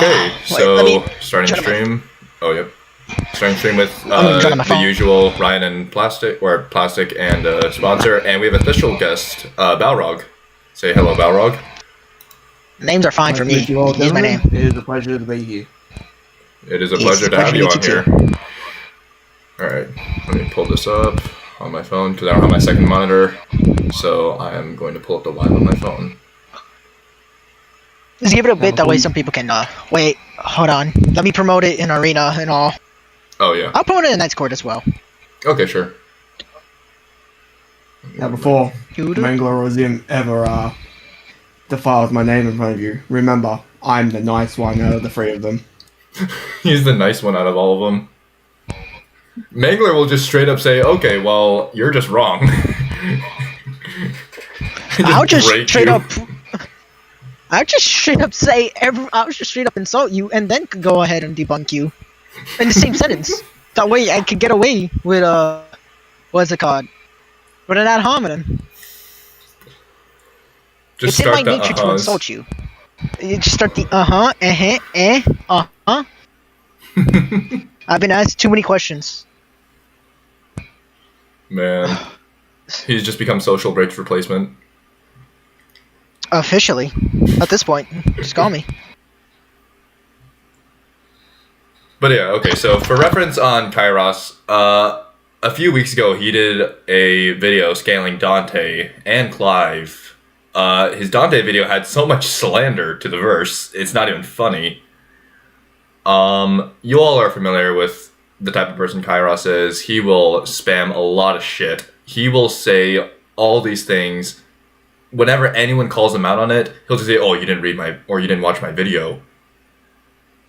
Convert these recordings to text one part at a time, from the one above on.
Okay, Wait, let me so starting turn on my- stream. Oh, yep. Starting stream with turn on my the phone. usual Ryan and Plastic and sponsor, and we have a special guest, Balrog. Say hello, Balrog. Names are fine Nice for to me. meet you all, Use my gentlemen. name. It is a pleasure to be here. It is a It's pleasure a to have pleasure you to on meet you here. Alright, let me pull this up on my phone, because I don't have my second monitor, so I am going to pull up the live on my phone. Just give it a bit, that way please. some people can, wait, hold on. Let me promote it in Arena and all. Oh, yeah. I'll promote it in Knight's Court as well. Okay, sure. Now, before You do? Mangler or Zim ever defiles my name in front of you, remember, I'm the nice one out of the three of them. He's the nice one out of all of them. Mangler will just straight up say, okay, well, you're just wrong. I'll just break straight you. up. I'll just straight up say I'll just straight up insult you and then go ahead and debunk you in the same sentence. That way I could get away with what's it called? With an ad hominem. Just It's in my start the nature to uh-huhs. insult you. You just start the I've been asked too many questions. Man. He's just become social breaks replacement. Officially, at this point, just call me. But yeah, okay, so for reference on Kairos, a few weeks ago he did a video scaling Dante and Clive. His Dante video had so much slander to the verse, it's not even funny. You all are familiar with the type of person Kairos is. He will spam a lot of shit. He will say all these things. Whenever anyone calls him out on it, he'll just say, oh, you didn't read or you didn't watch my video.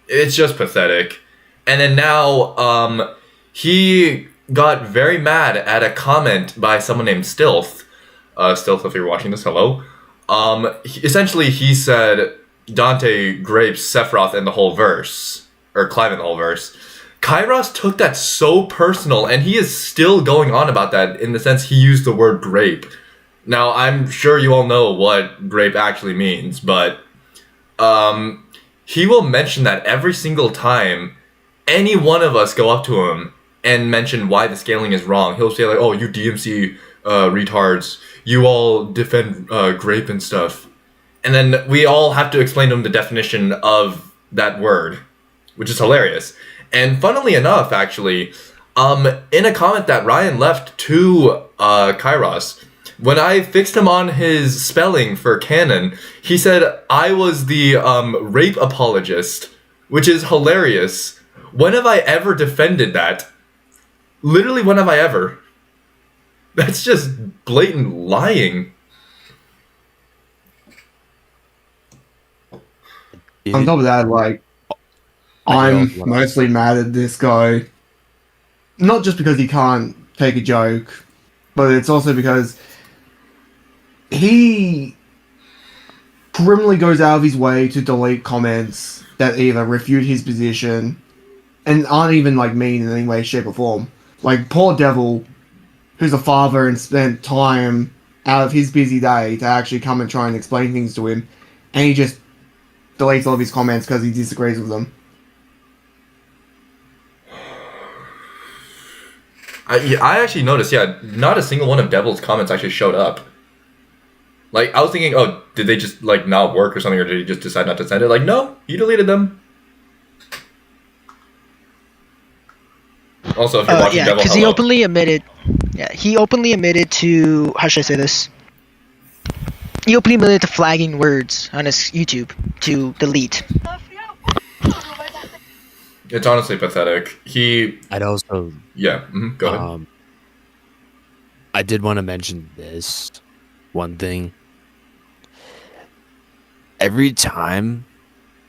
It's just pathetic. And then now, he got very mad at a comment by someone named Stilth. Stilth, if you're watching this, hello. Essentially, he said Dante grapes Sephiroth in the whole verse, or Clive in the whole verse. Kairos took that so personal, and he is still going on about that in the sense he used the word grape. Now, I'm sure you all know what grape actually means, but he will mention that every single time any one of us go up to him and mention why the scaling is wrong. He'll say like, oh, you DMC retards, you all defend grape and stuff. And then we all have to explain to him the definition of that word, which is hilarious. And funnily enough, actually, in a comment that Ryan left to Kairos, when I fixed him on his spelling for canon, he said I was the rape apologist, which is hilarious. When have I ever defended that? Literally, when have I ever? That's just blatant lying. On top of that, like, I'm mostly mad at this guy. Not just because he can't take a joke, but it's also because he criminally goes out of his way to delete comments that either refute his position and aren't even, like, mean in any way, shape, or form. Like, poor Devil, who's a father and spent time out of his busy day to actually come and try and explain things to him, and he just deletes all of his comments because he disagrees with them. I actually noticed, yeah, not a single one of Devil's comments actually showed up. Like, I was thinking, oh, did they just, like, not work or something, or did he just decide not to send it? Like, no, he deleted them. Also, if you're watching Devil, because hello. he openly admitted to, how should I say this? He openly admitted to flagging words on his YouTube to delete. It's honestly pathetic. I'd also... Yeah, go ahead. I did want to mention this one thing. Every time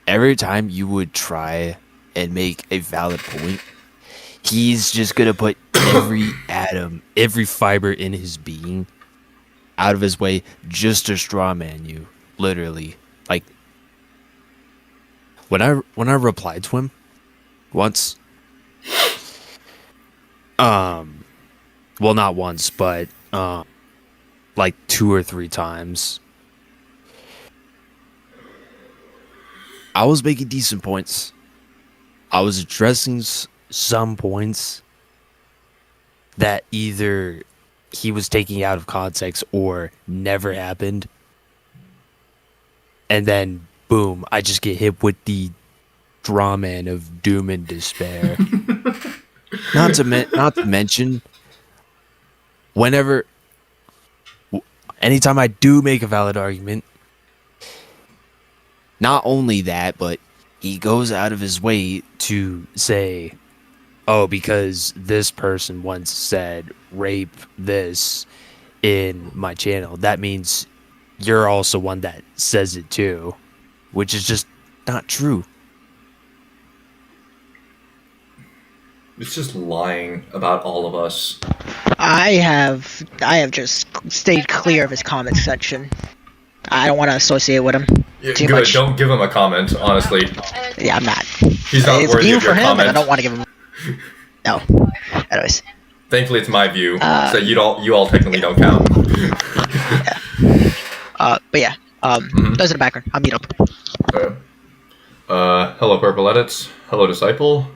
you would try and make a valid point, he's just gonna put every atom, every fiber in his being out of his way just to straw man you. Literally. Like, when I replied to him once, well, not once, but like 2 or 3 times, I was making decent points. I was addressing some points that either he was taking out of context or never happened. And then, boom, I just get hit with the draw man of doom and despair. not to mention, anytime I do make a valid argument, not only that, but he goes out of his way to say, oh, because this person once said rape this in my channel, that means you're also one that says it too, which is just not true. It's just lying about all of us. I have just stayed clear of his comment section. I don't want to associate with him too Good, much. don't give him a comment, honestly. Yeah, I'm not. He's not It's worthy view of your for him, comment. and I don't want to give him. No. Anyways. Thankfully, it's my view, so you all technically don't count. But yeah. Those in the background. I'll meet up. Okay. Hello, Purple Edits. Hello, Disciple.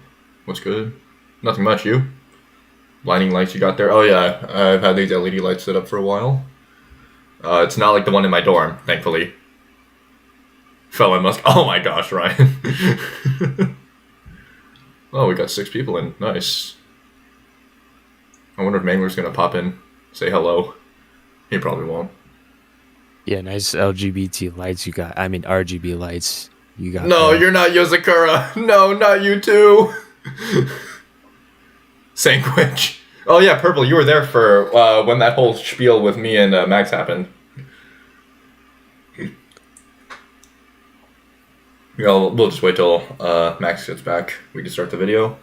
What's good? Nothing much, you? Blinding lights you got there? Oh yeah, I've had these LED lights set up for a while. It's not like the one in my dorm, thankfully. Felon Musk. Oh my gosh, Ryan. Oh, we got 6 people in. Nice. I wonder if Mangler's gonna pop in, say hello. He probably won't. Yeah, nice LGBT lights you got. I mean, RGB lights you got. No, there. you're not Yozakura. No, not you too. Sandwich. Oh yeah, Purple, you were there for when that whole spiel with me and Max happened. We'll just wait till Max gets back. We can start the video.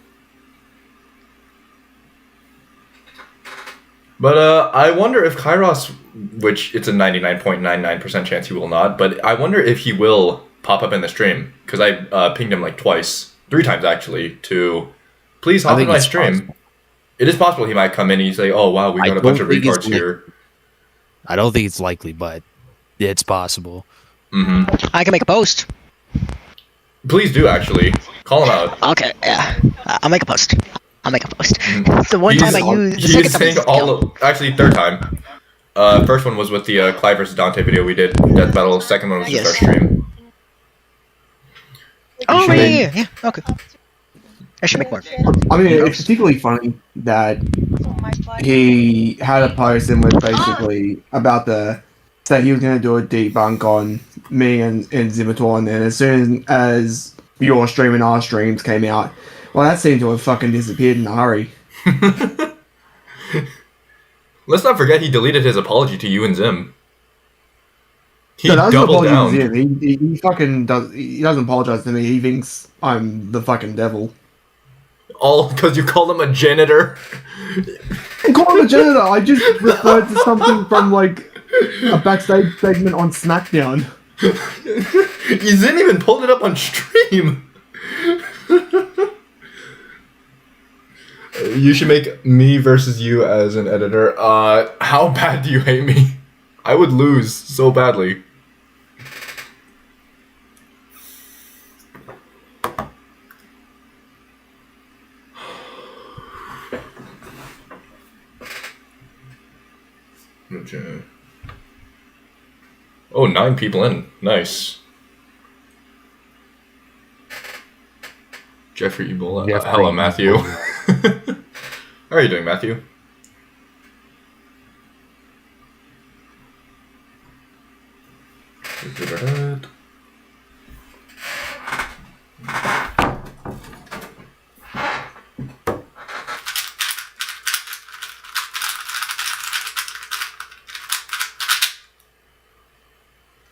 But I wonder if Kairos, which it's a 99.99% chance he will not, but I wonder if he will pop up in the stream. Because I pinged him like 3 times actually, to please hop in my stream. Possible. It is possible he might come in and he's like, oh wow, we got a bunch of retards here. I don't think it's likely, but it's possible. Mm-hmm. I can make a post. Please do, actually. Call him out. Okay, yeah. I'll make a post. Mm-hmm. It's the one time I used. The He's second time I saying used all of, actually, third time. First one was with the Clive vs. Dante video we did, Death Battle. Second one was just our stream. Oh, yeah. Okay. I should make more. I mean, it's particularly funny that he had a post and was basically about that he was going to do a debunk on me and Zimitor, and then as soon as your stream and our streams came out, well, that seemed to have fucking disappeared in a hurry. Let's not forget he deleted his apology to you and Zim. He No, that's doubled not apology down. to him. He fucking does. He doesn't apologize to me. He thinks I'm the fucking devil. All because you called him a janitor. I call him a janitor. I just referred to something from like a backstage segment on SmackDown. Zim even pulled it up on stream. You should make me versus you as an editor. How bad do you hate me? I would lose so badly. Okay. Oh, 9 people in. Nice. Jeffrey Ebola. Hello, Matthew. How are you doing, Matthew?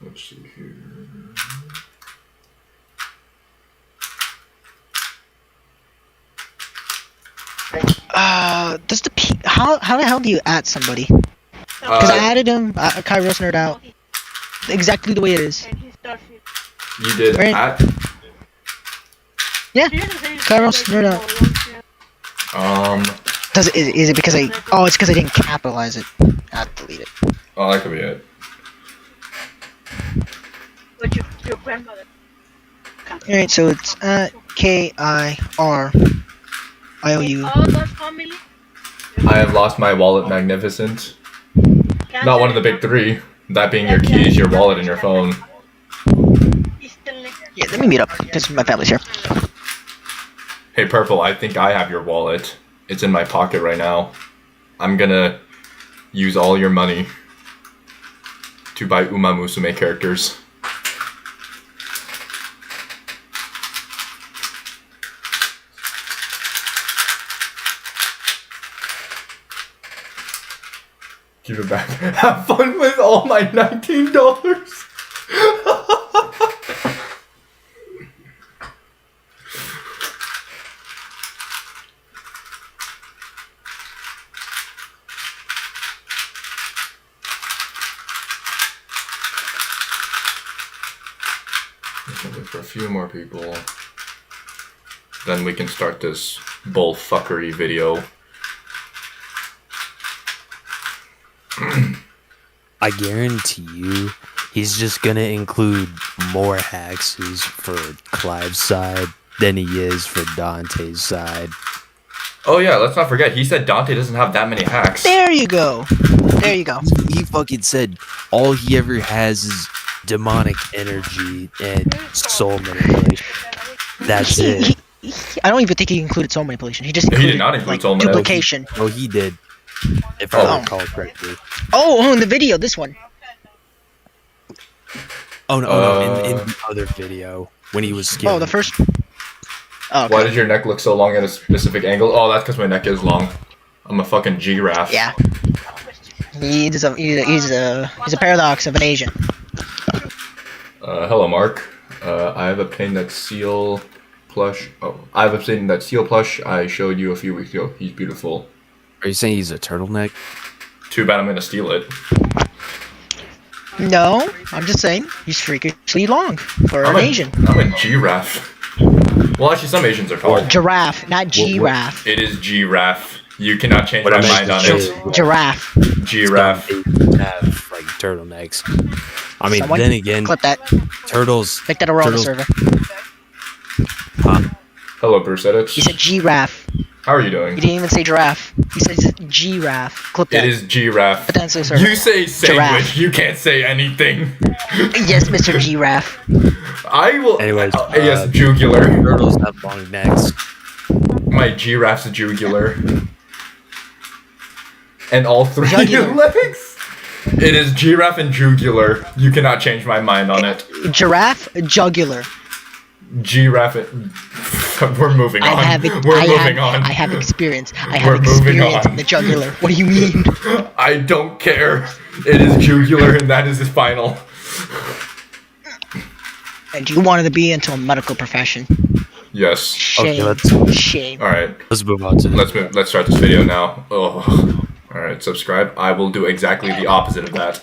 Let's see here. Does the how the hell do you add somebody? Because I added him, Kairos NerdOut, exactly the way it is. You did Right. at? Yeah, Kairos NerdOut. Is it because oh, it's because I didn't capitalize it. I'll delete it. Oh, that could be it. But your grandmother. Alright, so it's at KIRIOU. I have lost my wallet, magnificent. Not one of the big three. That being your keys, your wallet, and your phone. Yeah, let me meet up, because my family's here. Hey, Purple, I think I have your wallet. It's in my pocket right now. I'm gonna use all your money to buy Uma Musume characters. Give it back. Have fun with all my $19. Wait for a few more people. Then we can start this bullfuckery video. I guarantee you, he's just gonna include more hexes for Clive's side than he is for Dante's side. Oh yeah, let's not forget, he said Dante doesn't have that many hacks. There you go. There you go. He fucking said all he ever has is demonic energy and soul manipulation. That's it. I don't even think he included soul manipulation. He just He included did not include like, soul manipulation. duplication. Oh, he did. If I recall correctly. Oh, in the video, this one. Oh no, in the other video when he was skipping. Oh, the first. Oh, okay. Why does your neck look so long at a specific angle? Oh, that's because my neck is long. I'm a fucking giraffe. Yeah. He's a paradox of an Asian. Hello, Mark. I have obtained that seal plush. Oh, I've obtained that seal plush I showed you a few weeks ago. He's beautiful. Are you saying he's a turtleneck? Too bad I'm gonna steal it. No, I'm just saying he's freakishly long for an Asian. I'm a giraffe. Well, actually, some Asians are tall. Giraffe, not giraffe. It is giraffe. You cannot change What my I meant mind on is it. Giraffe. Giraffe. Have like turtlenecks. I mean, Someone then again, clip that. turtles. Make that a roll on the turtles- server. Huh? Hello, Bruce Edits. He said giraffe. How are you doing? He didn't even say giraffe. He said giraffe. Clip that. It is giraffe. Put that into the server. You say sandwich. Giraffe. You can't say anything. Yes, Mr. Giraffe. I will. Anyways, yes, jugular. Turtles have long necks. My giraffe's jugular. And all three Jugular. legs. It is giraffe and jugular. You cannot change my mind on it. Giraffe, jugular. Giraffe. We're moving on. I have experience. I have We're moving experience on. in the jugular. What do you mean? I don't care. It is jugular, and that is his final. And you wanted to be into a medical profession. Yes. Shame. Okay, Shame. All right. Let's move on to Let's start this video now. Oh. All right. Subscribe. I will do exactly the opposite of that.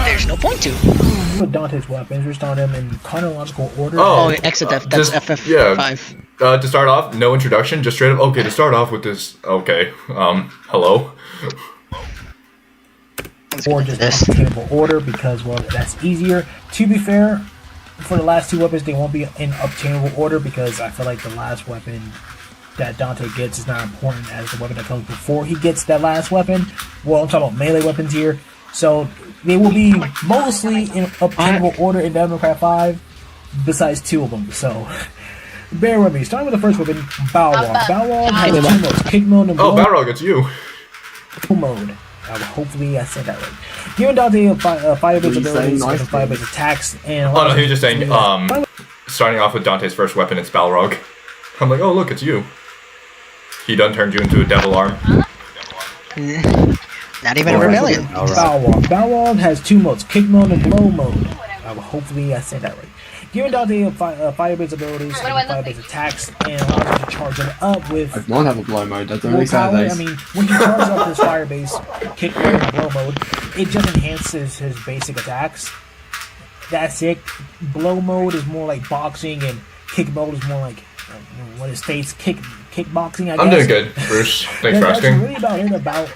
There's no point to. With Dante's weapons, just on him in chronological order. Oh, exit F. That's just- FF5. To start off, no introduction, just straight up. Okay, to start off with this. Okay. Hello. Or just obtainable order because, well, that's easier. To be fair, for the last two weapons, they won't be in obtainable order because I feel like the last weapon that Dante gets is not important as the weapon that comes before he gets that last weapon. Well, I'm talking about melee weapons here. So they will be mostly in obtainable order in Devil May Cry 5, besides two of them. So bear with me. Starting with the first weapon, Bow Wow. Bow Wow has two modes: kick mode and blow Oh, Balrog, it's you. mode. Hopefully I said that right. Giving Dante fire-based He's saying abilities nice and fire-based attacks, and Oh no, he was just saying. Starting off with Dante's first weapon, it's Balrog. I'm like, oh look, it's you. He done turned you into a devil arm. Not even a rebellion. Bow Wow. Bow Wow has two modes: kick mode and blow mode. Hopefully I said that right. Giving Dante fire-based abilities and fire-based attacks, and allows him to charge them up with I don't have a blow mode. That's only more power. I Saturdays. mean, when he charges up his fire-based kick mode and blow mode, it just enhances his basic attacks. That's it. Blow mode is more like boxing, and kick mode is more like what it states kickboxing. I guess. I'm doing good, Bruce. Thanks for That's asking. really about it about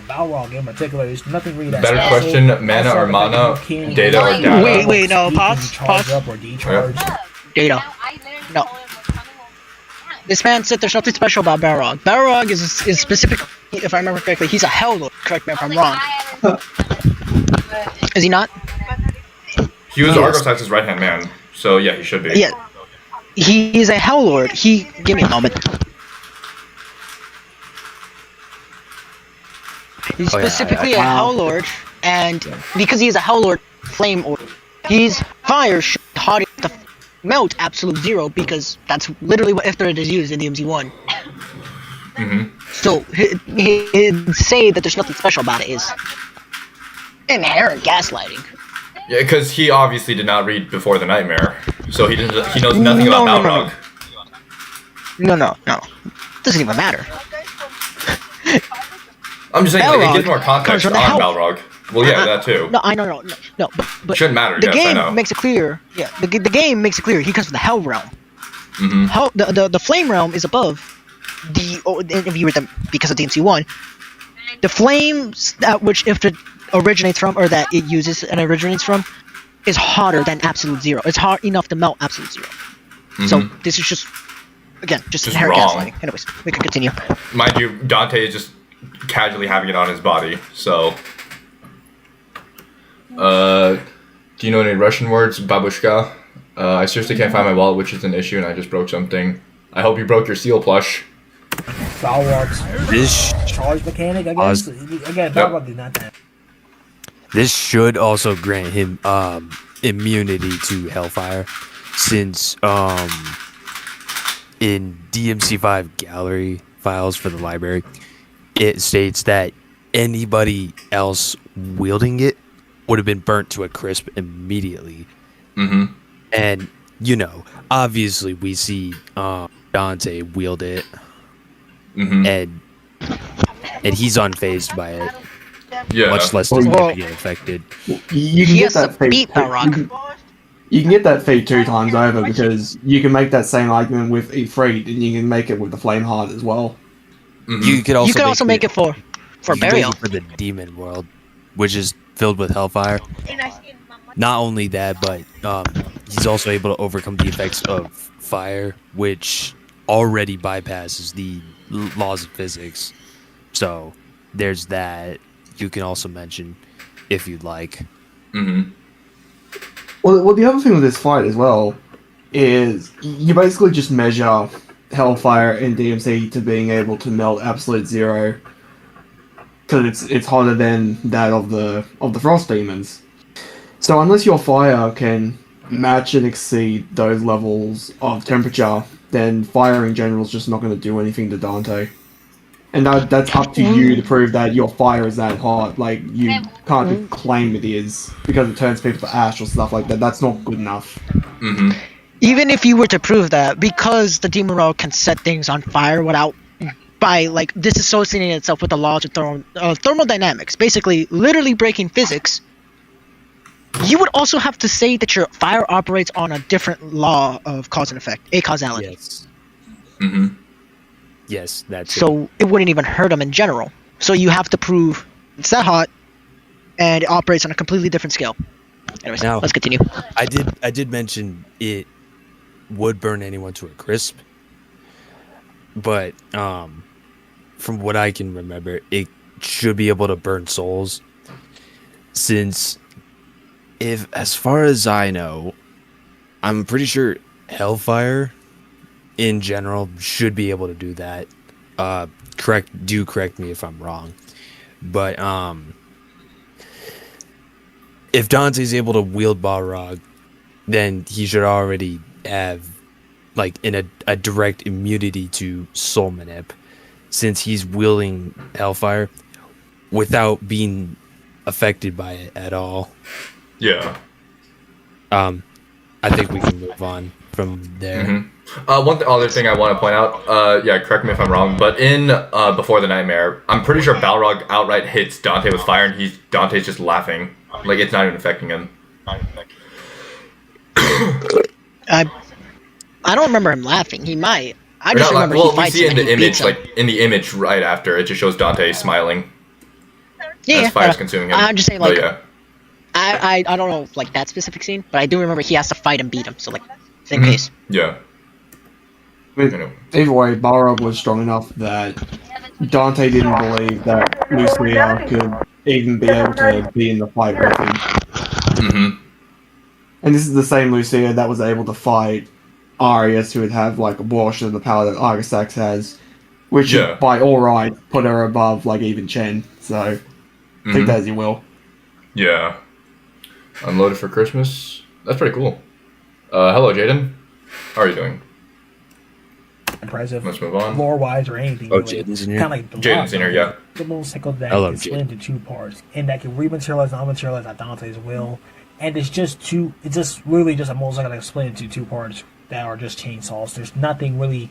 Balrog in particular. There's nothing really that Better special. question, mana Also, or the fact that mana, you can data or use data? Wait, no, you can pause, charge pause. up or decharge. Data. No. This man said there's nothing special about Balrog. Balrog is specific. If I remember correctly, he's a Hell Lord. Correct me if I'm wrong. Is he not? He was Argosax's right-hand man, so yeah, he should be. Yeah. He is a Hell Lord. Give me a moment. He's specifically a Hell Lord, and because he is a Hell Lord Flame Order, his fire should hot enough to melt absolute zero, because that's literally what Ifrit is used in the MZ1. So, he'd say that there's nothing special about it is inherent gaslighting. Yeah, because he obviously did not read Before the Nightmare, so he knows nothing about Balrog. No. Doesn't even matter. I'm just saying, like, it gives more context on Hell. Balrog. Well, yeah, that too. No, I know, no, but Shouldn't matter. The Yes, I game know. makes it clear. Yeah, the game makes it clear. He comes from the Hell realm. Hell, the Flame realm is above if you read them because of DMC1. The flames that which if it originates from, or that it uses and originates from, is hotter than absolute zero. It's hot enough to melt absolute zero. So this is just inherent wrong. gaslighting. Anyways, we can continue. Mind you, Dante is just casually having it on his body, so... do you know any Russian words? Babushka? I seriously can't find my wallet, which is an issue, and I just broke something. I hope you broke your seal plush. Balrog's This charge mechanic, I guess. Again, Balrog did not that. This should also grant him immunity to Hellfire, since in DMC5 gallery files for the library, it states that anybody else wielding it would have been burnt to a crisp immediately. And, obviously we see Dante wield it, and he's unfazed by it. Yeah. Much less does he get affected. You can He get has to that feat. beat Balrog. You can get that feat 2 times over, because you can make that same argument with Ifrit, and you can make it with the Flame Heart as well. You could also make it for burial. for the demon world, which is filled with hellfire. Not only that, but he's also able to overcome the effects of fire, which already bypasses the laws of physics. So there's that. You can also mention if you'd like. Well, the other thing with this fight as well is you basically just measure Hellfire in DMC to being able to melt absolute zero, because it's hotter than that of the Frost Demons. So unless your fire can match and exceed those levels of temperature, then fire in general is just not going to do anything to Dante. And that's up to you to prove that your fire is that hot. Like, you can't claim it is, because it turns people to ash or stuff like that. That's not good enough. Even if you were to prove that, because the Demon World can set things on fire by disassociating itself with the laws of thermodynamics, basically literally breaking physics, you would also have to say that your fire operates on a different law of cause and effect, acausality. Yes. Yes, that's So it wouldn't even hurt them in general. So you have to prove it's that hot, and it operates on a completely different scale. Anyways, Now- let's continue. I did mention it would burn anyone to a crisp, but from what I can remember, it should be able to burn souls, since as far as I know, I'm pretty sure Hellfire in general should be able to do that. Correct me if I'm wrong, but if Dante's able to wield Balrog, then he should already have a direct immunity to soul manip, since he's wielding Hellfire without being affected by it at all. Yeah. I think we can move on from there. One other thing I want to point out, correct me if I'm wrong, but in Before the Nightmare, I'm pretty sure Balrog outright hits Dante with fire, and Dante's just laughing. Like, it's not even affecting him. I don't remember him laughing. He might. I just remember he we fights see it him in the and he beats image, him. like, in the image right after, it just shows Dante smiling as fire's consuming him. I'm just saying, But yeah. I don't know, that specific scene, but I do remember he has to fight and beat him, so, in case. Yeah. But You know. either way, Balrog was strong enough that Dante didn't believe that Lucia could even be able to be in the fight with him. Mm-hmm. And this is the same Lucia that was able to fight Arius, who would have like a portion of the power that Argisax has, which Yeah. by all rights put her above like even Chen. So take that as you will. Yeah. Unloaded for Christmas. That's pretty cool. Hello, Jaden. How are you doing? Impressive. Let's move on. Lore wise or anything. Oh, really. Jaden's in here? Kind of like the Jaden's in here, yeah. The motorcycle that I love is split Jaden. into two parts, and that can rematerialize and unmaterialize at Dante's will. And it's just two. It's just really just a motorcycle that can split into two parts that are just chainsaws. There's nothing really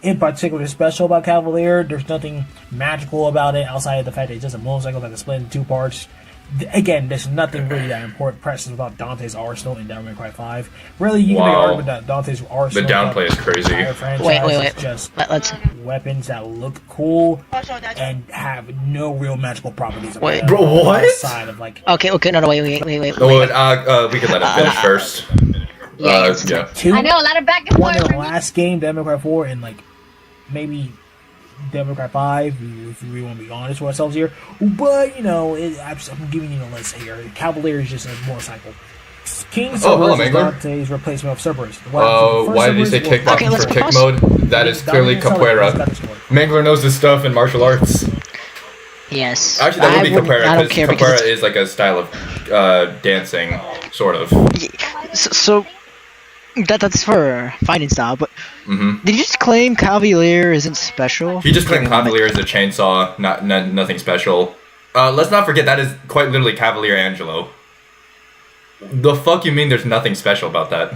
in particular special about Cavalier. There's nothing magical about it outside of the fact that it's just a motorcycle that can split into two parts. Again, there's nothing really that important precious about Dante's arsenal in Devil May Cry 5. Really, you can make an argument that Dante's arsenal... The downplay is crazy. Wait. Is just Let's. weapons that look cool and have no real magical properties. Wait. Bro, what? Outside of, like... Okay, no, wait. No, we can let him finish first. Yeah. Two, I know a lot of back and one forth. in the last game, Devil May Cry 4, and, like, maybe... Devil May Cry 5, if we want to be honest with ourselves here. But, you know, I'm giving you a list here. Cavalier is just a motorcycle. King hello, Cerberus is Mangler. Dante's replacement of Cerberus. Why did you say kickboxing Okay, let's for kick pause. mode? That is clearly capoeira. Mangler knows his stuff in martial arts. Yes. Actually, that would be capoeira, I don't because care capoeira because is like a style of dancing, sort of. so that's for fighting style. But Mm-hmm. did you just claim Cavalier isn't special? He just claimed Cavalier is a chainsaw, nothing special. Let's not forget that is quite literally Cavalier Angelo. The fuck you mean there's nothing special about that?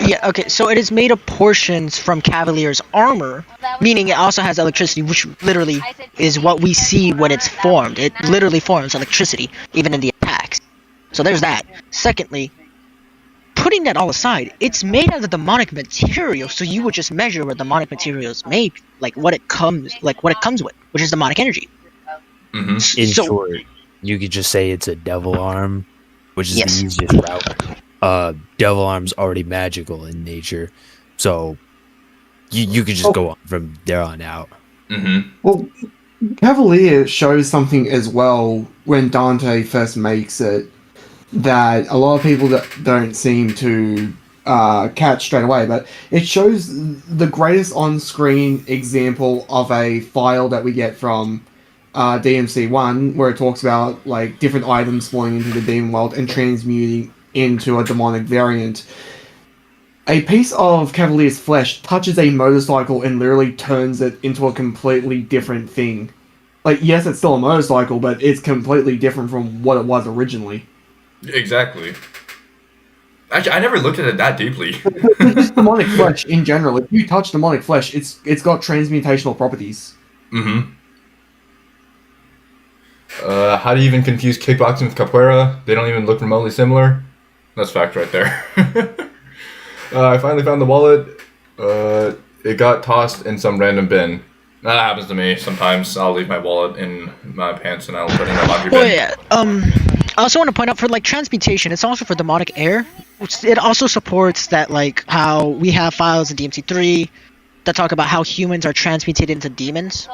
Yeah, okay, so it is made of portions from Cavalier's armor, meaning it also has electricity, which literally is what we see when it's formed. It literally forms electricity, even in the attacks. So there's that. Secondly, putting that all aside, it's made out of demonic material, so you would just measure what demonic material is made, like what it comes with, which is demonic energy. Mm-hmm. In So- short, you could just say it's a devil arm, which is Yes. the easiest route. Devil arm's already magical in nature, so you could just go on from there on out. Mm-hmm. Well, Cavalier shows something as well when Dante first makes it that a lot of people that don't seem to catch straight away, but it shows the greatest on-screen example of a file that we get from DMC1, where it talks about like different items spawning into the demon world and transmuting into a demonic variant. A piece of Cavalier's flesh touches a motorcycle and literally turns it into a completely different thing. Like, yes, it's still a motorcycle, but it's completely different from what it was originally. Exactly. Actually, I never looked at it that deeply. Just demonic flesh in general. If you touch demonic flesh, it's got transmutational properties. Mm-hmm. How do you even confuse kickboxing with capoeira? They don't even look remotely similar. That's fact right there. I finally found the wallet. It got tossed in some random bin. That happens to me sometimes. I'll leave my wallet in my pants and I'll put it in a laundry bin. Well, yeah, I also want to point out for like transmutation, it's also for demonic air. It also supports that like how we have files in DMC3 that talk about how humans are transmutated into demons.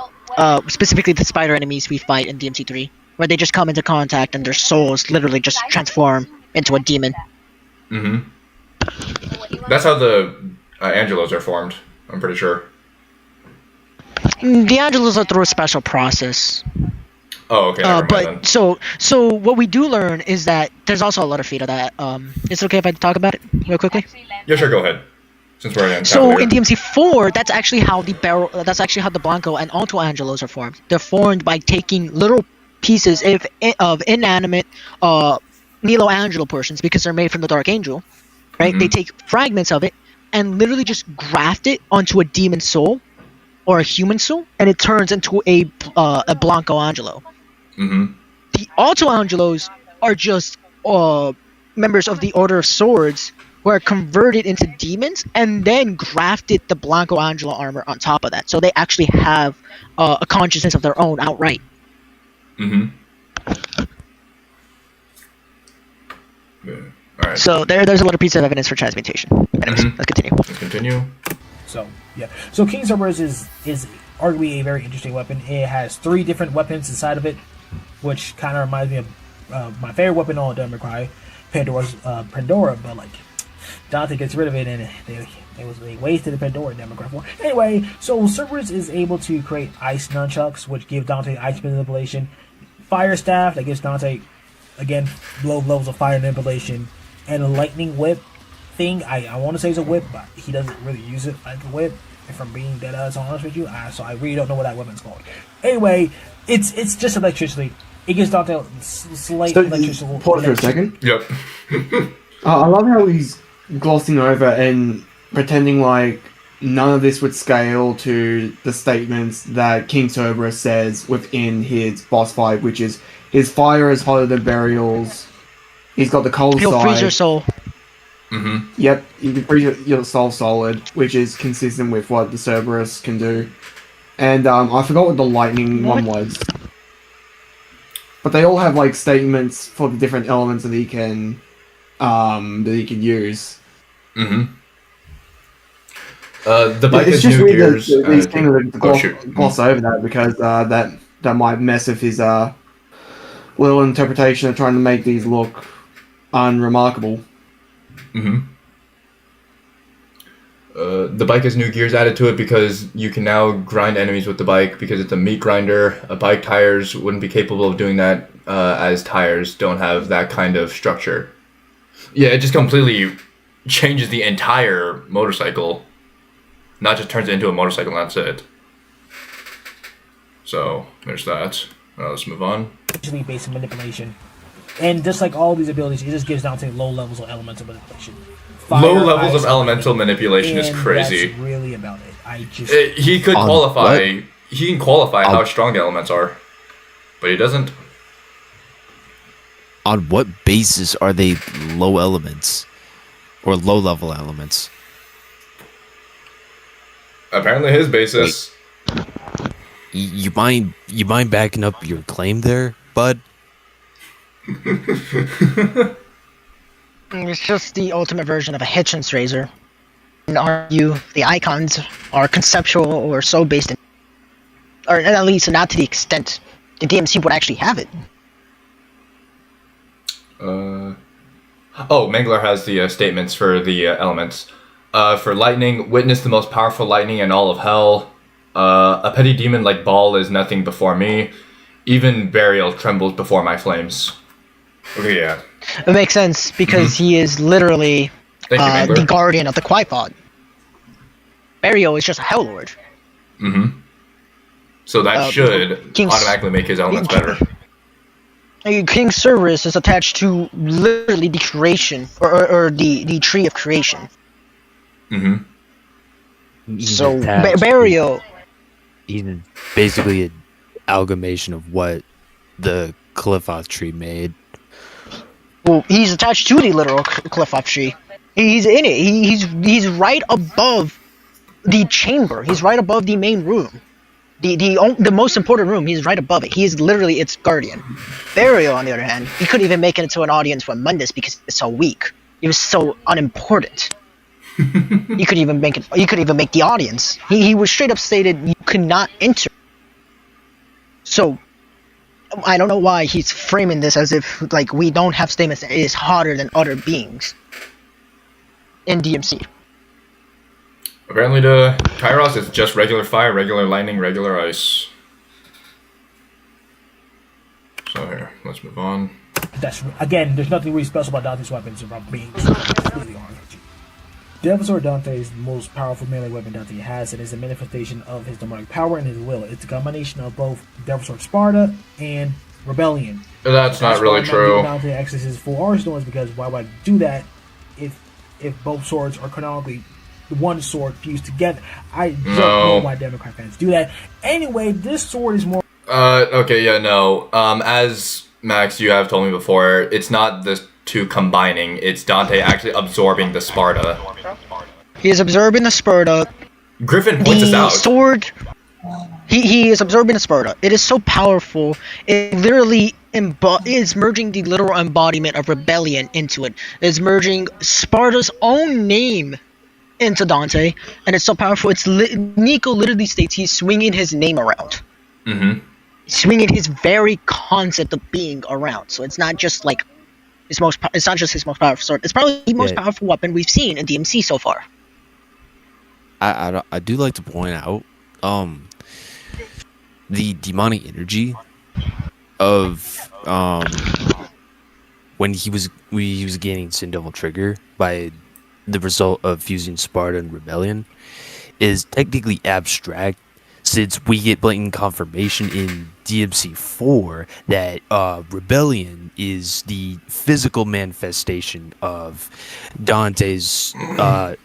Specifically the spider enemies we fight in DMC3, where they just come into contact and their souls literally just transform into a demon. Mm-hmm. That's how the Angelos are formed, I'm pretty sure. The Angelos are through a special process. Oh, okay. Never mind But then. so what we do learn is that there's also a lot of feet of that. Is it okay if I talk about it real quickly? Yeah, sure, go ahead. Since we're in So Cavalier. in DMC4, that's actually how the Blanco and Alto Angelos are formed. They're formed by taking little pieces of inanimate Nilo Angelo portions because they're made from the Dark Angel, right? Mhm. They take fragments of it and literally just graft it onto a demon soul or a human soul, and it turns into a Blanco Angelo. Mm-hmm. The Alto Angelos are just members of the Order of Swords who are converted into demons and then grafted the Blanco Angelo armor on top of that. So they actually have a consciousness of their own outright. Mm-hmm. All right. So there's a little piece of evidence for transmutation. Anyways, let's continue. Let's continue. So yeah, so King Cerberus is arguably a very interesting weapon. It has 3 different weapons inside of it, which kind of reminds me of my favorite weapon on Devil May Cry, Pandora. But like Dante gets rid of it, and they wasted the Pandora in Devil May Cry 4. Anyway, so Cerberus is able to create ice nunchucks, which give Dante ice manipulation. Fire staff that gives Dante again low levels of fire manipulation, and a lightning whip thing. I want to say it's a whip, but he doesn't really use it like a whip. If I'm being dead ass honest with you, so I really don't know what that weapon's called. Anyway, it's just electricity. It gives Dante slight electricity. Pause for a second. Yep. I love how he's glossing over and pretending like none of this would scale to the statements that King Cerberus says within his boss fight, which is his fire is hotter than Burial's. He's got the cold He'll side. freeze your soul. Mm-hmm. Yep, you can freeze your soul solid, which is consistent with what the Cerberus can do. And I forgot what the lightning one was. But they all have like statements for the different elements that he can use. Mm-hmm. The bike It's is just new weird gears. that these things shoot. gloss over that because that might mess with his little interpretation of trying to make these look unremarkable. Mm-hmm. The bike has new gears added to it because you can now grind enemies with the bike because it's a meat grinder. Bike tires wouldn't be capable of doing that as tires don't have that kind of structure. Yeah, it just completely changes the entire motorcycle. Not just turns it into a motorcycle and that's it. So, there's that. Let's move on. Usually based on manipulation. And just like all these abilities, it just gives Dante low levels of elemental manipulation. Low levels of elemental manipulation is crazy. That's really about it. He could qualify. What? He can qualify how strong the elements are, but he doesn't. On what basis are they low elements or low level elements? Apparently, his basis. You mind backing up your claim there, bud? It's just the ultimate version of a Hitchens razor. And argue the icons are conceptual or so based in, or at least not to the extent the DMC would actually have it. Mangler has the statements for the elements. For lightning, witness the most powerful lightning in all of hell. A petty demon like Baal is nothing before me. Even Burial trembles before my flames. Okay, yeah. It makes sense because he is literally Thank you, Mangler. the guardian of the Quipod. Burial is just a Hell Lord. Mm-hmm. So that should automatically make his elements better. King Cerberus is attached to literally the creation, or the tree of creation. Mm-hmm. So, Burial... He's basically an amalgamation of what the Qliphoth tree made. Well, he's attached to the literal Qliphoth tree. He's in it. He's right above the chamber. He's right above the main room. The most important room, he's right above it. He is literally its guardian. Burial, on the other hand, he couldn't even make it into an audience for Mundus because it's so weak. It was so unimportant. You could even make the audience. He was straight up stated you could not enter. So I don't know why he's framing this as if like we don't have statements that it is hotter than other beings in DMC. Apparently the Kairos is just regular fire, regular lightning, regular ice. So here, let's move on. That's again, there's nothing really special about Dante's weapons about being completely honest with you. Devil's Sword Dante is the most powerful melee weapon Dante has, and is a manifestation of his demonic power and his will. It's a combination of both Devil's Sword Sparta and Rebellion. That's not really true. Dante accesses his full arsenal is because why would I do that if both swords are canonically one sword fused together? I don't know why Democrat fans do that. Anyway, this sword is more. Okay, yeah, no. As Max, you have told me before, it's not the two combining. It's Dante actually absorbing the Sparta. He is absorbing the Sparta. Griffin points us out. The sword. He is absorbing the Sparta. It is so powerful. It literally is merging the literal embodiment of rebellion into it. Is merging Sparta's own name into Dante, and it's so powerful. Nico literally states he's swinging his name around, swinging his very concept of being around. So it's not just like it's not just his most powerful sword. It's probably the most powerful weapon we've seen in DMC so far. I do like to point out the demonic energy of when he was gaining Sin Devil Trigger by the result of fusing Sparta and Rebellion is technically abstract, since we get blatant confirmation in DMC4 that Rebellion is the physical manifestation of Dante's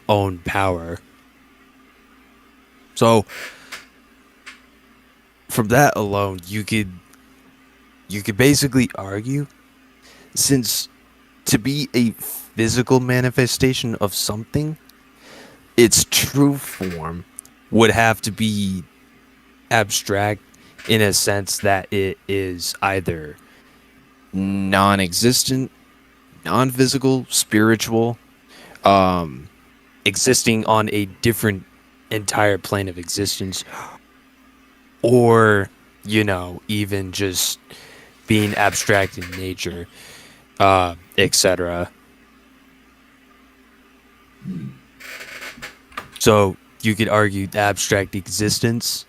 own power. So from that alone, you could basically argue, since to be a physical manifestation of something, its true form would have to be abstract in a sense that it is either non-existent, non-physical, spiritual, existing on a different entire plane of existence, or even just being abstract in nature, etc. So you could argue abstract existence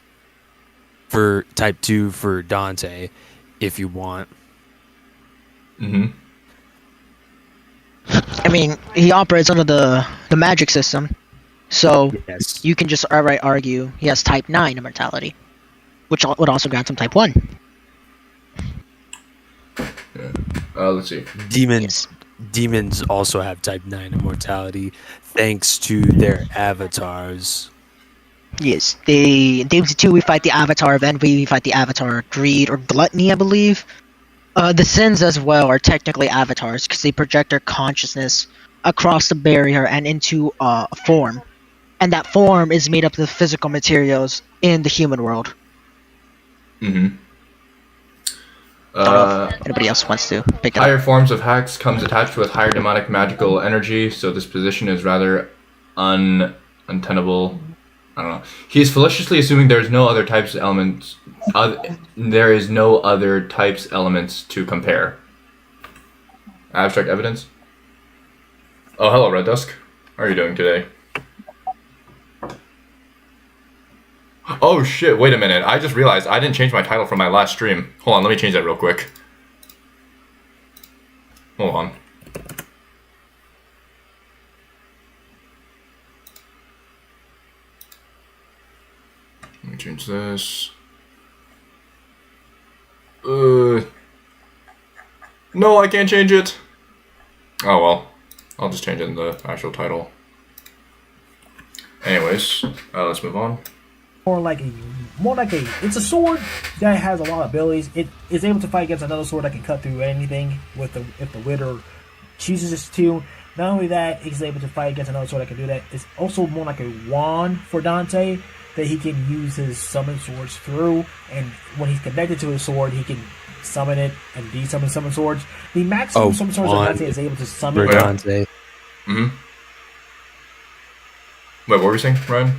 for type 2 for Dante if you want. I mean, he operates under the magic system, so Yes. you can just outright argue he has type 9 immortality, which would also grant him type 1. Let's see. Demons also have type 9 immortality thanks to their avatars. Yes, in DMC2 we fight the avatar of envy, we fight the avatar of greed or gluttony, I believe. The sins as well are technically avatars because they project their consciousness across the barrier and into a form. And that form is made up of the physical materials in the human world. I don't know if anybody else wants to pick it Higher up. forms of hacks comes attached with higher demonic magical energy, so this position is rather untenable. I don't know. He is felicitously assuming there is no other types elements. There is no other types elements to compare. Abstract evidence. Oh, hello, Red Dusk. How are you doing today? Oh shit! Wait a minute. I just realized I didn't change my title from my last stream. Hold on, let me change that real quick. Hold on. Let me change this. No, I can't change it. Oh well, I'll just change it in the actual title. Anyways, let's move on. More like a it's a sword that has a lot of abilities. It is able to fight against another sword that can cut through anything if the wielder chooses to. Not only that, he's able to fight against another sword that can do that. It's also more like a wand for Dante that he can use his summon swords through, and when he's connected to his sword, he can summon it and de-summon summon swords. The maximum summon swords that Dante is able to summon. For Dante. Wait, what were we saying, Ryan?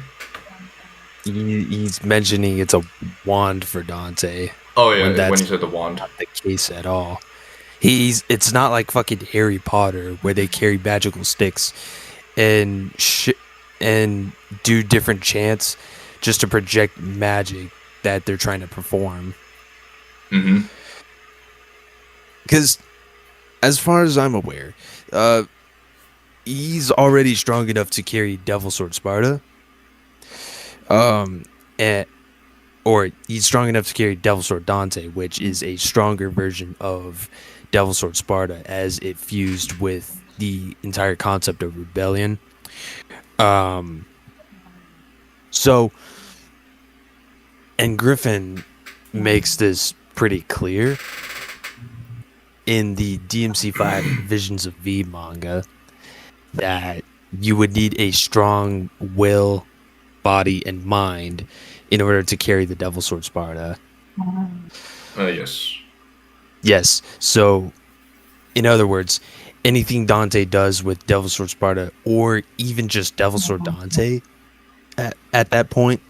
He's mentioning it's a wand for Dante. Oh yeah, when that's you said the wand. not the case at all. It's not like fucking Harry Potter where they carry magical sticks and do different chants just to project magic that they're trying to perform. Because as far as I'm aware, he's already strong enough to carry Devil Sword Sparta. Or he's strong enough to carry Devil Sword Dante, which is a stronger version of Devil Sword Sparta as it fused with the entire concept of rebellion. So, and Griffin makes this pretty clear in the DMC5 Visions of V manga that you would need a strong will, body, and mind in order to carry the Devil Sword Sparta. Yes. Yes. So, in other words, anything Dante does with Devil Sword Sparta, or even just Devil Sword Dante, at that point,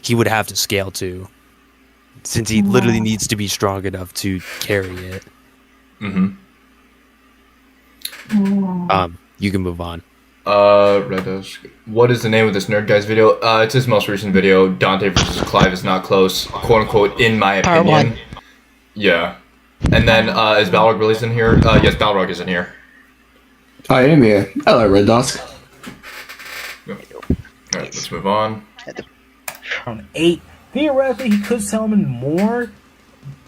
he would have to scale too, since he literally needs to be strong enough to carry it. Mm-hmm. You can move on. Redos. What is the name of this nerd guy's video? It's his most recent video. Dante versus Clive is not close, quote unquote, in my Part opinion. one. Yeah. And then, is Balrog released in here? Yes, Balrog is in here. I am here. Hello, Red Dusk. Alright, let's move on. Around 8. Theoretically, he could summon more,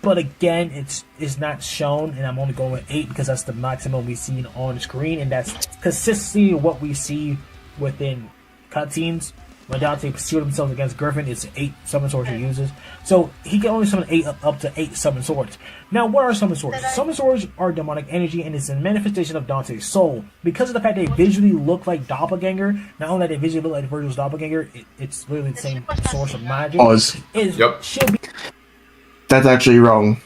but again, it's not shown, and I'm only going with 8 because that's the maximum we see on screen, and that's consistently what we see within cutscenes. When Dante shield himself against Griffin, it's 8 summon swords he uses. So he can only summon 8 up to 8 summon swords. Now, what are summon swords? Summon swords are demonic energy, and it's a manifestation of Dante's soul. Because of the fact they visually look like doppelganger, not only that they visually look like Virgil's doppelganger, it's literally the same source of magic. Oz. Should be. That's actually wrong.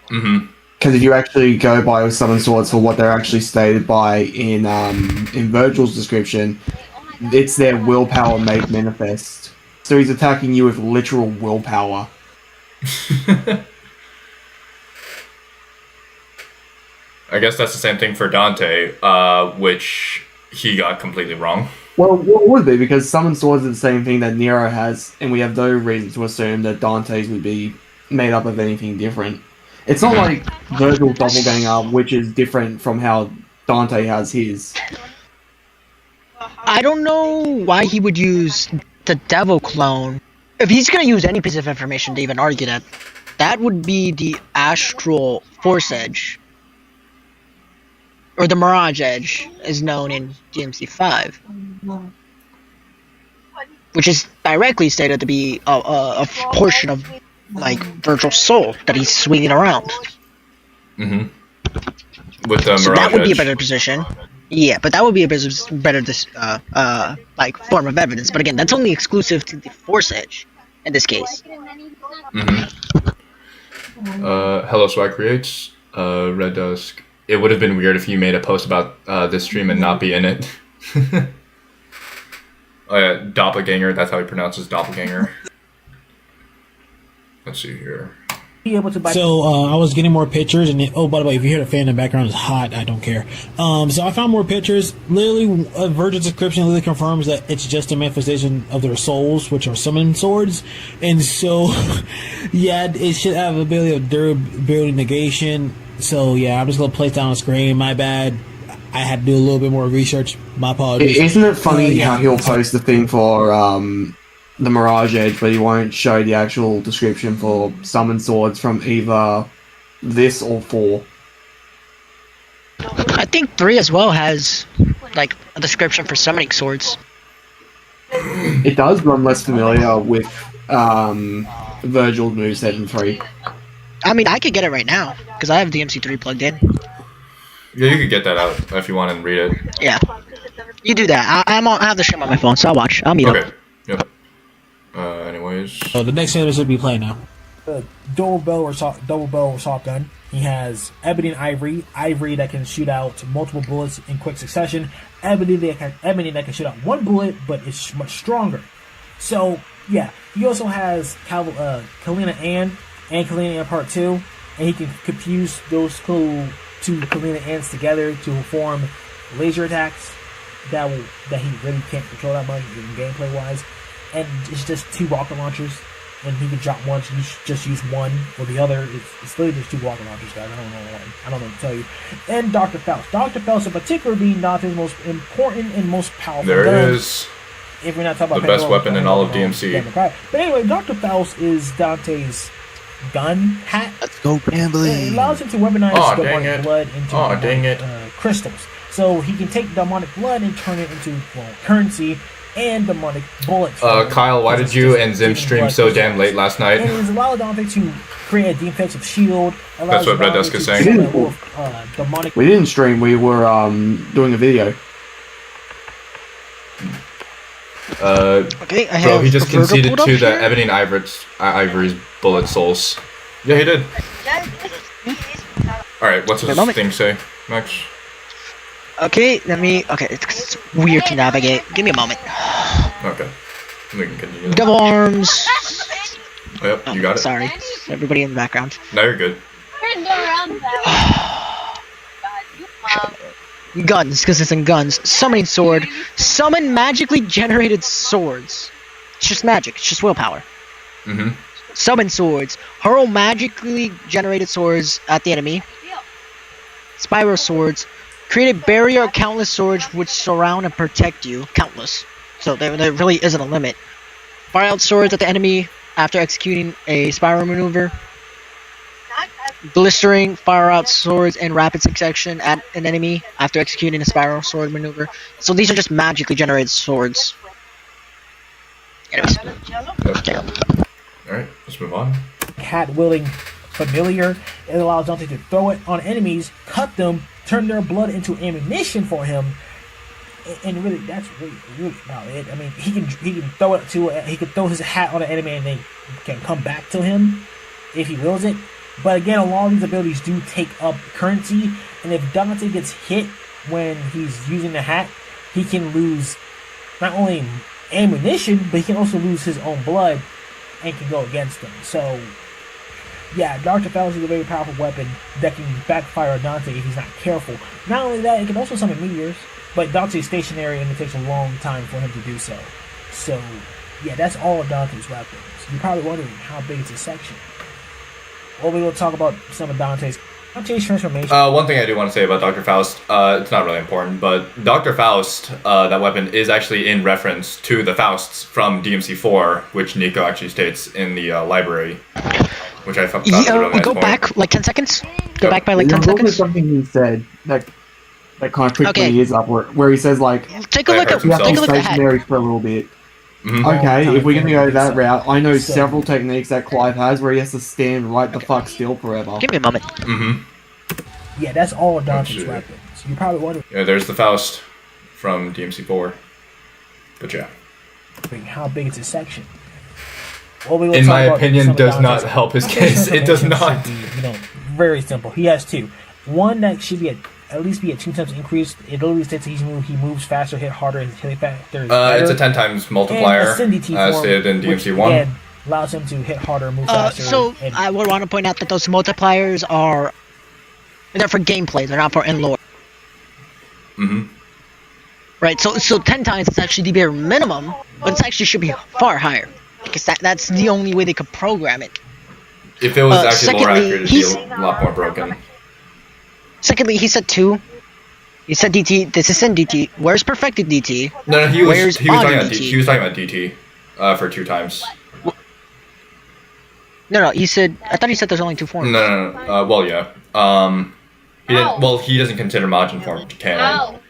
Mm-hmm. Because if you actually go by summon swords for what they're actually stated by in Virgil's description, it's their willpower made manifest. So he's attacking you with literal willpower. I guess that's the same thing for Dante, which he got completely wrong. Well, what would be? Because summon swords are the same thing that Nero has, and we have no reason to assume that Dante's would be made up of anything different. It's not like Virgil's doppelganger, which is different from how Dante has his. I don't know why he would use the devil clone. If he's gonna use any piece of information to even argue that, that would be the astral force edge. Or the mirage edge, is known in DMC5. Which is directly stated to be a portion of, like, Virgil's soul that he's swinging around. Mm-hmm. With the So Mirage that would be a Edge. better position. Yeah, but that would be a better like form of evidence. But again, that's only exclusive to the Force Edge in this case. Mm-hmm. Hello Swag Creates. Red Dusk. It would have been weird if you made a post about this stream and not be in it. Oh yeah, Doppelganger. That's how he pronounces Doppelganger. Let's see here. Be able to buy. So I was getting more pictures, and oh, by the way, if you hear the fan in the background, it's hot. I don't care. So I found more pictures. Literally, Virgil's description literally confirms that it's just a manifestation of their souls, which are summon swords. And so, yeah, it should have ability of durability negation. So yeah, I'm just gonna place that on screen. My bad. I had to do a little bit more research. My apologies. Isn't it funny Yeah. how he'll post the thing for the Mirage Edge, but he won't show the actual description for summon swords from either this or 4? I think 3 as well has, like, a description for summoning swords. It does, but I'm less familiar with Virgil's moveset in 3. I mean, I could get it right now, because I have DMC3 plugged in. Yeah, you could get that out if you want and read it. Yeah. You do that. I have the stream on my phone, so I'll watch. I'll meet Okay. up. Yep. Anyways. So the next game should be playing now. double barrel shotgun. He has ebony and ivory that can shoot out multiple bullets in quick succession. Ebony that can shoot out one bullet, but it's much stronger. So yeah, he also has Kalina and Kalina and Part 2, and he can confuse those two Kalina Ants together to form laser attacks that he really can't control that much in gameplay wise. And it's just 2 rocket launchers, and he can drop one, so you should just use one or the other. It's literally just 2 rocket launchers, guys. I don't know what to tell you. And Dr. Faust. Dr. Faust in particular being Dante's most important and most powerful There gun. it is. If we're not talking about The best Pandora, weapon in all of DMC. But anyway, Dr. Faust is Dante's gun hat. Let's go It gambling. allows him to weaponize Aw, dang demonic it. blood into Aw, dang it. crystals. So he can take demonic blood and turn it into currency and demonic bullets. Kyle, why did you and Zim stream so damn late last And night? it has allowed Dante to create a defensive shield. That's what Red Dusk is saying. Demonic. We didn't stream, we were doing a video. Okay, I have Bro, he just Virgil conceded pulled up to the here. Ebony and Ivory's bullet souls. Yeah, he did. All right, what's Wait a this moment. thing say, Max? Okay, okay, it's weird to navigate. Give me a moment. Okay, we can continue. That. Double arms. Oh, yep, you got it. Sorry, everybody in the background. No, you're good. Guns, because it's in guns. Summoning sword. Summon magically generated swords. It's just magic. It's just willpower. Mm-hmm. Summon swords. Hurl magically generated swords at the enemy. Spiral swords. Create a barrier of countless swords which surround and protect you. Countless. So there really isn't a limit. Fire out swords at the enemy after executing a spiral maneuver. Blistering, fire out swords in rapid succession at an enemy after executing a spiral sword maneuver. So these are just magically generated swords. Anyways. Okay. Alright, let's move on. Hat-wielding familiar. It allows Dante to throw it on enemies, cut them, turn their blood into ammunition for him. And really, that's really about it. I mean, he can throw it to he can throw his hat on an enemy and they can come back to him if he wills it. But again, a lot of these abilities do take up currency, and if Dante gets hit when he's using the hat, he can lose not only ammunition, but he can also lose his own blood and can go against them. So, yeah, Dr. Faust is a very powerful weapon that can backfire on Dante if he's not careful. Not only that, it can also summon meteors, but Dante's stationary and it takes a long time for him to do so. So, yeah, that's all of Dante's weapons. You're probably wondering how big is this section. Well, we will talk about some of Dante's transformation. One thing I do want to say about Dr. Faust, it's not really important, but Dr. Faust, that weapon, is actually in reference to the Fausts from DMC4, which Nico actually states in the library, which I found was a really nice go point. back like 10 seconds. Go Yep. back by like 10 There's also seconds. something he said that kind of pricked my Okay. ears up, where he says like, Take a I look heard at some you have to take be a look at the hat. stationary for a little bit. Mhm. Okay, if we're gonna go that So- route, I know so- several techniques that Clive has where he has to stand right the fuck still forever. Give me a moment. Mm-hmm. Yeah, that's all of Dante's shit. weapons. You're probably wondering Yeah, there's the Faust from DMC4. But yeah. how big is this section. Well, we will In talk my about opinion, some of does not Dante's- help his Dante's case. It does transformation not. should be, very simple. He has two. One that should be at least be a 2 times increase. It literally states that he moves faster, hit harder, and his hitting factor is better. It's a 10 times multiplier, And Ascendity as form, stated in which, DMC1. again, allows him to hit harder, move faster. So and I would want to point out that those multipliers they're for gameplay. They're not for in lore. Mm-hmm. Right. So 10 times is actually the bare minimum, but it actually should be far higher because that's the only way they could program it. If it was actually lore secondly, accurate, it'd he's- be a lot more broken. Secondly, he said 2. He said DT. This is in DT. Where's perfected DT? No, he was Where's talking on about DT? he was talking about DT for 2 times. No. He said. I thought he said there's only 2 forms. No. Well, yeah. He didn't. Well, he doesn't consider Majin form canon.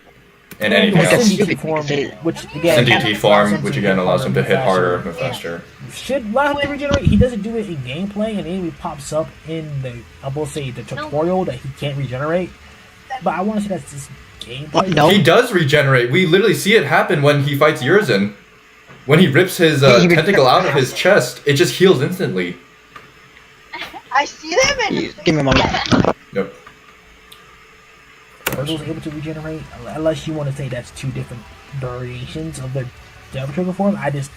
And anything Like a else. stupid Ascendity form, thing. which again And DT allows form, him which to again allows him to move hit faster, harder, move faster. should allow him to regenerate. He doesn't do it in gameplay, and enemy pops up in the I will say the tutorial that he can't regenerate. But I want to say that's just gameplay. What? No. He does regenerate. We literally see it happen when he fights Yurzin. When he rips his He tentacle out of his chest, it just heals instantly. I see them and Give me a moment. Yep. Are those able to regenerate? Unless you want to say that's 2 different variations of the Devil Trigger form. I just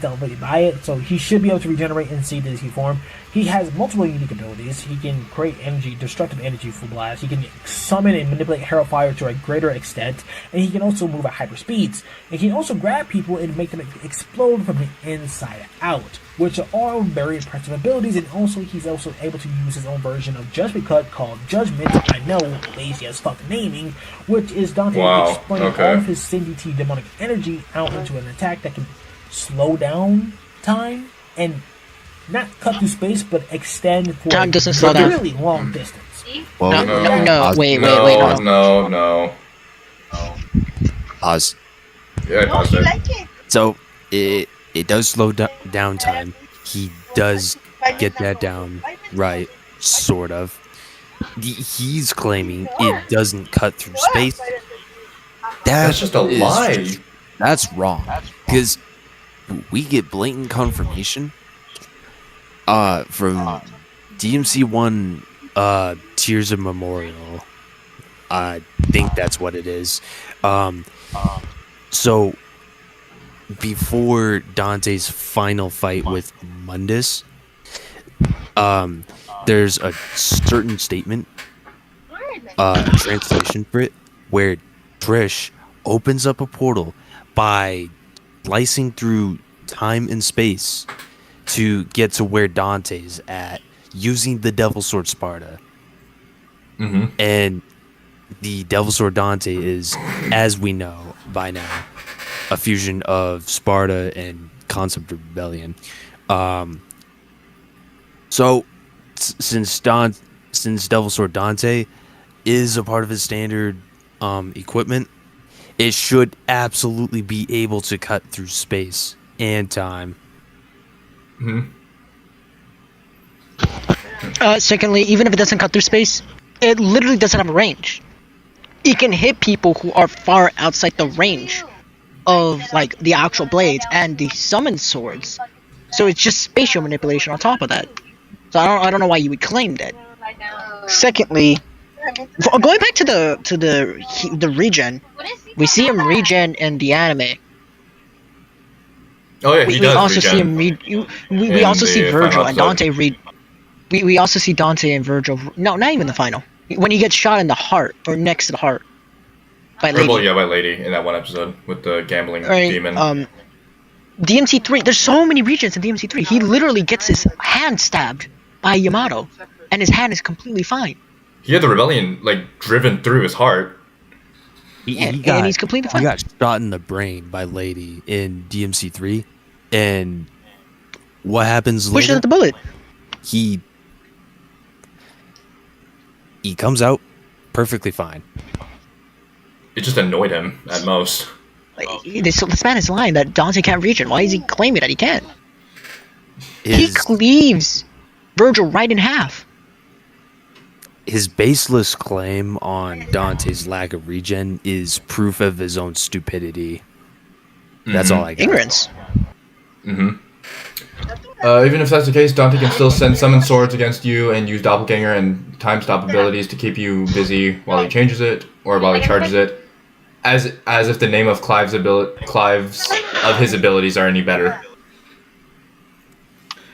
don't really buy it. So he should be able to regenerate in CDC form. He has multiple unique abilities. He can create energy, destructive energy for blast. He can summon and manipulate Hellfire to a greater extent. And he can also move at hyper speeds. And he can also grab people and make them explode from the inside out, which are all very impressive abilities. And also, he's also able to use his own version of Judgment Cut called Judgment. I know, lazy as fuck naming, which is Dante Wow, explaining okay. all of his CDT demonic energy out into an attack that can slow down time and not cut through space, but extend for Time doesn't a slow down. really long distance. Well, No. Wait. No. pause. Yeah, I no, paused he it. liked it. So it does slow down time. He does get that down right, sort of. He's claiming it doesn't cut through space. That's just a lie. That's wrong. Because we get blatant confirmation from DMC1 Tears of Memorial. I think that's what it is. So before Dante's final fight with Mundus, there's a certain statement, translation for it, where Trish opens up a portal by slicing through time and space to get to where Dante's at, using the Devil Sword Sparta. And the Devil Sword Dante is, as we know by now, a fusion of Sparta and Concept of Rebellion. So since Devil Sword Dante is a part of his standard equipment, it should absolutely be able to cut through space and time. Secondly, even if it doesn't cut through space, it literally doesn't have a range. It can hit people who are far outside the range of like the actual blades and the summoned swords. So it's just spatial manipulation on top of that. So I don't know why you would claim that. Secondly, going back to the regen, we see him regen in the anime. Oh yeah, he We does also see regen. him we also in see the Virgil final and Dante episode. we also see Dante and Virgil. No, not even the final. When he gets shot in the heart or next to the heart by Lady. Well, yeah, by Lady in that one episode with the gambling Right, demon. DMC3. There's so many regions in DMC3. He literally gets his hand stabbed by Yamato, and his hand is completely fine. He had the rebellion like driven through his heart. And he's completely fine. He got shot in the brain by Lady in DMC3, and what happens Pushed later? out the bullet. He comes out perfectly fine. It just annoyed him at most. Like, this man is lying that Dante can't regen. Why is he claiming that he can? He cleaves Virgil right in half. His baseless claim on Dante's lack of regen is proof of his own stupidity. That's all I got. Ignorance. Even if that's the case, Dante can still send summon swords against you and use doppelganger and time stop abilities to keep you busy while he changes it or while he charges it, as if the name of Clive's of his abilities are any better.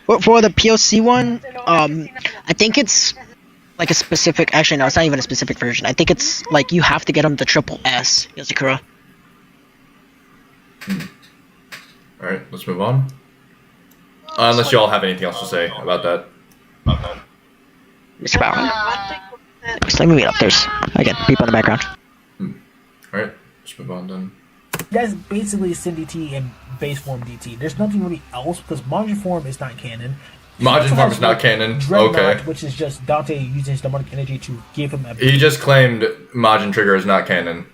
For the POC one, I think it's like a specific. Actually, no, it's not even a specific version. I think it's like you have to get him the triple S, Yozakura. All right, let's move on. Unless you all have anything else to say about that. Mr. Bauer. Let me meet up. There's again people in the background. All right, let's move on then. That's basically Sin DT and base form DT. There's nothing really else because Majin form is not canon. Majin form is not canon. Dreadnought, Okay. which is just Dante using his demonic energy to give him a. He just claimed Majin Trigger is not canon.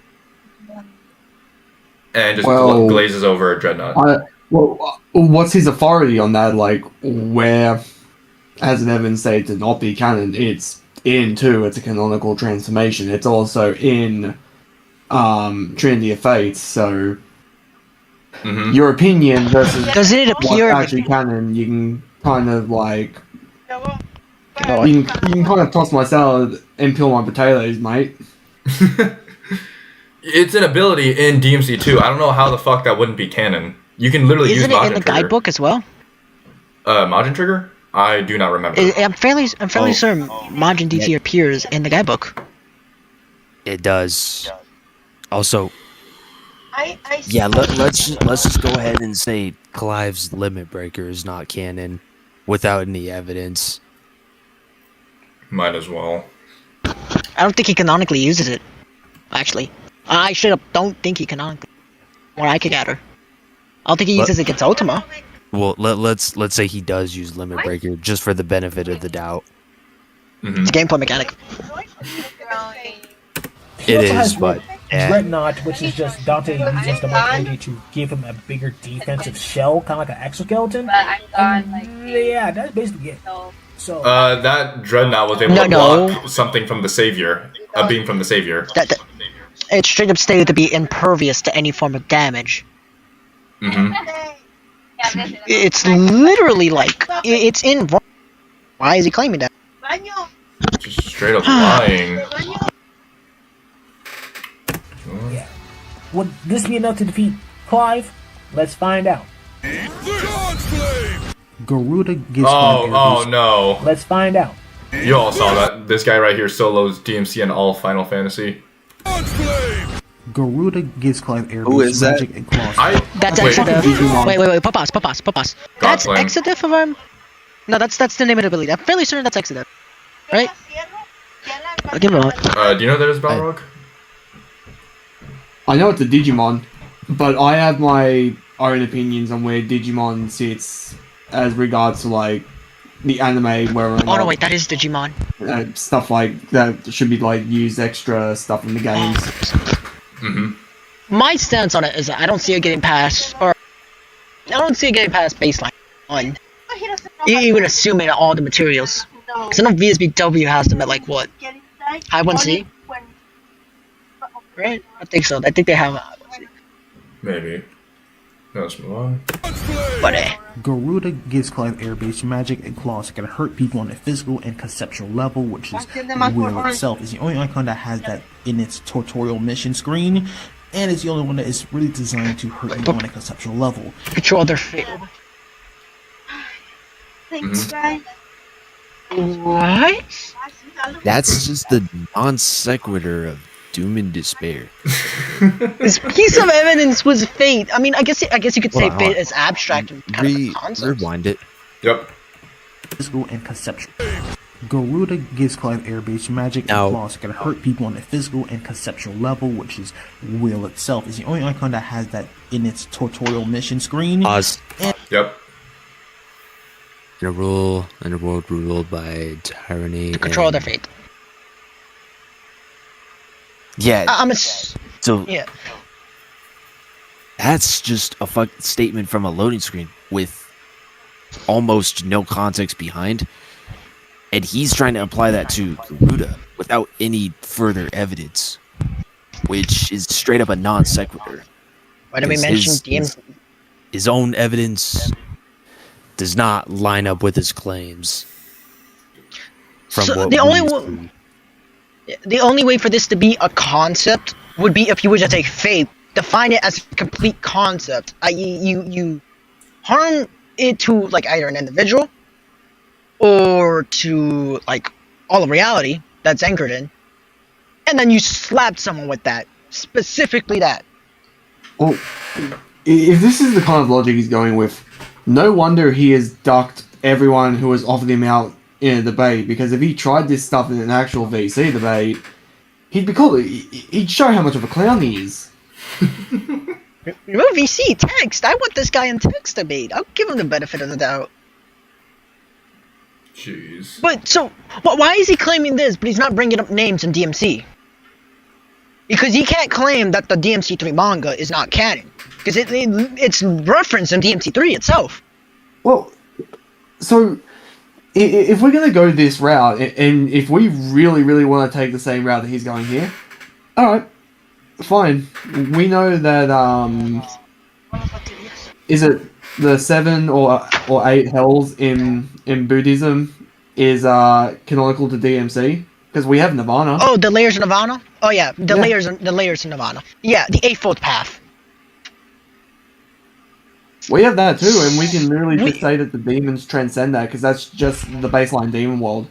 And just glazes over Dreadnought. What's his authority on that? Like, where, as an Evan said, to not be canon, it's in 2, it's a canonical transformation. It's also in Trinity of Fates, so your opinion versus Doesn't it what's appear? actually canon, you can kind of like... You can kind of toss my salad and peel my potatoes, mate. It's an ability in DMC2. I don't know how the fuck that wouldn't be canon. You can literally use Isn't it Majin in the Trigger. guidebook as well? Majin Trigger? I do not remember. I'm fairly certain Majin DT appears in the guidebook. It does. Also, I yeah, let's just go ahead and say Clive's Limit Breaker is not canon without any evidence. Might as well. I don't think he canonically uses it. Actually, I straight up don't think he canonically. Or I could gather. I don't think he uses it against Ultima. Well, let's say he does use Limit Breaker just for the benefit of the doubt. It's a gameplay mechanic. He It also is, has but Dreadnought, which is just Dante using his demonic energy to give him a bigger defensive shell, kind of like an exoskeleton. Yeah, that's basically it. So That Dreadnought was able to block something from the Savior. A beam from the Savior. It's straight up stated to be impervious to any form of damage. It's literally like it's in. Why is he claiming that? Just straight up lying. Yeah. Would this be enough to defeat Clive? Let's find out. Garuda gets Oh no. Let's find out. You all saw that. This guy right here solos DMC in all Final Fantasy. Garuda gives Clive air Who is that? magic and claws. That's Wait. Exodus. Wait, Papas. That's Godflame. Exodus of No, that's the name of the ability. I'm fairly certain that's Exodus. Right? I'll give him a Do you know that is Balrog? I know it's a Digimon, but I have my own opinions on where Digimon sits as regards to like the anime where Oh no, wait, that is Digimon. stuff like that should be like used extra stuff in the games. My stance on it is that I don't see it getting past baseline one. He doesn't know Even assuming all the materials. Because I know VSBW has them at like what? High 1C? Right? I think so. I think they have a high 1C. Maybe. No, let's move on. But Garuda gives Clive air-based magic and claws that can hurt people on a physical and conceptual level, which is Will itself is the only icon that has that in its tutorial mission screen, and it's the only one that is really designed to hurt you on a conceptual level. control their fate. Thanks, guys. What? That's just the non sequitur of doom and despair. This piece of evidence was fate. I mean, I guess you could say Hold on, fate is abstract and kind of a concept. Rewind it. Yep. Physical and conceptual. Garuda gives Clive air-based magic and Now- claws that can hurt people on a physical and conceptual level, which is Will itself is the only icon that has that in its tutorial mission screen. Pause. Yep. In a world ruled by tyranny. Control and- their fate. Yeah. So yeah. that's just a statement from a loading screen with almost no context behind. And he's trying to apply that to Garuda without any further evidence, which is straight up a non sequitur. Why did we Because mention his- DMC? His own evidence does not line up with his claims. From So what the only we one- The only way for this to be a concept would be if you were to take fate, define it as a complete concept. You harm it to like either an individual or to like all of reality that's anchored in, and then you slap someone with that, specifically that. Well, if this is the kind of logic he's going with, no wonder he has ducked everyone who has offered him out in a debate, because if he tried this stuff in an actual VC debate, he'd be cool. He'd show how much of a clown he is. Remove VC text. I want this guy in text debate. I'll give him the benefit of the doubt. Jeez. But so, why is he claiming this, but he's not bringing up names in DMC? Because he can't claim that the DMC3 manga is not canon, because it's referenced in DMC3 itself. Well, so if we're going to go this route, and if we really, really want to take the same route that he's going here, alright, fine. We know that, is it the 7 or 8 hells in Buddhism is canonical to DMC? Because we have Nirvana. Oh, the layers of Nirvana? Oh yeah, the layers of Nirvana. Yeah, the eightfold path. We have that too, and we can literally just say that the demons transcend that, because that's just the baseline demon world.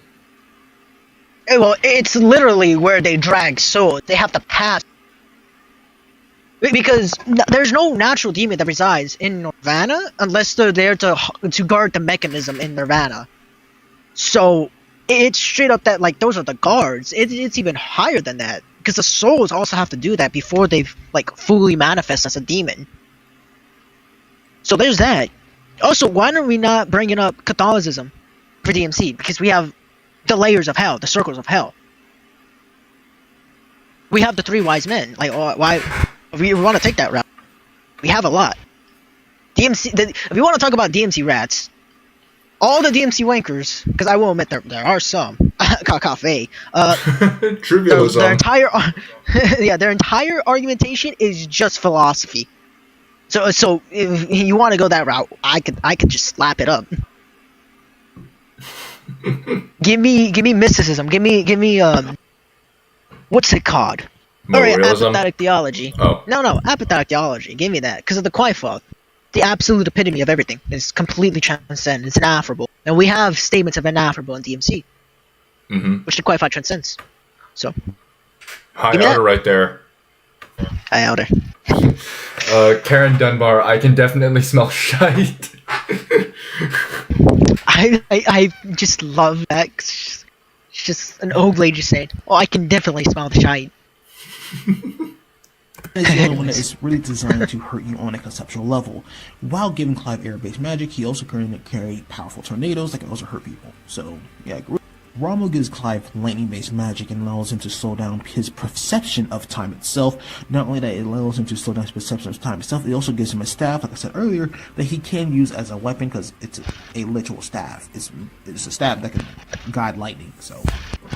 Well, it's literally where they drag souls. They have to pass. Because there's no natural demon that resides in Nirvana unless they're there to guard the mechanism in Nirvana. So it's straight up that like those are the guards. It's even higher than that, because the souls also have to do that before they like fully manifest as a demon. So there's that. Also, why are we not bringing up Catholicism for DMC? Because we have the layers of hell, the circles of hell. We have the 3 wise men. Like, why? If we want to take that route, we have a lot. If you want to talk about DMC rats, all the DMC wankers, because I will admit there are some. Cafe. Trivialism. Their entire, their entire argumentation is just philosophy. So if you want to go that route, I could just slap it up. Give me mysticism. Give me what's it called? Alright, Realism? apathetic theology. Oh. No, apathetic theology. Give me that. Because of the Qi-Fog. The absolute epitome of everything. It's completely transcendent. It's inafferable. And we have statements of inafferable in DMC. Which the Qi-Fog transcends. So, High Give me outer that. right there. I outer. Karen Dunbar, I can definitely smell shite. I just love that. It's just an old lady saying, "Oh, I can definitely smell the shite." It's the other one that is really designed to hurt you on a conceptual level. While giving Clive air-based magic, he also can carry powerful tornadoes that can also hurt people. So, yeah, Rommel gives Clive lightning-based magic and allows him to slow down his perception of time itself. Not only that, it allows him to slow down his perception of time itself, it also gives him a staff, like I said earlier, that he can use as a weapon because it's a literal staff. It's a staff that can guide lightning, so,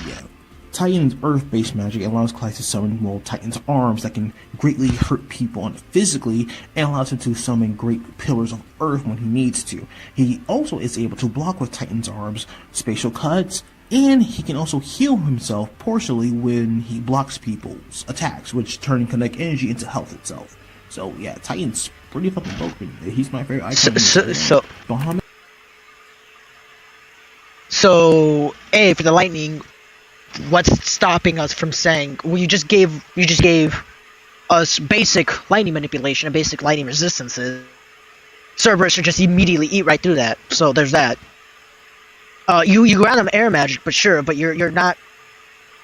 yeah. Titan's earth-based magic allows Clive to summon Titan's arms that can greatly hurt people physically and allows him to summon great pillars of earth when he needs to. He also is able to block with Titan's arms spatial cuts, and he can also heal himself partially when he blocks people's attacks, which turn kinetic energy into health itself. So yeah, Titan's pretty fucking broken. He's my favorite icon. So, for the lightning, what's stopping us from saying, well, you just gave us basic lightning manipulation and basic lightning resistances. Cerberus should just immediately eat right through that. So there's that. You grant him air magic, but sure, but you're not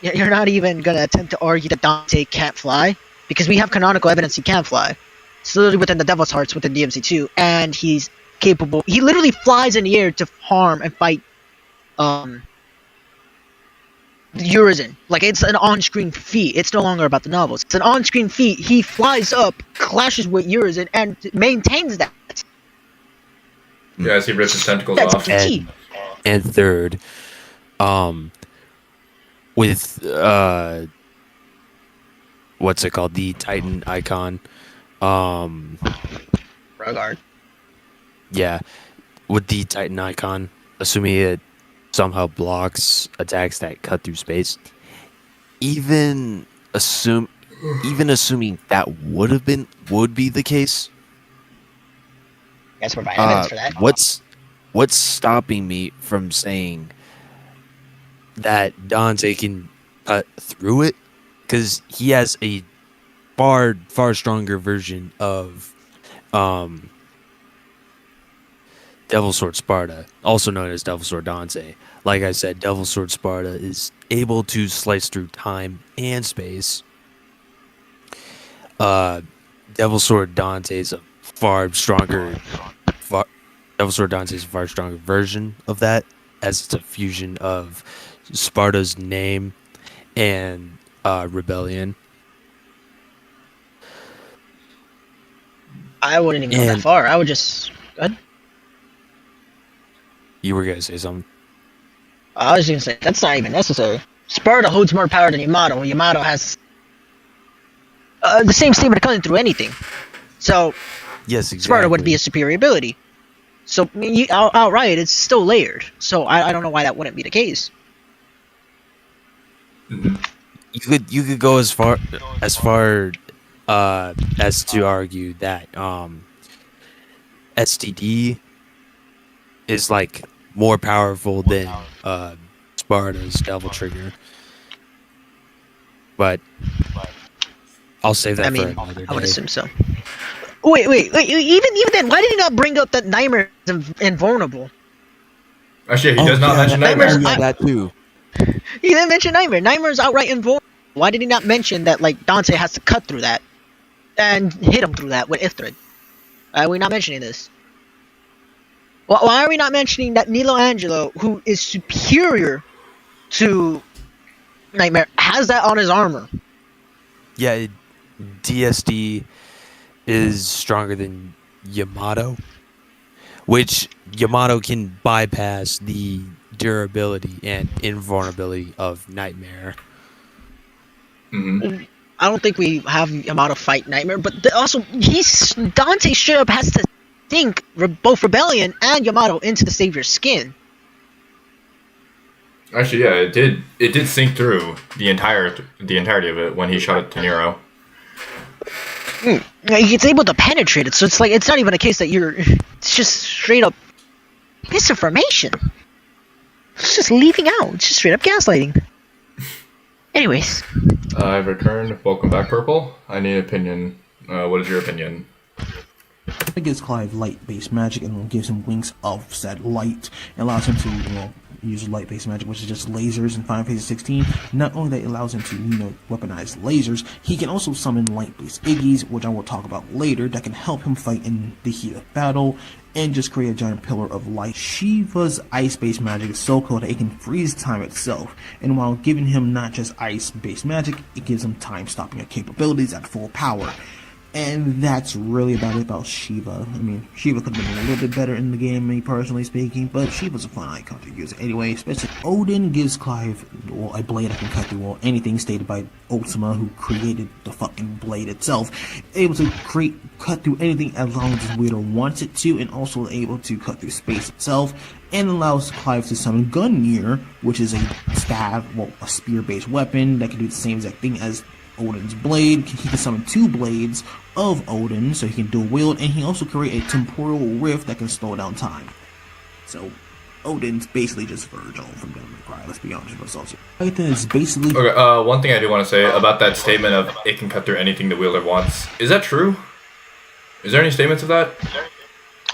even gonna attempt to argue that Dante can't fly, because we have canonical evidence he can fly. It's literally within the Devil's Hearts within DMC2, and he's capable. He literally flies in the air to harm and fight Urizen. Like, it's an on-screen feat. It's no longer about the novels. It's an on-screen feat. He flies up, clashes with Urizen, and maintains that. Yeah, as he rips his tentacles That's off. key. And third, with what's it called, the Titan icon, Regard. yeah, with the Titan icon, assuming it somehow blocks attacks that cut through space, even assuming that would be the case. Guys, provide evidence for that. What's stopping me from saying that Dante can cut through it? Because he has a far stronger version of Devil Sword Sparta, also known as Devil Sword Dante. Like I said, Devil Sword Sparta is able to slice through time and space. Devil Sword Dante is a far stronger version of that, as it's a fusion of Sparta's name and rebellion. I wouldn't even go that far. I would just... Go ahead. You were gonna say something? I was gonna say, that's not even necessary. Sparta holds more power than Yamato. Yamato has the same statement cutting through anything. So, Yes, exactly. Sparta would be a superior ability. So, I mean, outright, it's still layered. So, I don't know why that wouldn't be the case. You could go as far as to argue that STD is like more powerful than Sparta's Devil Trigger, but I'll save that for another day. I would assume so. Wait, even then, why did he not bring up that Nightmare is invulnerable? Actually, he does not mention Nightmare. Oh, yeah, that too. He didn't mention Nightmare. Nightmare is outright invulnerable. Why did he not mention that, like, Dante has to cut through that and hit him through that with Ithrid? Why are we not mentioning this? Why are we not mentioning that Nilo Angelo, who is superior to Nightmare, has that on his armor? Yeah, DSD is stronger than Yamato, which Yamato can bypass the durability and invulnerability of Nightmare. Mm-hmm. I don't think we have Yamato fight Nightmare, but also Dante straight up has to think both Rebellion and Yamato into the Savior's skin. Actually, yeah, it did. It did sink through the entirety of it when he shot it to Nero. It's able to penetrate it, so it's like it's not even a case that you're. It's just straight up misinformation. It's just leaving out. It's just straight up gaslighting. Anyways, I've returned. Welcome back, Purple. I need an opinion. What is your opinion? It gives Clive light-based magic and gives him wings of said light. It allows him to, use light-based magic, which is just lasers in Final Fantasy 16. Not only that, it allows him to, weaponize lasers, he can also summon light-based Iggies, which I will talk about later, that can help him fight in the heat of battle, and just create a giant pillar of light. Shiva's ice-based magic is so cool that it can freeze time itself, and while giving him not just ice-based magic, it gives him time-stopping capabilities at full power. And that's really about it about Shiva. I mean, Shiva could have been a little bit better in the game, me personally speaking, but Shiva's a fun icon to use anyway. Especially Odin gives Clive a blade that can cut through anything stated by Ultima, who created the fucking blade itself. Able to cut through anything as long as the wielder wants it to, and also able to cut through space itself, and allows Clive to summon Gungnir, which is a a spear-based weapon that can do the same exact thing as Odin's blade. He can summon 2 blades of Odin, so he can dual wield, and he also create a temporal rift that can slow down time. So Odin's basically just Virgil from Devil May Cry. Let's be honest with ourselves. Titan is basically. Okay. One thing I do want to say about that statement of it can cut through anything the wielder wants. Is that true? Is there any statements of that?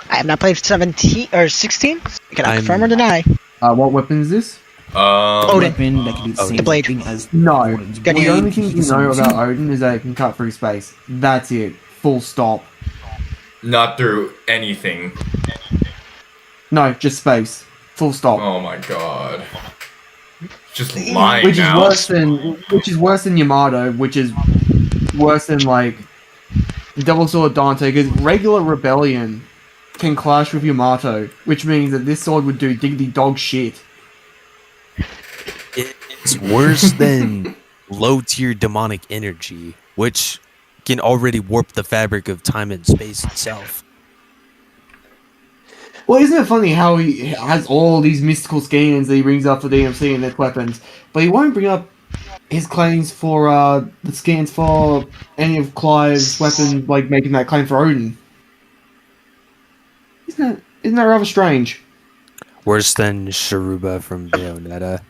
I have not played 17 or 16. I cannot confirm or deny. What weapon is this? Odin. Weapon that can do the same The blade. thing as No. Odin's The blade. only thing He you can summon know two- about Odin is that it can cut through space. That's it. Full stop. Not through anything. No, just space. Full stop. Oh my god. Just lying Which is now. worse than Yamato, which is worse than like Double Sword Dante, because regular Rebellion can clash with Yamato, which means that this sword would do diggity dog shit. It's worse than low-tier demonic energy, which can already warp the fabric of time and space itself. Well, isn't it funny how he has all these mystical scans that he brings up for DMC and their weapons, but he won't bring up his claims for the scans for any of Clive's weapons, like making that claim for Odin? Isn't that rather strange? Worse than Sharuba from Bayonetta.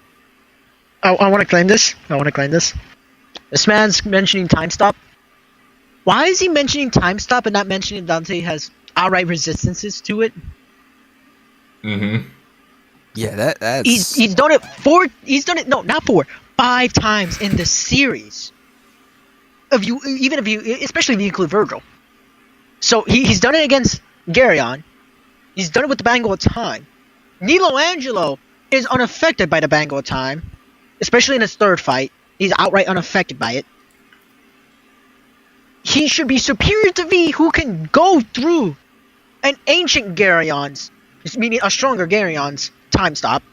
I want to claim this. This man's mentioning time stop. Why is he mentioning time stop and not mentioning Dante has outright resistances to it? Mm-hmm. Yeah, that's... He's done it 4. He's done it not 4, 5 times in the series. Especially if you include Virgil. So he's done it against Garyon. He's done it with the Bangle of Time. Nilo Angelo is unaffected by the Bangle of Time, especially in his 3rd fight. He's outright unaffected by it. He should be superior to V, who can go through an ancient Garyon's, meaning a stronger Garyon's, time stop.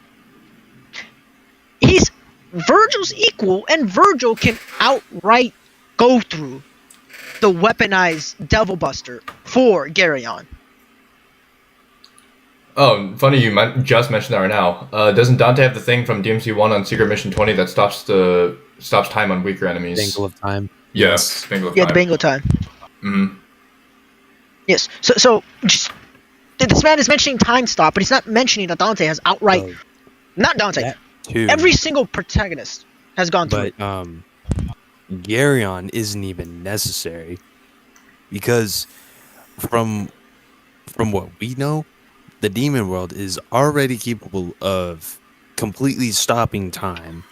He's Virgil's equal, and Virgil can outright go through the weaponized Devil Buster for Garyon. Oh, funny you just mentioned that right now. Doesn't Dante have the thing from DMC 1 on Secret Mission 20 that stops time on weaker enemies? Bangle of Time. Yes, Bangle of Yeah, Time. the Bangle time. Mm-hmm. Yes. So just this man is mentioning time stop, but he's not mentioning that Dante has outright. Oh, Not Dante. that too. Every single protagonist has gone through But it. Garyon isn't even necessary because from what we know, the demon world is already capable of completely stopping time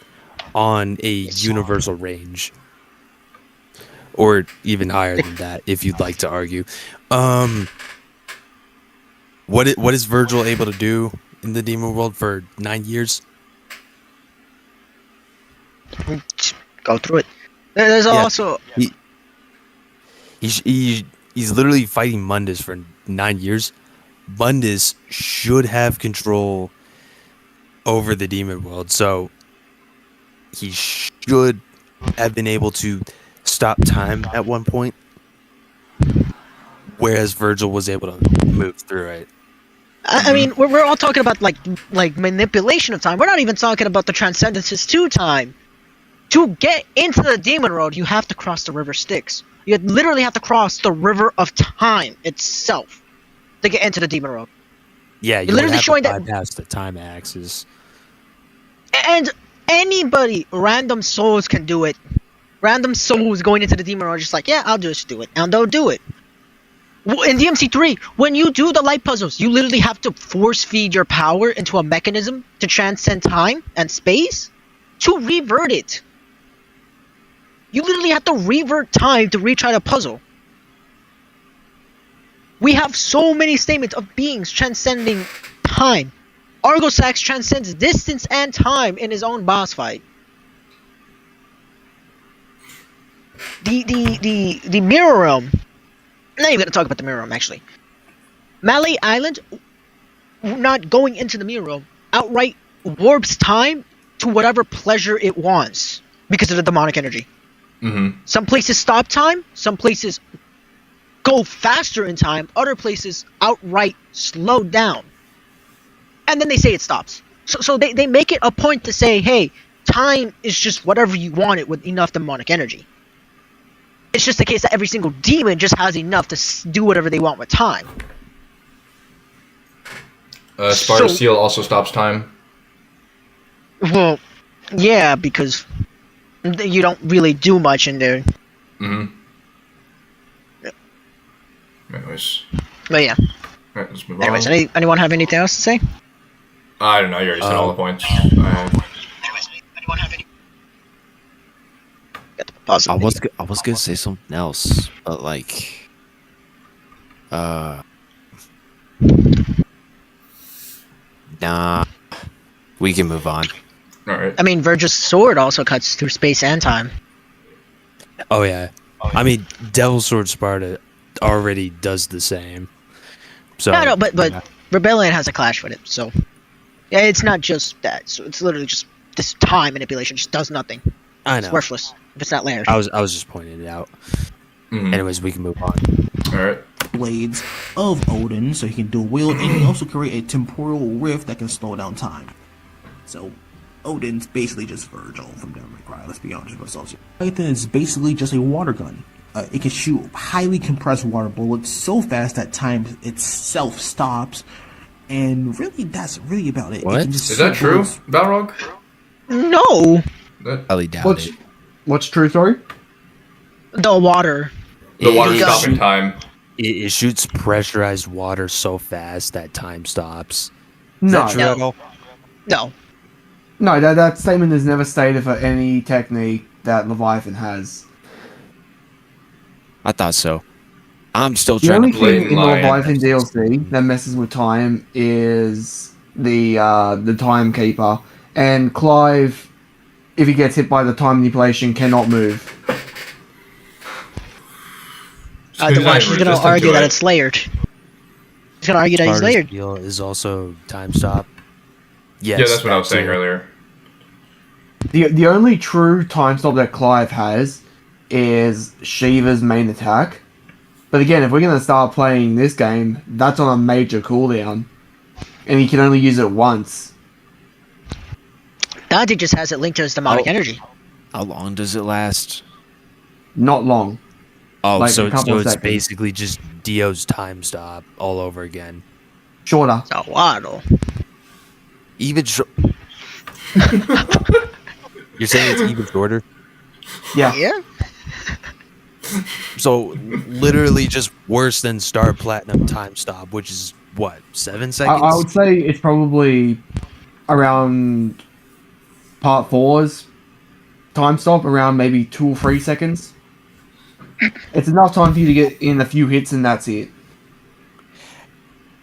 on a universal range, or even higher than that, if you'd like to argue. What is Virgil able to do in the demon world for 9 years? Just go through it. There's Yeah. also He's literally fighting Mundus for 9 years. Mundus should have control over the demon world, so he should have been able to stop time at one point, whereas Virgil was able to move through it. I mean, we're all talking about like manipulation of time. We're not even talking about the transcendences to time. To get into the demon road, you have to cross the river Styx. You literally have to cross the river of time itself to get into the demon road. Yeah, You're literally showing that. bypass the time axis. And anybody, random souls can do it. Random souls going into the demon road are just like, yeah, I'll just do it, and they'll do it. In DMC3, when you do the light puzzles, you literally have to force feed your power into a mechanism to transcend time and space to revert it. You literally have to revert time to retry the puzzle. We have so many statements of beings transcending time. Argosax transcends distance and time in his own boss fight. The Mirror Realm. I'm not even gonna talk about the Mirror Realm actually. Malay Island, not going into the Mirror Realm, outright warps time to whatever pleasure it wants because of the demonic energy. Mm-hmm. Some places stop time, some places go faster in time, other places outright slow down. And then they say it stops. So they make it a point to say, hey, time is just whatever you want it with enough demonic energy. It's just the case that every single demon just has enough to do whatever they want with time. Sparta Seal also stops time. Well, yeah, because you don't really do much in there. Mm-hmm. Anyways. But yeah. Alright, let's move Anyways, on. anyone have anything else to say? I don't know, you already said all the points. Anyone have any? I was gonna say something else, but like, nah, we can move on. Alright. I mean, Virgil's sword also cuts through space and time. Oh yeah, I mean, Devil Sword Sparta already does the same. So No, but yeah. Rebellion has a clash with it, so yeah, it's not just that. So it's literally just this time manipulation just does nothing. I It's know. worthless if it's not layered. I was just pointing it out. Mhm. Anyways, we can move on. Alright. Blades of Odin, so he can dual wield, and he can also create a temporal rift that can slow down time. So, Odin's basically just Virgil from Devil May Cry, let's be honest with ourselves here. Titan is basically just a water gun. It can shoot highly compressed water bullets so fast that time itself stops, and really, that's really about it. What? It can just Is that shoot true, bullets. Balrog? No, That, Highly doubt it. What's true, sorry? the water. the water It- stopping time. It shoots pressurized water so fast that time stops. Is No, that true No. at all? No, no, that statement is never stated for any technique that Leviathan has. I thought so. I'm still The trying only to thing blatant in the lie. Leviathan DLC that messes with time is the timekeeper, and Clive, if he gets hit by the time manipulation, cannot move. He's not he's even gonna resistant argue to that it. it's layered. He's gonna argue that he's Sparta's layered. deal is also time stop. Yes, Yeah, that's what I was that saying too. earlier. The only true time stop that Clive has is Shiva's main attack. But again, if we're gonna start playing this game, that's on a major cooldown, and he can only use it once. Dante just has it linked to his demonic Oh. energy. How long does it last? Not long. Oh, Like a so couple of it's seconds. basically just Dio's time stop all over again. Shorter. It's a waddle. Even You're saying it's even shorter? Yeah. Yeah. So literally just worse than Star Platinum time stop, which is what, 7 seconds? I would say it's probably around part 4's time stop, around maybe 2 or 3 seconds. It's enough time for you to get in a few hits and that's it.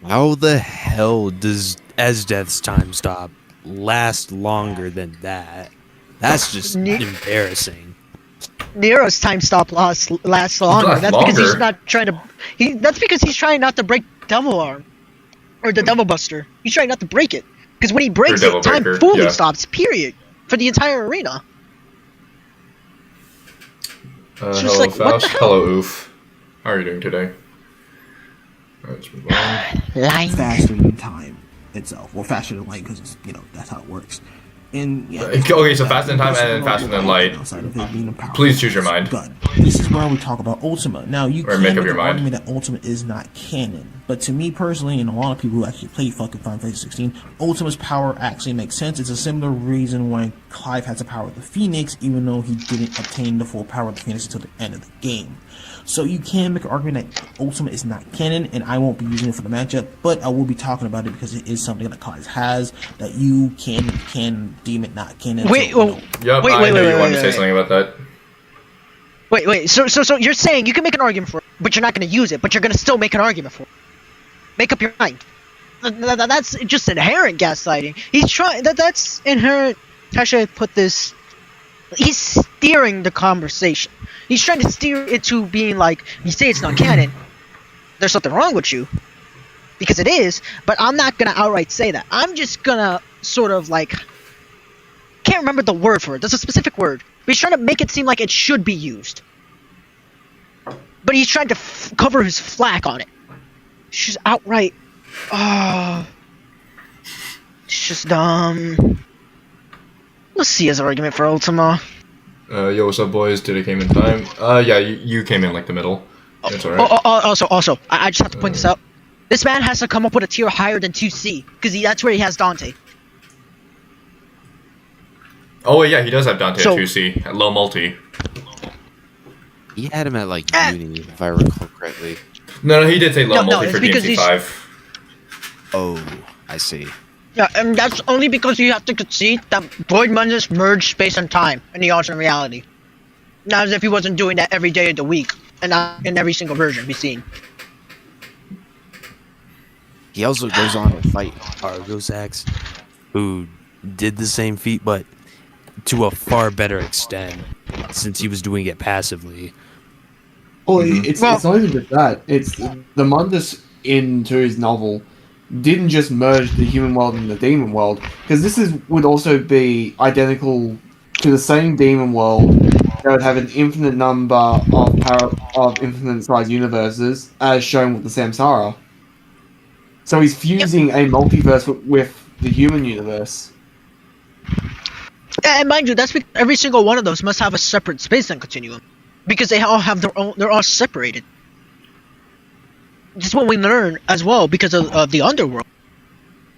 How the hell does Esdeath's time stop last longer than that? That's just embarrassing. Nero's time stop lasts longer. Lasts That's because he's longer? not trying to. That's because he's trying not to break Devil Arm or the Devil Buster. He's trying not to break it because when he breaks Devil it, time Breaker, fully yeah. stops. Period. For the entire arena. It's just Hello, like, what the Faust. hell? Hello, Oof. How are you doing today? Alright, let's move on. Lying. faster than time itself, or faster than light, because that's how it works. And yeah, Okay, so faster than time and faster than light. outside of it being a powerful Please choose your mind. gun. This is where we talk about Ultima. Now you Or can make make up your an mind. argument that Ultima is not canon, but to me personally, and a lot of people who actually play fucking Final Fantasy 16, Ultima's power actually makes sense. It's a similar reason why Clive has the power of the Phoenix, even though he didn't obtain the full power of the Phoenix until the end of the game. So you can make an argument that Ultima is not canon, and I won't be using it for the matchup, but I will be talking about it because it is something that Clive has that you can deem it not canon. Wait, so, well, Yep, Wait, I wait, knew wait, you wait, wanted to wait, say wait. something about that. Wait. So you're saying you can make an argument for it, but you're not going to use it, but you're going to still make an argument for it. Make up your mind. That's just inherent gaslighting. He's trying. That's inherent. How should I put this? He's steering the conversation. He's trying to steer it to being like, you say it's not canon. There's something wrong with you. Because it is, but I'm not going to outright say that. I'm just going to sort of like... Can't remember the word for it. There's a specific word. But he's trying to make it seem like it should be used. But he's trying to cover his flack on it. It's just outright... it's just dumb. Let's see his argument for Ultima. Yo, what's up, boys? Did it came in time? Yeah, you came in like the middle. It's alright. Also, I just have to point this out. This man has to come up with a tier higher than 2C, because that's where he has Dante. Oh, yeah, he does have Dante So- at 2C, at low multi. He had him at like Uni, if I recall correctly. No, he did say low No, multi it's for because DMC 5. Oh, I see. Yeah, and that's only because you have to concede that Void Mungus merged space and time in the alternate reality. Not as if he wasn't doing that every day of the week, and not in every single version we've seen. He also goes on to fight Argosax, who did the same feat, but to a far better extent, since he was doing it passively. Well, Mhm. it's not even just that. It's the Mundus into his novel didn't just merge the human world and the demon world, because would also be identical to the same demon world that would have an infinite number of infinite-sized universes, as shown with the Samsara. So he's fusing a multiverse with the human universe. And mind you, that's because every single one of those must have a separate space-time continuum. Because they all have their own, they're all separated. This is what we learn as well because of the underworld.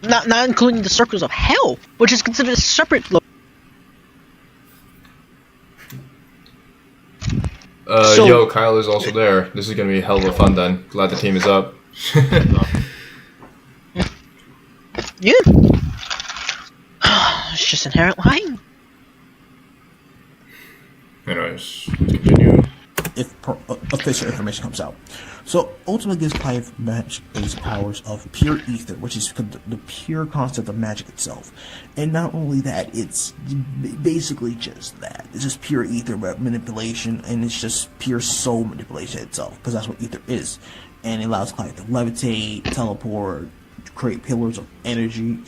Not including the circles of hell, which is considered a separate Yo, Kyle is also there. This is gonna be hell of a fun then. Glad the team is up. Yeah. It's just inherent lying. Anyways, continue. if official information comes out. So Ultima gives Clive match-based powers of pure ether, which is the pure concept of magic itself. And not only that, it's basically just that. It's just pure ether manipulation, and it's just pure soul manipulation itself, because that's what ether is. And it allows Clive to levitate, teleport, create pillars of energy,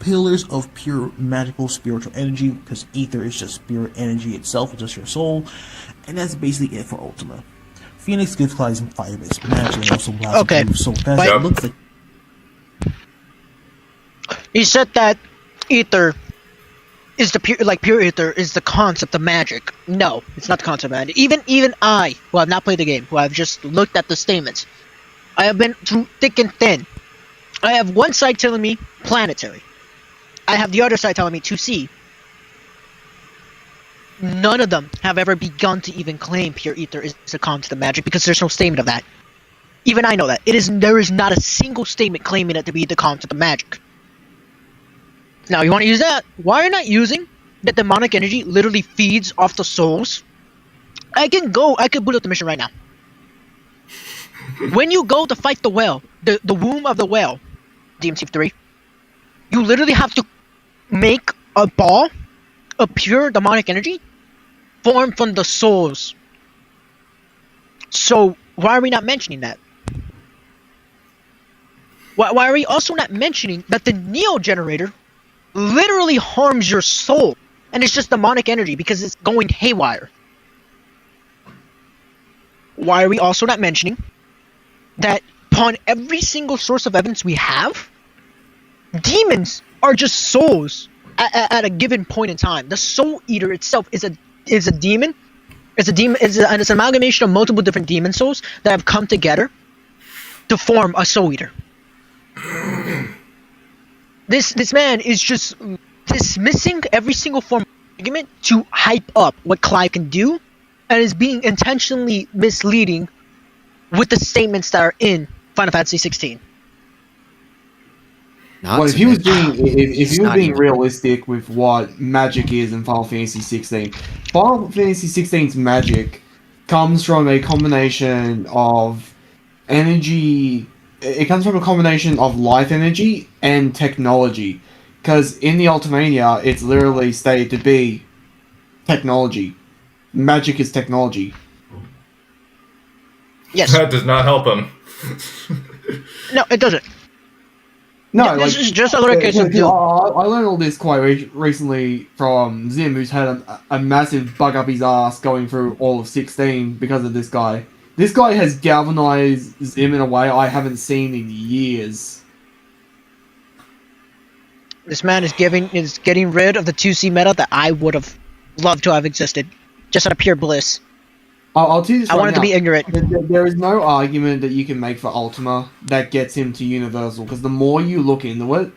pillars of pure magical spiritual energy, because ether is just spirit energy itself, it's just your soul. And that's basically it for Ultima. Phoenix gives Clive some fire-based magic and also allows him to move so fast it looks like. He said that ether is the pure ether is the concept of magic. No, it's not the concept of magic. Even I, who have not played the game, who have just looked at the statements, I have been through thick and thin. I have one side telling me planetary. I have the other side telling me 2C. None of them have ever begun to even claim pure ether is a concept of magic because there's no statement of that. Even I know that. There is not a single statement claiming it to be the concept of magic. Now, you want to use that? Why are you not using that demonic energy literally feeds off the souls? I can boot up the mission right now. When you go to fight the whale, the womb of the whale, DMC3, you literally have to make a ball of pure demonic energy formed from the souls. So, why are we not mentioning that? Why are we also not mentioning that the Neo Generator literally harms your soul, and it's just demonic energy because it's going haywire? Why are we also not mentioning that upon every single source of evidence we have, demons are just souls at a given point in time. The Soul Eater itself is a demon. It's an amalgamation of multiple different demon souls that have come together to form a Soul Eater. This man is just dismissing every single form of argument to hype up what Clive can do, and is being intentionally misleading with the statements that are in Final Fantasy 16. Well, if he was being realistic with what magic is in Final Fantasy 16, Final Fantasy 16's magic comes from a combination of energy. It comes from a combination of life energy and technology. Because in the Ultimania, it's literally stated to be technology. Magic is technology. Yes. That does not help him. No, it doesn't. No, this is just a little case of I learned all this quite recently from Zim, who's had a massive bug up his ass going through all of 16 because of this guy. This guy has galvanized Zim in a way I haven't seen in years. This man is getting rid of the 2C meta that I would have loved to have existed, just out of pure bliss. I'll tell you this I right wanted to now. be ignorant. There is no argument that you can make for Ultima that gets him to Universal, because the more you look into it,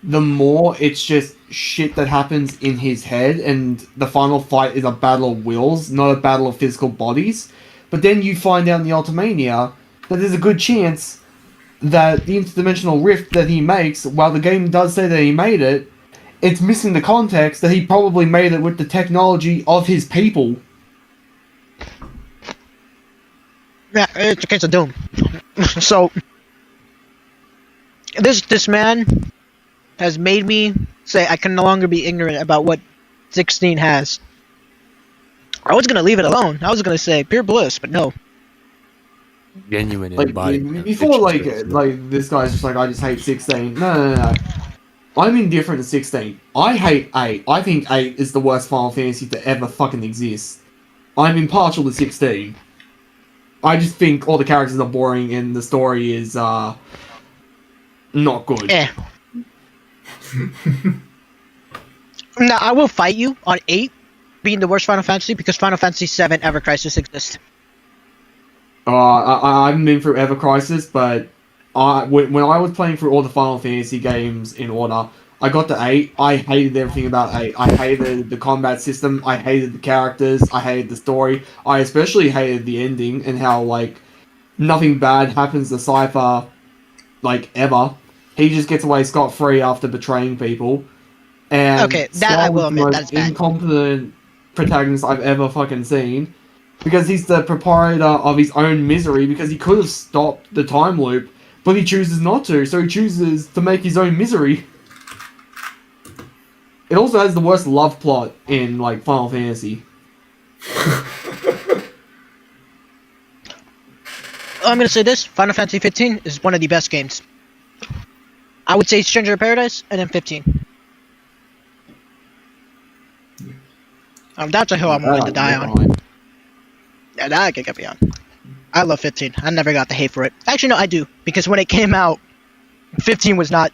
the more it's just shit that happens in his head, and the final fight is a battle of wills, not a battle of physical bodies. But then you find out in the Ultimania that there's a good chance that the interdimensional rift that he makes, while the game does say that he made it, it's missing the context that he probably made it with the technology of his people. Yeah, it's a case of doom. So, this man has made me say I can no longer be ignorant about what 16 has. I was gonna leave it alone. I was gonna say pure bliss, but no. Genuine Like embodiment. before, like this guy's just like, I just hate 16. No. I'm indifferent to 16. I hate 8. I think 8 is the worst Final Fantasy to ever fucking exist. I'm impartial to 16. I just think all the characters are boring and the story is not good. Now I will fight you on 8 being the worst Final Fantasy because Final Fantasy 7 Ever Crisis exists. I haven't been through Ever Crisis, but when I was playing through all the Final Fantasy games in order, I got to 8. I hated everything about 8. I hated the combat system. I hated the characters. I hated the story. I especially hated the ending and how, like, nothing bad happens to Cypher, like, ever. He just gets away scot-free after betraying people. And okay, that I will admit, that's bad. Incompetent protagonist I've ever fucking seen. Because he's the proprietor of his own misery, because he could have stopped the time loop, but he chooses not to, so he chooses to make his own misery. It also has the worst love plot in, like, Final Fantasy. I'm gonna say this: Final Fantasy 15 is one of the best games. I would say Stranger of Paradise and then 15. That's a hill I'm willing to die on. Yeah, that I can get beyond. I love 15. I never got the hate for it. Actually, no, I do, because when it came out, 15 was not.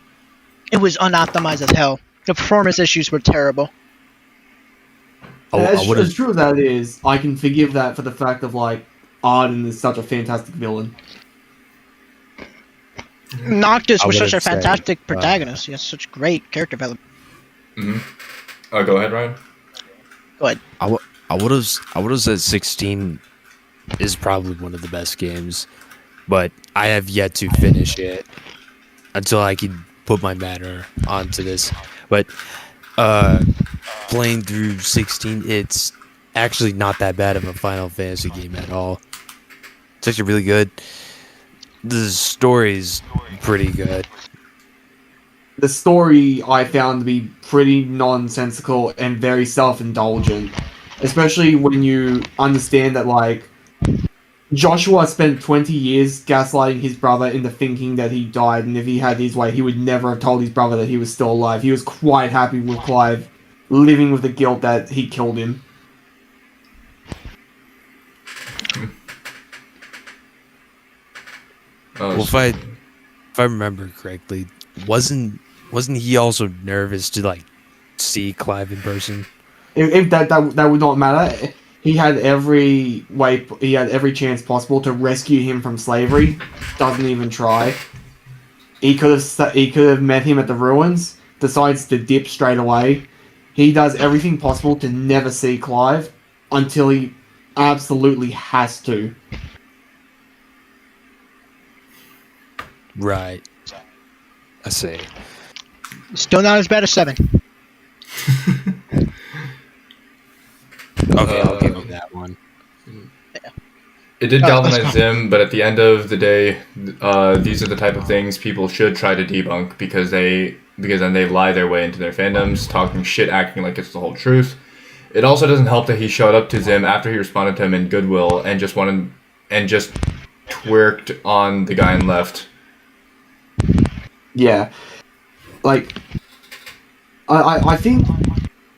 It was unoptimized as hell. The performance issues were terrible. As true as that is, I can forgive that for the fact of, like, Arden is such a fantastic villain. Noctis was such a fantastic protagonist. He has such great character development. Oh, go ahead, Ryan. Go ahead. I would have said 16 is probably one of the best games, but I have yet to finish it until I can put my manner onto this. But playing through 16, it's actually not that bad of a Final Fantasy game at all. It's actually really good. The story's pretty good. The story I found to be pretty nonsensical and very self-indulgent. Especially when you understand that, like, Joshua spent 20 years gaslighting his brother into thinking that he died, and if he had his way, he would never have told his brother that he was still alive. He was quite happy with Clive living with the guilt that he killed him. Well, if I remember correctly, wasn't he also nervous to like see Clive in person? If that would not matter. He had every chance possible to rescue him from slavery. Doesn't even try. He could have met him at the ruins. Decides to dip straight away. He does everything possible to never see Clive until he absolutely has to. Right. I see. Still not as bad as 7. Okay, I'll give him that one. It did Alright, let's galvanize go. him, but at the end of the day, these are the type of things people should try to debunk because then they lie their way into their fandoms, talking shit, acting like it's the whole truth. It also doesn't help that he showed up to Zim after he responded to him in goodwill and just twerked on the guy and left. Yeah, like I think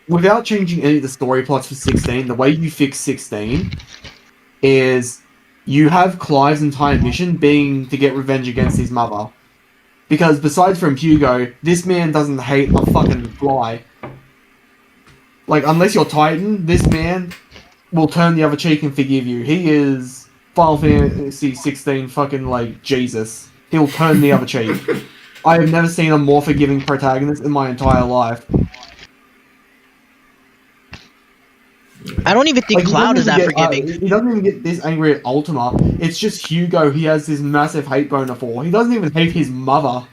without changing any of the story plots for 16, the way you fix 16 is you have Clive's entire mission being to get revenge against his mother. Because besides from Hugo, this man doesn't hate a fucking fly. Like, unless you're Titan, this man will turn the other cheek and forgive you. He is Final Fantasy 16 fucking, like, Jesus. He'll turn the other cheek. I have never seen a more forgiving protagonist in my entire life. I don't even think Like, Cloud is that forgiving. He doesn't even get this angry at Ultima. It's just Hugo he has this massive hate boner for. He doesn't even hate his mother.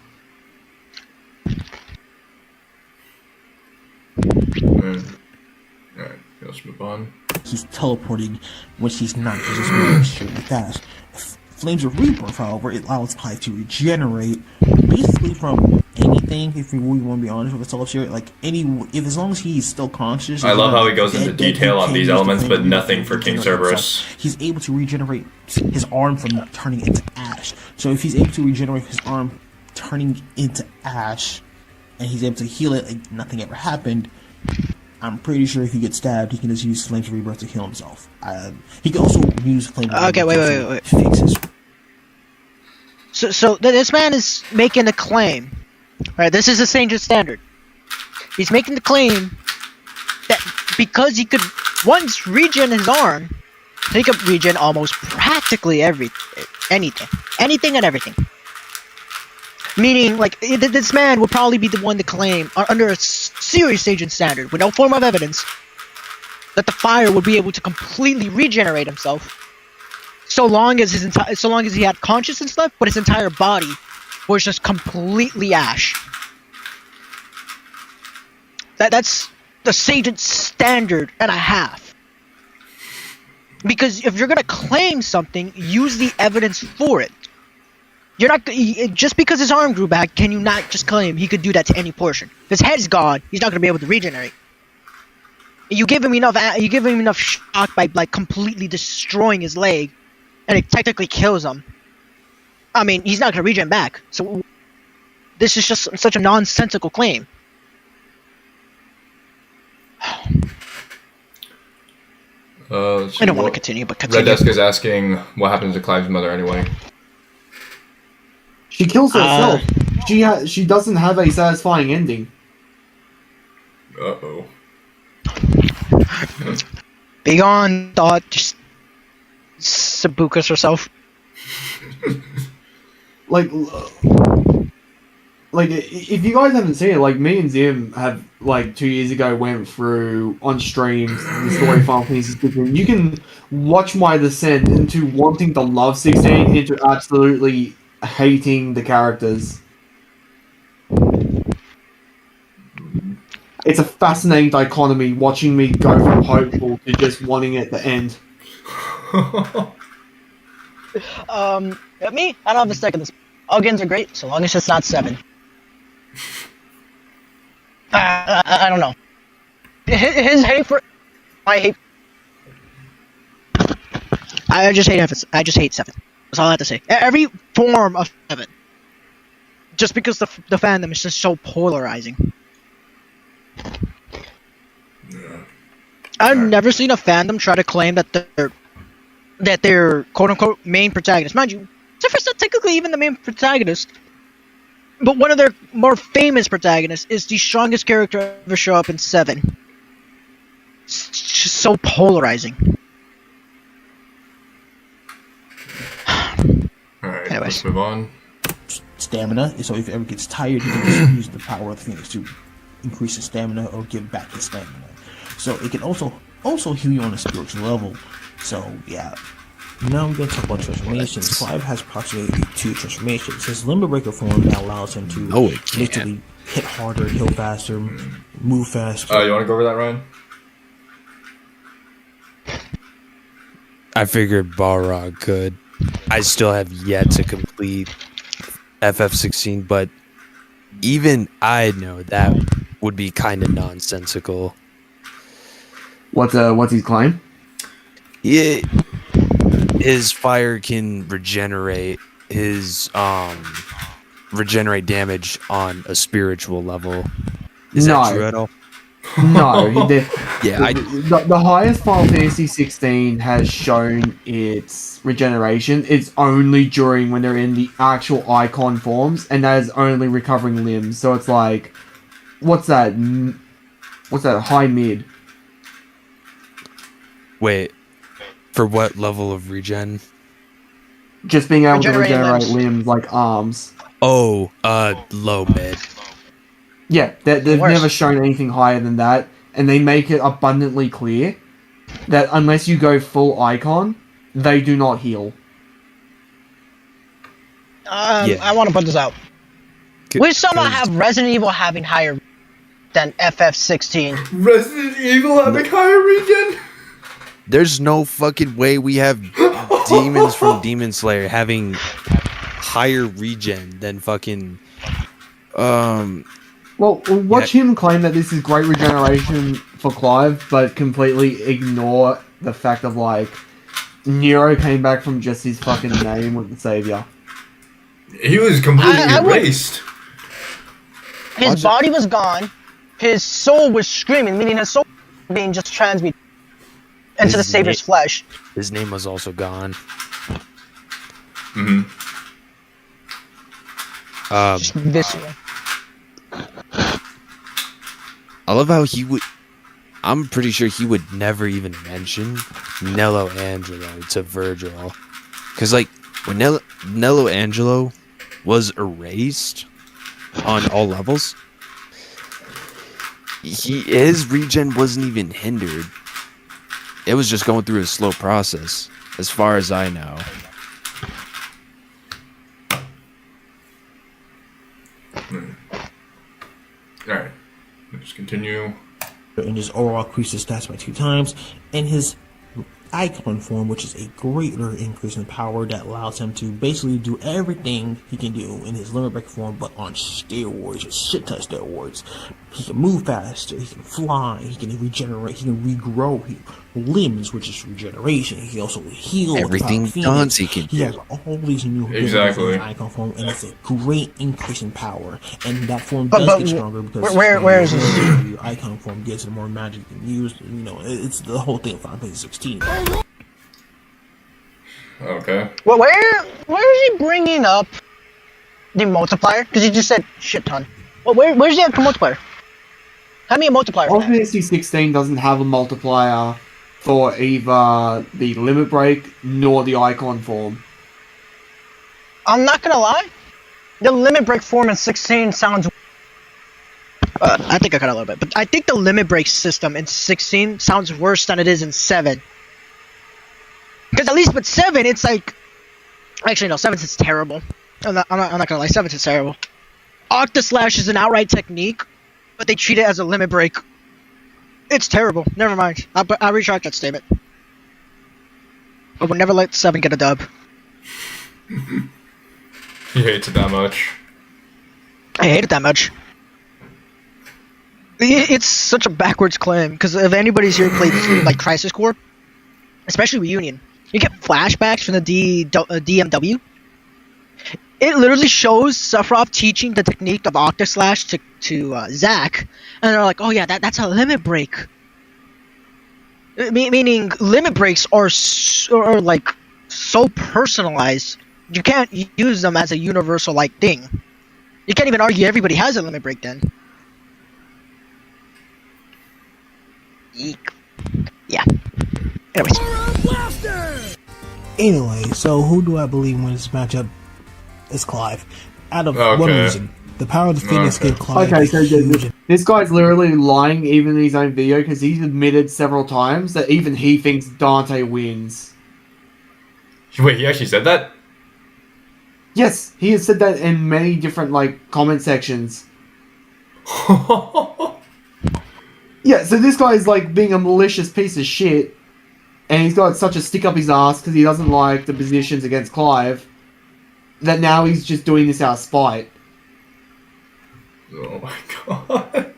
Alright, let's move on. He's teleporting, which he's not. He's just moving extremely fast. Flames of Rebirth, however, it allows Clive to regenerate basically from anything. If we really want to be honest with ourselves here, like if as long as he's still conscious. I love how he goes into detail on these elements, but nothing for King Cerberus. He's able to regenerate his arm from turning into ash. So if he's able to regenerate his arm turning into ash, and he's able to heal it like nothing ever happened, I'm pretty sure if he gets stabbed, he can just use Flames of Rebirth to heal himself. He can also use Flames of Okay, Rebirth wait. to fix his. So this man is making a claim. Right, this is the Saint standard. He's making the claim that because he could once regen his arm, he could regen almost practically anything and everything. Meaning, like, this man would probably be the one to claim, under a serious agent standard, with no form of evidence, that the fire would be able to completely regenerate himself, so long as he had consciousness left, but his entire body was just completely ash. That's the Satan standard and a half. Because if you're gonna claim something, use the evidence for it. You're not just because his arm grew back. Can you not just claim he could do that to any portion? If his head's gone, he's not gonna be able to regenerate. You give him enough shock by like completely destroying his leg, and it technically kills him. I mean, he's not gonna regen back. So this is just such a nonsensical claim. Let's see, I don't want to continue, but continue. Red Desk is asking what happens to Clive's mother anyway. She kills herself. She doesn't have a satisfying ending. Uh-oh. Be gone, thought. Just Sabukas herself. Like, if you guys haven't seen it, like, me and Zim have, like, 2 years ago went through, on streams, the story of Final Fantasy 16. You can watch my descent into wanting to love 16, into absolutely hating the characters. It's a fascinating dichotomy, watching me go from hopeful to just wanting it to end. Me? I don't have a second. All games are great, so long as it's not 7. I don't know. His hate for my hate. I just hate 7. That's all I have to say. Every form of 7. Just because the fandom is just so polarizing. I've never seen a fandom try to claim that their quote unquote main protagonist. Mind you, Zephyrs not technically even the main protagonist. But one of their more famous protagonists is the strongest character to ever show up in 7. It's just so polarizing. Alright, Anyways. let's move on. Stamina. So if it ever gets tired, you can just use the power of the Phoenix to increase his stamina or give back his stamina. So it can also heal you on a spiritual level. So yeah. Now we're going to talk about transformations. Clive has approximately 2 transformations. His Limit Breaker form that allows him to No, it can't. literally hit harder, heal faster, move faster. Oh, you want to go over that, Ryan? I figured Balrog could. I still have yet to complete FF16, but even I know that would be kind of nonsensical. What's his claim? Yeah, his fire can regenerate his regenerate damage on a spiritual level. Is that true at all? No, Yeah, the highest Final Fantasy 16 has shown its regeneration. It's only during when they're in the actual icon forms, and that is only recovering limbs. So it's like, what's that? High mid? wait. For what level of regen? Just being able to Regenerating regenerate limbs. limbs like arms. Oh, low mid. Yeah, they've Worse. never shown anything higher than that, and they make it abundantly clear that unless you go full icon, they do not heal. Yeah. I want to put this out. We somehow have Resident Evil having higher than FF16. Resident Evil having higher regen? There's no fucking way we have demons from Demon Slayer having higher regen than fucking Well, watch him claim that this is great regeneration for Clive, but completely ignore the fact of, like, Nero came back from just his fucking name with the Savior. He was completely I would- erased. His body was gone. His soul was screaming, meaning his soul was being just transmuted into the His Savior's flesh. his name was also gone. Mm-hmm. Just visceral. I love how he would. I'm pretty sure he would never even mention Nello Angelo to Virgil, because like when Nello Angelo was erased on all levels, his regen wasn't even hindered. It was just going through a slow process, as far as I know. Alright. Let's continue. And his overall increase his stats by 2 times, and his icon form, which is a greater increase in power that allows him to basically do everything he can do in his limit break form, but on steroids, a shit ton of steroids. He can move faster, he can fly, he can regenerate, he can regrow limbs, which is regeneration. He can also heal with the Everything power of Phoenix. Dante can He do. has all these new abilities Exactly. in his icon form, and it's a great increase in power. And that form But- does but get stronger because where is this? your icon form gets the more magic you can use. You know, it's the whole thing of Final Fantasy 16. Okay. Well, where is he bringing up the multiplier? Because he just said shit ton. Well, where's the actual multiplier? Have me a multiplier. for Final that. Fantasy 16 doesn't have a multiplier for either the limit break nor the icon form. I'm not gonna lie. The limit break form in 16 sounds. I think I cut a little bit, but I think the limit break system in 16 sounds worse than it is in 7. Because at least with 7, it's like. Actually, no, 7's is terrible. I'm not gonna lie, 7's is terrible. Octaslash is an outright technique, but they treat it as a limit break. It's terrible. Never mind. I retract that statement. I would never let 7 get a dub. He hates it that much. I hate it that much. It's such a backwards claim, because if anybody's here played like Crisis Core, especially Reunion, you get flashbacks from the DMW. It literally shows Sephiroth teaching the technique of Octaslash to Zack, and they're like, oh yeah, that's a limit break. Meaning limit breaks are like so personalized you can't use them as a universal like thing. You can't even argue everybody has a limit break then. Eek. Yeah. Anyways. Anyway, so who do I believe wins this matchup? Is Clive. Out of one Okay. reason. The power of the Phoenix gave Clive Okay, a so huge... this guy's literally lying even in his own video because he's admitted several times that even he thinks Dante wins. Wait, he actually said that? Yes, he has said that in many different like comment sections. Yeah, so this guy is like being a malicious piece of shit, and he's got such a stick up his ass because he doesn't like the positions against Clive, that now he's just doing this out of spite. Oh my god.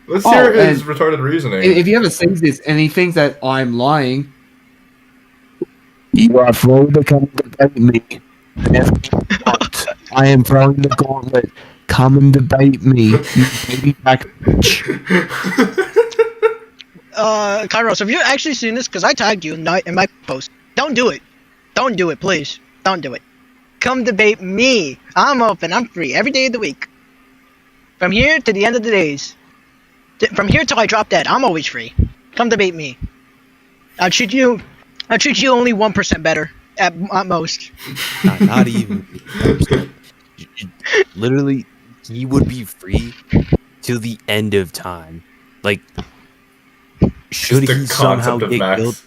Let's hear his retarded reasoning. If he ever sees this and he thinks that I'm lying, you are throwing the gauntlet at me. I am throwing the gauntlet. Come and debate me, you baby back bitch. Kairos, have you actually seen this? Because I tagged you in my post. Don't do it. Don't do it, please. Don't do it. Come debate me. I'm open. I'm free every day of the week. From here to the end of the days. From here till I drop dead, I'm always free. Come debate me. I'll treat you only 1% better at most. Not even. Literally, he would be free till the end of time. Like, should Just the he somehow concept of get Max. killed?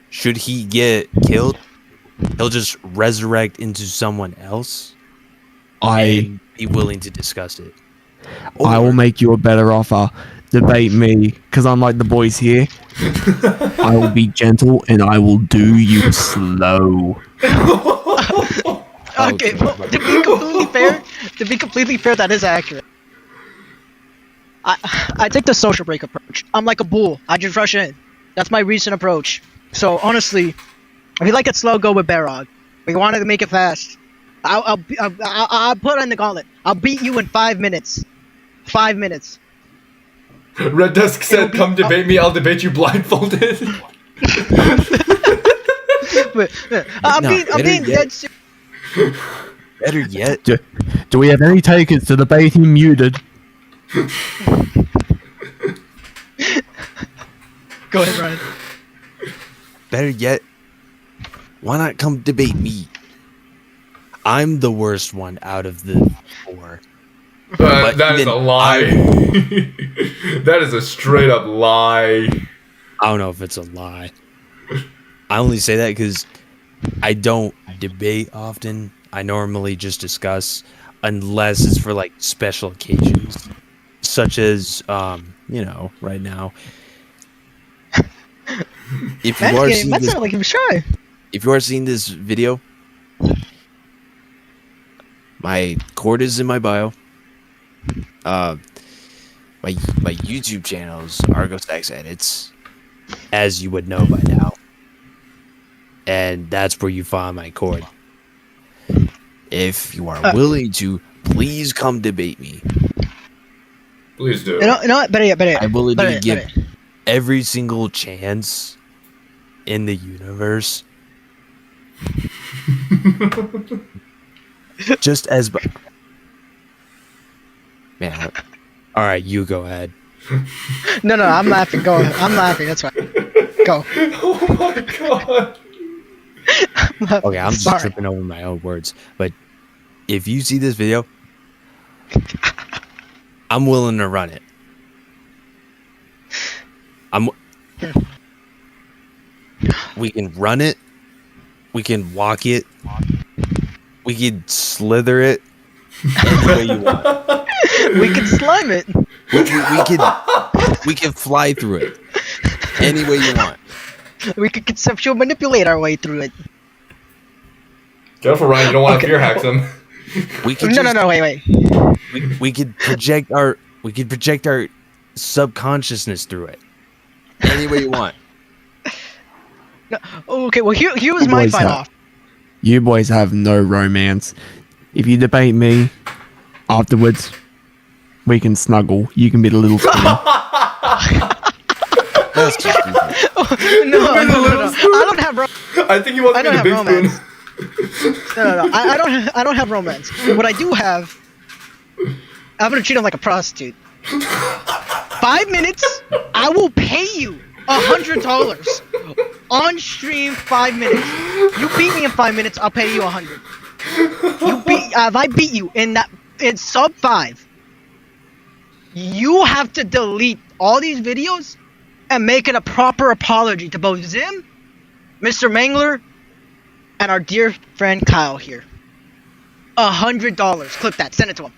Should he get killed? He'll just resurrect into someone else and be willing to discuss it. I will make you a better offer. Debate me, because unlike the boys here, I will be gentle and I will do you slow. Okay, well, to be completely fair, that is accurate. I take the social break approach. I'm like a bull. I just rush in. That's my recent approach. So honestly, if you like it slow, go with Barog. If you wanted to make it fast, I'll put on the gauntlet. I'll beat you in 5 minutes. 5 minutes. Red Desk said, "Come debate me. I'll debate you blindfolded." I'm being dead serious. Better yet, Do we have any takers to debate him muted? Go ahead, Ryan. better yet, why not come debate me? I'm the worst one out of the four. That is even a lie. That is a straight up lie. I don't know if it's a lie. I only say that because I don't debate often. I normally just discuss, unless it's for like special occasions, such as right now. If you are seeing That this, sounded like he was shy. if you are seeing this video, my cord is in my bio. My YouTube channel is ArgoStacks Edits, as you would know by now, and that's where you find my cord. If you are willing to, please come debate me. Please do. You know what? Better yet. I'm willing Better to yet, give better yet. every single chance in the universe. Just as... Man, all right, you go ahead. No, I'm laughing. Go. I'm laughing. That's fine. Go. Oh my god. Okay, I'm just Sorry. tripping over my own words. But if you see this video, I'm willing to run it. We can run it. We can walk it. We can slither it any way you want. We can slime it. We can fly through it any way you want. We can conceptual manipulate our way through it. Careful, Ryan. You don't want to fear hack them. We can No, wait. we could project our subconsciousness through it any way you want. Okay, well here was You my boys fight have- off. You boys have no romance. If you debate me, afterwards, we can snuggle. You can be the little twin. That's too stupid. No. I don't have I think he wants I to be don't the have big romance. spoon. no. I don't have romance. What I do have, I'm gonna treat him like a prostitute. 5 minutes, I will pay you $100 on stream. 5 minutes. You beat me in 5 minutes, I'll pay you 100. If I beat you in sub 5, you have to delete all these videos and make it a proper apology to both Zim, Mr. Mangler, and our dear friend Kyle here. $100. Clip that. Send it to him.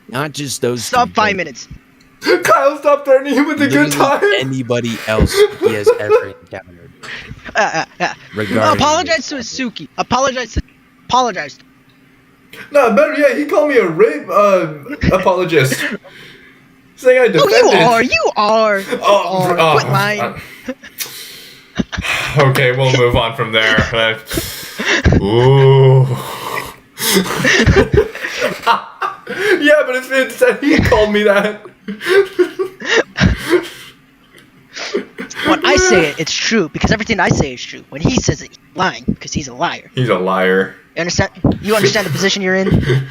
Not just those. Sub three, 5 but minutes. Kyle, stop threatening him with a good literally time. anybody else he has ever encountered. Regarding Apologize to Suki. Apologize. No, better yet, he called me a rape apologist. Saying I defended. You are. Quit lying. Okay, we'll move on from there. Ooh. Yeah, but it's he called me that. When I say it, it's true because everything I say is true. When he says it, he's lying because he's a liar. He's a liar. You understand? You understand the position you're in?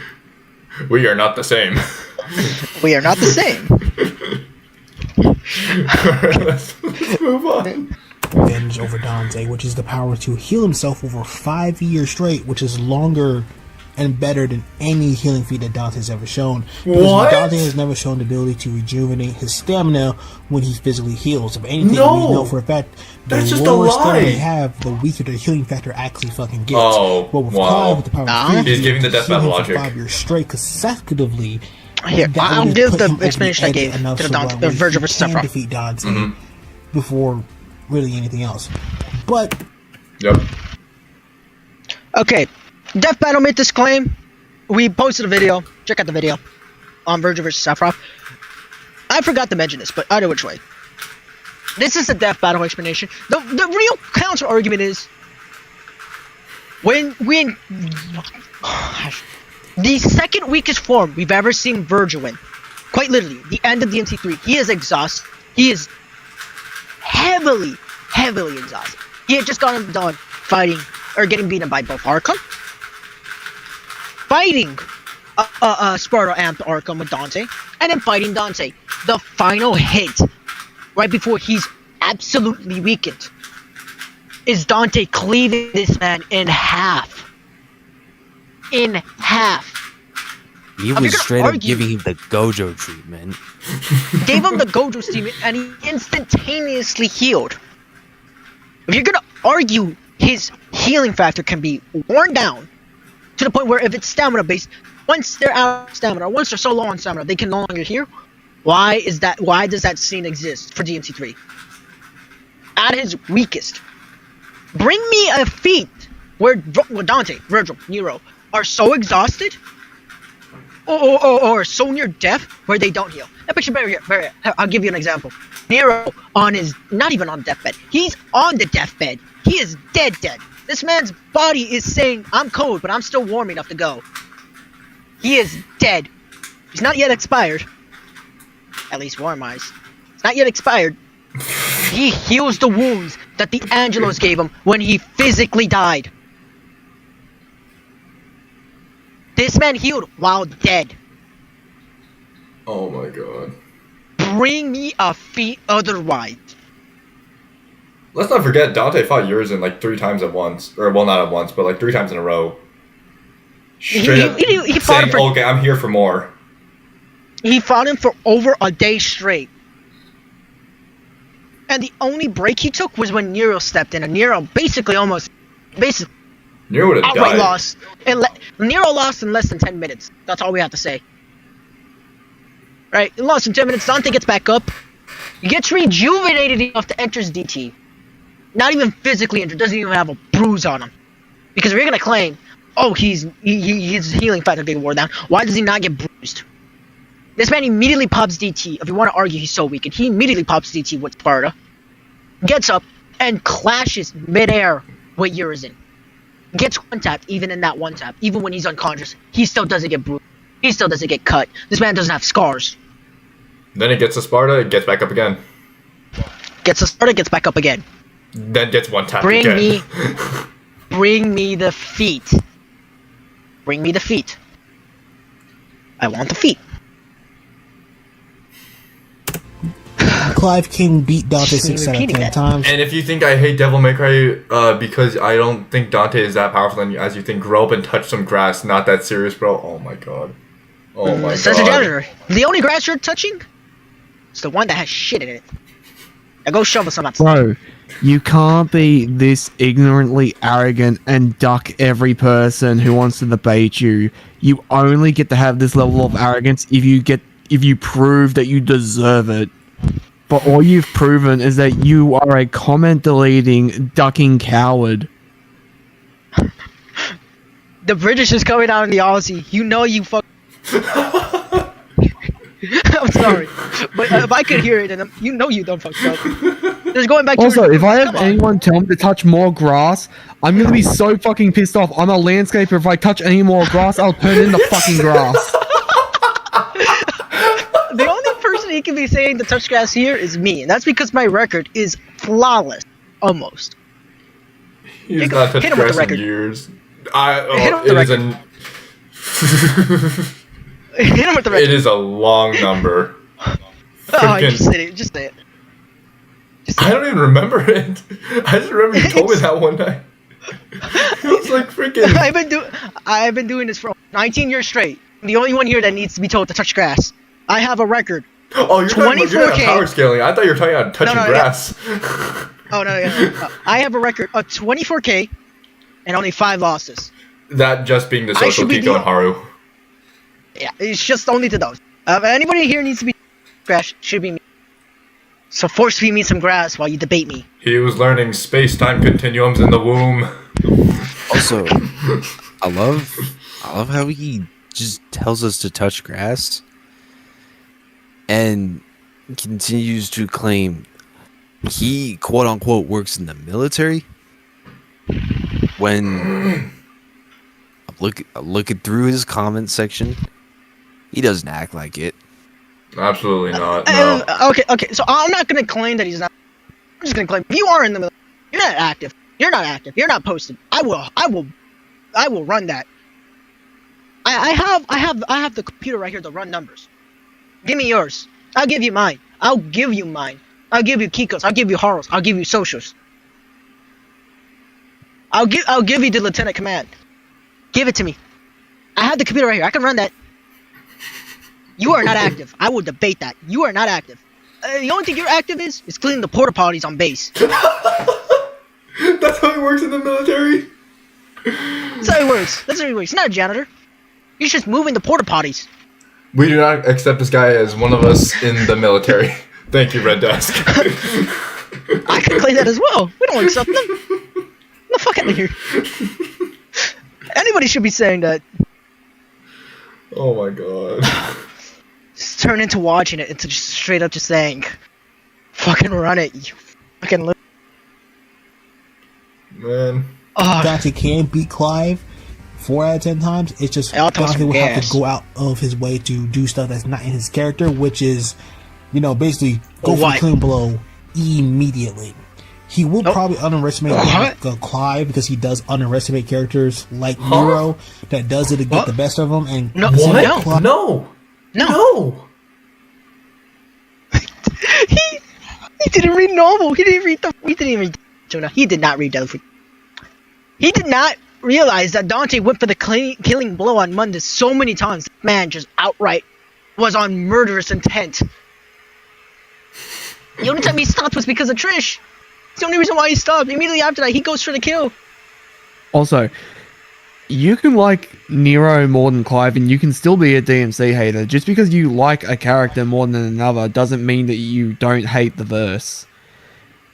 We are not the same. We are not the same. Let's move on. Revenge over Dante, which is the power to heal himself over 5 years straight, which is longer and better than any healing feat that Dante's ever shown. Because What? Dante has never shown the ability to rejuvenate his stamina when he physically heals. If anything, No! we know for a fact the That's just a lower lie. stamina they have, the weaker the healing factor actually fucking gets. Oh, but with wow. Clive, with the power of fear, He's giving the death heal battle him for logic. 5 years straight consecutively. Here, That I'll would give put the him over explanation I edge gave enough to the so Dante, that the way Virgil he vs. can Sephiroth. defeat Dante Mhm. before really anything else. But Yep. Okay, Death Battle made this claim. We posted a video. Check out the video on Virgil vs. Sephiroth. I forgot to mention this, but either which way. This is a Death Battle explanation. The real counter argument is when the second weakest form we've ever seen Virgil in, quite literally, the end of DMC3, he is exhausted. He is heavily exhausted. He had just gotten done fighting or getting beaten by both Arkham, fighting Sparta amped Arkham with Dante, and then fighting Dante. The final hit, right before he's absolutely weakened, is Dante cleaving this man in half. In half. He you're was gonna straight up argue- giving him the Gojo treatment. Gave him the Gojo steam, and he instantaneously healed. If you're gonna argue his healing factor can be worn down to the point where if it's stamina based, once they're out of stamina, once they're so low on stamina, they can no longer heal. Why does that scene exist for DMC3? At his weakest, bring me a feat where Dante, Virgil, Nero are so exhausted or so near death where they don't heal. That picture better here. I'll give you an example. Nero on his, not even on deathbed. He's on the deathbed. He is dead. This man's body is saying, I'm cold, but I'm still warm enough to go. He is dead. He's not yet expired. At least warm eyes. It's not yet expired. He heals the wounds that the Angelos gave him when he physically died. This man healed while dead. Oh my god. Bring me a feat otherwise. Let's not forget, Dante fought Urizen like 3 times at once. Or, well, not at once, but like 3 times in a row. Straight up He fought saying, him for, okay, I'm here for more. he fought him for over a day straight. And the only break he took was when Nero stepped in. And Nero basically Nero would have outright died. lost. Nero lost in less than 10 minutes. That's all we have to say. Right? He lost in 10 minutes. Dante gets back up. He gets rejuvenated enough to enter his DT. Not even physically injured. Doesn't even have a bruise on him. Because if you're going to claim, oh, his healing factor being worn down, why does he not get bruised? This man immediately pops DT. If you want to argue he's so weak, and he immediately pops DT with Sparta. Gets up and clashes midair with Urizen. Gets one tapped even in that one tap. Even when he's unconscious, he still doesn't get bruised. He still doesn't get cut. This man doesn't have scars. Then he gets to Sparta, it gets back up again. Gets us started, gets back up again. Then gets one tap Bring again. me the feet. Bring me the feet. I want the feet. Clive King beat Dante Just 6 out of repeating 10 that. times. And if you think I hate Devil May Cry because I don't think Dante is that powerful as you think, grow up and touch some grass. Not that serious, bro. Oh my god. Oh my Says the god. janitor. The only grass you're touching is the one that has shit in it. Now go shovel some outside. Bro, you can't be this ignorantly arrogant and duck every person who wants to debate you. You only get to have this level of arrogance if you prove that you deserve it. But all you've proven is that you are a comment deleting, ducking coward. The British is coming out in the Aussie. You know you fuck. I'm sorry, but if I could hear it, and you know you don't fuck up. Just going back to Also, your- if I have come on. anyone tell me to touch more grass, I'm gonna be so fucking pissed off. I'm a landscaper. If I touch any more grass, I'll turn into fucking grass. The only person he can be saying to touch grass here is me, and that's because my record is flawless, almost. He's Hit not touched him with the grass in record. years. Hit him with the It is Hit him with the it record. is a long number. Oh, freaking- just say it. Just say it. I don't even remember it. I just remember you told me that one night. It was like freaking. I've been doing this for 19 years straight. I'm the only one here that needs to be told to touch grass. I have a record. Oh, you're talking about 24K. power scaling. I thought you were talking about touching No, grass. Oh no, I have a record of 24K and only 5 losses. That just being the I social should be Kiko the- and Haru. Yeah, it's just only to those. Anybody here needs to be grass should be me. So force feed me some grass while you debate me. He was learning space-time continuums in the womb. Also, I love how he just tells us to touch grass and continues to claim he quote unquote works in the military when I'm looking through his comment section. He doesn't act like it. Absolutely not. No. Okay. So I'm not gonna claim that he's not. I'm just gonna claim if you are in the military, you're not active. You're not active. You're not posted. I will run that. I have the computer right here to run numbers. Give me yours. I'll give you mine. I'll give you Kiko's. I'll give you Haro's. I'll give you Socials. I'll give you the lieutenant command. Give it to me. I have the computer right here. I can run that. You are not active. I will debate that. You are not active. The only thing you're active is cleaning the porta potties on base. That's how it works in the military? That's how it works. He's not a janitor. He's just moving the porta potties. We do not accept this guy as one of us in the military. Thank you, Red Desk. I can claim that as well. We don't accept them. Get the fuck out of here. Anybody should be saying that. Oh my god. Just turn into watching it into just straight up just saying, fucking run it, you fucking Man. Oh, Dante can beat Clive 4 out of 10 times. It's just I'll toss Dante some will have gas. to go out of his way to do stuff that's not in his character, which is, basically go for What? a clean blow immediately. He will probably underestimate Clive because he does underestimate characters like Nero that does it to get What? the best of him. And No, What? Clive- No. No. he didn't read novel. He didn't read Jonah. He did not read Devil Fruit. He did not realize that Dante went for the killing blow on Monday so many times. That man just outright was on murderous intent. The only time he stopped was because of Trish. It's the only reason why he stopped. Immediately after that, he goes for the kill. Also, you can like Nero more than Clive, and you can still be a DMC hater. Just because you like a character more than another doesn't mean that you don't hate the verse.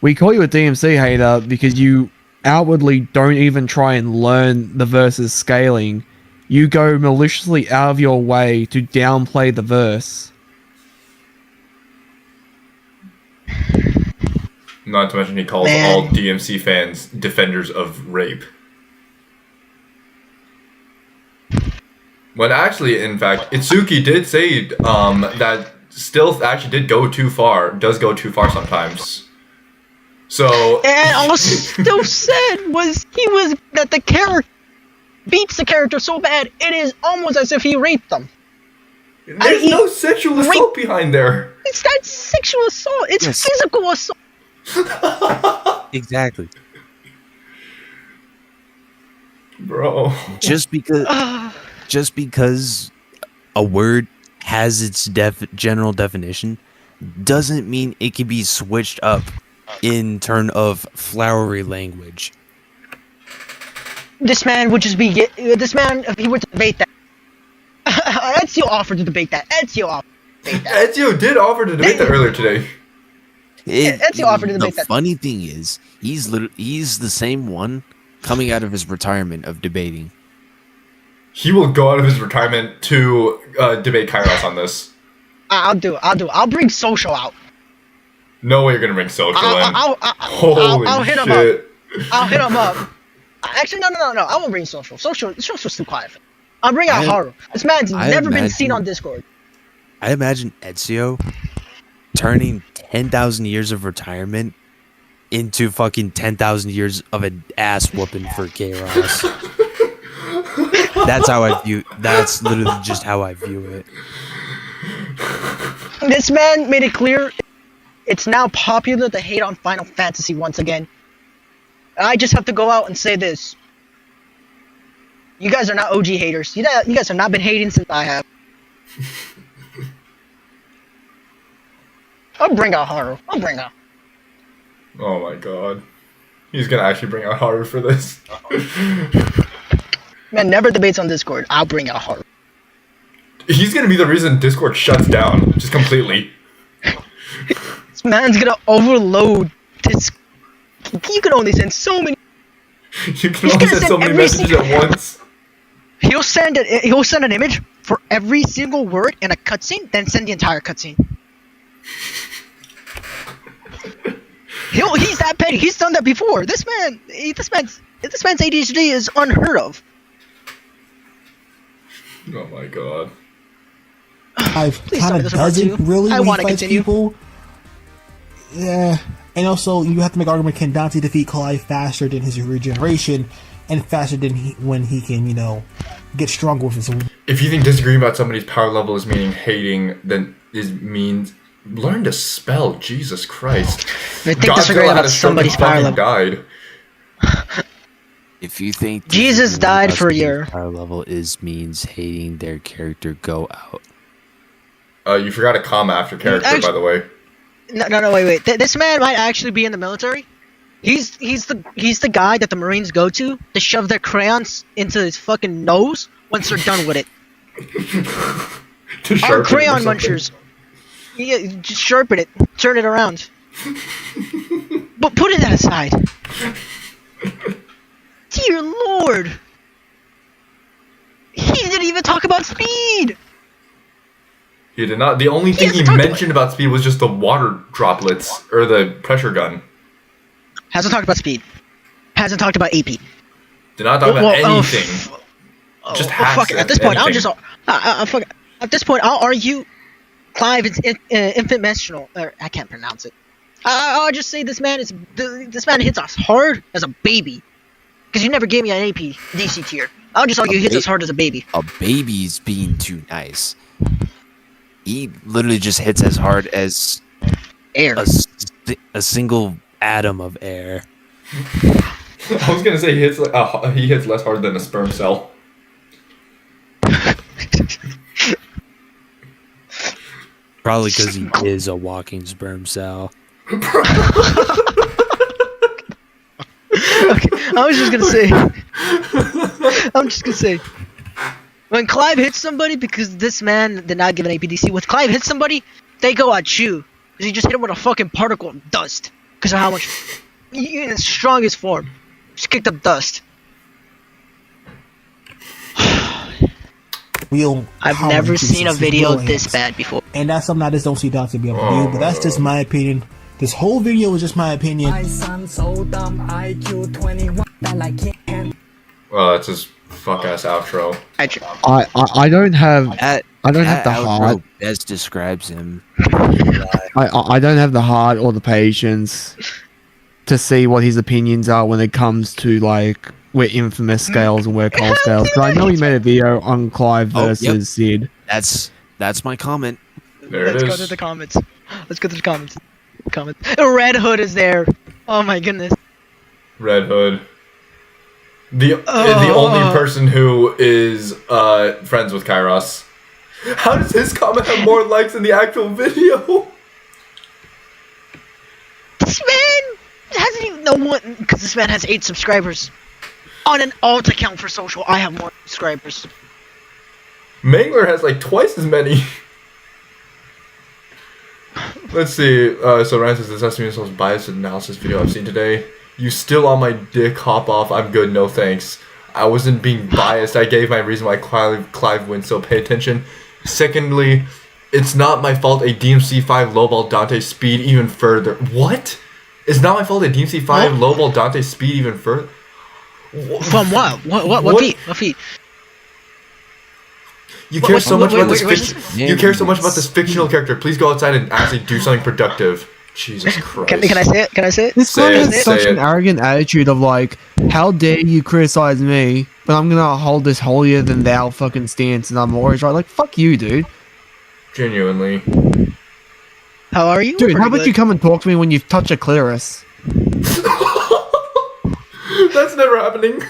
We call you a DMC hater because you outwardly don't even try and learn the verse's scaling. You go maliciously out of your way to downplay the verse. Not to mention he calls Man. all DMC fans defenders of rape. When actually, in fact, Itsuki did say that Stealth actually does go too far sometimes. So And all Stu said was that the character beats the character so bad it is almost as if he raped them. there's no sexual assault behind there. It's not sexual assault. It's physical assault. Exactly. Bro. Just because a word has its general definition doesn't mean it can be switched up in turn of flowery language. This man would just be this man if he were to debate that. Ezio offered to debate that. Ezio did offer to debate that earlier today. Ezio offered to debate that. The funny thing is, he's the same one coming out of his retirement of debating. He will go out of his retirement to debate Kairos on this. I'll do it. I'll bring Social out. No way you're gonna bring Social in. I'll hit him shit. up. I'll hit him up. Actually, no. I won't bring Social. Social's too quiet. I'll bring out Haru. This man's never been seen on Discord. I imagine Ezio turning 10,000 years of retirement into fucking 10,000 years of an ass whooping for Kairos. That's how I view. That's literally just how I view it. This man made it clear it's now popular to hate on Final Fantasy once again. I just have to go out and say this. You guys are not OG haters. You guys have not been hating since I have. I'll bring out Haru. Oh my god. He's gonna actually bring out Haru for this. Man, never debates on Discord. I'll bring out Haru. He's gonna be the reason Discord shuts down, just completely. This man's gonna overload this. You can only send so many. You can only send so many messages at once. He'll send an image for every single word in a cutscene, then send the entire cutscene. He's that petty. He's done that before. This man's ADHD is unheard of. Oh my god. I've Please tell me kind of this part doesn't two. really I when wanna he fights continue. people. Yeah, and also you have to make argument: can Dante defeat Clive faster than his regeneration, and faster than when he can, get stronger with his. If you think disagreeing about somebody's power level is meaning hating, then it means learn to spell. Jesus Christ. I think disagreeing about somebody's power level. Died. If you think Jesus died for a year. Power level means hating their character, go out. You forgot a comma after character, by the way. No, wait. This man might actually be in the military. He's the guy that the Marines go to shove their crayons into his fucking nose once they're done with it. Our crayon munchers. Yeah, just sharpen it, turn it around. But put it aside. Dear Lord. He didn't even talk about speed. He did not. The only thing he mentioned about speed was just the water droplets or the pressure gun. Hasn't talked about speed. Hasn't talked about AP. Did not talk about anything. Just hacks. Fuck it. At this point, I'll just. Fuck it. At this point, I'll argue. Clive is infant-menstrual. I can't pronounce it. I'll just say this man hits us hard as a baby. Because you never gave me an AP DC tier. I'll just argue he hits as hard as a baby. A baby's being too nice. He literally just hits as hard as air. A single atom of air. I was gonna say he hits less hard than a sperm cell. Probably because he is a walking sperm cell. Okay, I'm just gonna say. When Clive hits somebody, because this man did not give an APDC, when Clive hits somebody, they go at you. Because you just hit him with a fucking particle of dust. Because of how much. In its strongest form. Just kicked up dust. I've never seen a video this bad before. And that's something I just don't see Dante be able to do, but that's just my opinion. This whole video is just my opinion. My son so dumb, IQ 21 that I can't. Well, that's his fuck ass outro. I don't have the heart. Best describes him. I don't have the heart or the patience to see what his opinions are when it comes to like where Infamous scales and where Cole scales. But I know he made a video on Clive Oh, yep. versus Sid. That's my comment. There Let's it go is. to the comments. Let's go to the comments. Red Hood is there. Oh my goodness. Red Hood. The only person who is friends with Kairos. How does his comment have more likes than the actual video? This man hasn't even no one because this man has 8 subscribers. On an alt account for social, I have more subscribers. Mangler has like twice as many. Let's see. So Ryan says this has to be the most biased analysis video I've seen today. You still on my dick? Hop off. I'm good. No thanks. I wasn't being biased. I gave my reason why Clive wins. So pay attention. Secondly, it's not my fault a DMC5 lowball Dante speed even further. What? It's not my fault a DMC5 lowball Dante speed even further. From what? What feet? What feet? You care so much about this wait, fiction. You care so much about this fictional character. Please go outside and actually do something productive. Jesus Christ. Can I say it? Can I say it? This Say guy it, has say such it. an arrogant attitude of like, how dare you criticize me, but I'm gonna hold this holier than thou fucking stance and I'm always right. Like, fuck you, dude. Genuinely. How are you? Dude, how about you come and talk to me when you touch a clitoris? That's never happening.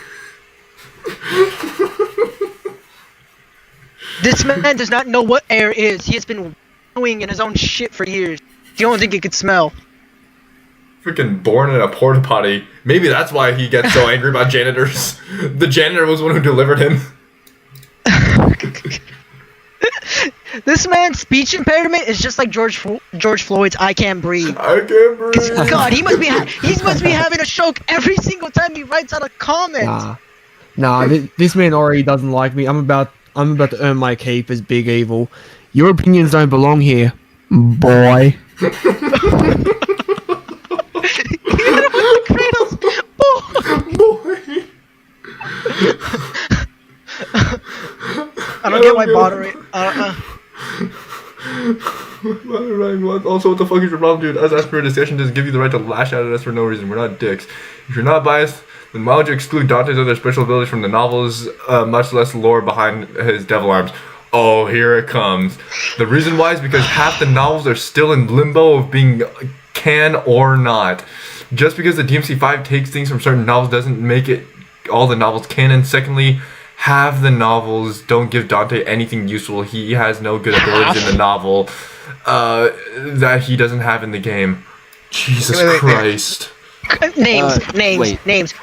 This man does not know what air is. He has been wallowing in his own shit for years. You don't think he could smell? Freaking born in a porta potty. Maybe that's why he gets so angry about janitors. The janitor was the one who delivered him. This man's speech impairment is just like George Floyd's "I can't breathe." I can't breathe. God, he must be having a stroke every single time he writes out a comment. This man already doesn't like me. I'm about to earn my keep as Big Evil. Your opinions don't belong here, boy. Boy. I don't get my bottle rate. Also, what the fuck is your problem, dude? Us asking for a discussion doesn't give you the right to lash out at us for no reason. We're not dicks. If you're not biased, then why would you exclude Dante's other special abilities from the novels, much less lore behind his devil arms? Oh, here it comes. The reason why is because half the novels are still in limbo of being can or not. Just because the DMC5 takes things from certain novels doesn't make it all the novels canon. Secondly, half the novels don't give Dante anything useful. He has no good abilities in the novel that he doesn't have in the game. Jesus Christ. Names.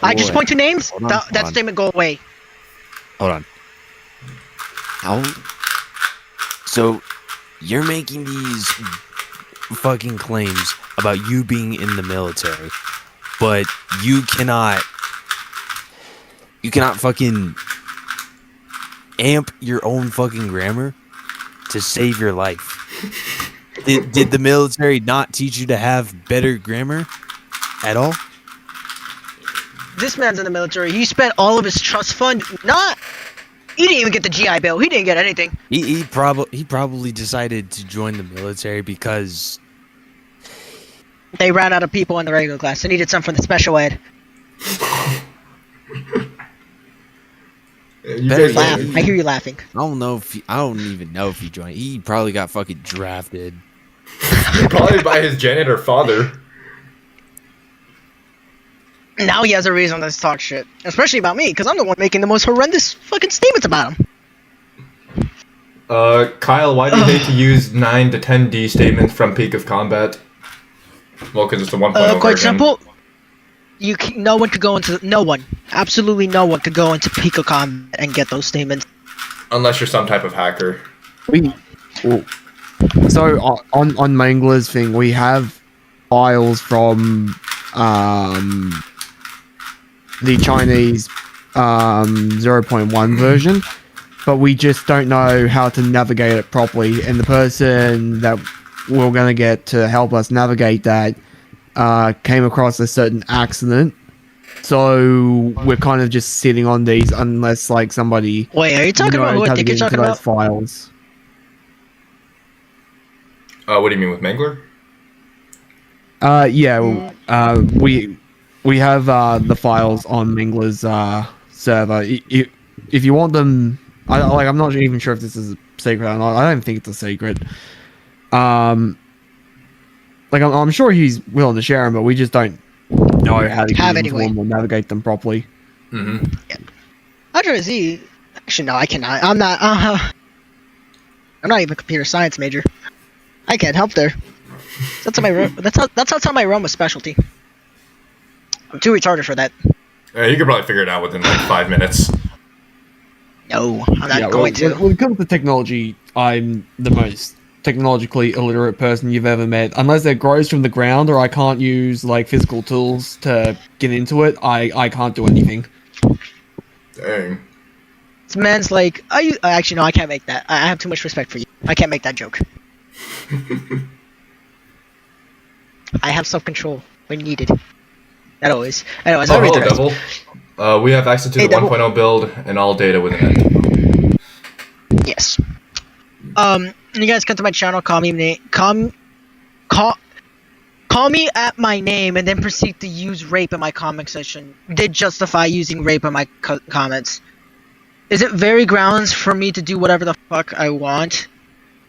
I just wait. point to names. Hold on, That hold on. statement go away. Hold on. How? So, you're making these fucking claims about you being in the military, but you cannot fucking amp your own fucking grammar to save your life. Did the military not teach you to have better grammar at all? This man's in the military. He spent all of his trust fund. He didn't even get the GI Bill. He didn't get anything. He probably decided to join the military because They ran out of people in the regular class. They needed some from the special ed. You Better guys Laugh. I hear you laughing. I don't even know if he joined. He probably got fucking drafted. probably by his janitor father. Now he has a reason to talk shit. Especially about me, because I'm the one making the most horrendous fucking statements about him. Kyle, why do you hate to use 9 to 10D statements from Peak of Combat? Well, because it's the 1.0 Quite version. simple. Absolutely no one could go into Pico Combat and get those statements. Unless you're some type of hacker. So on Mangler's thing, we have files from the Chinese 0.1 version, but we just don't know how to navigate it properly. And the person that we're going to get to help us navigate that came across a certain accident. So we're kind of just sitting on these unless like somebody Wait, are you talking about who I how to think get you're into talking those about? files. What do you mean with Mangler? we have the files on Mingler's server. If you want them, I'm not even sure if this is a secret or not. I don't think it's a secret. I'm sure he's willing to share them, but we just don't know how to get into them or navigate them properly. Mm-hmm. Yeah. Andre Z. Actually, no, I cannot. I'm not. I'm not even a computer science major. I can't help there. That's outside my realm of specialty. I'm too retarded for that. You could probably figure it out within like 5 minutes. No, I'm not going to. When it comes to technology, I'm the most technologically illiterate person you've ever met. Unless it grows from the ground or I can't use like physical tools to get into it, I can't do anything. Dang. This man's like, are you? Actually, no, I can't make that. I have too much respect for you. I can't make that joke. I have self-control when needed. Not always. Anyways, hello, Devil. We have access to the 1.0 build and all data within it. Yes. You guys come to my channel, call me at my name, and then proceed to use rape in my comment section. Did justify using rape in my comments. Is it very grounds for me to do whatever the fuck I want?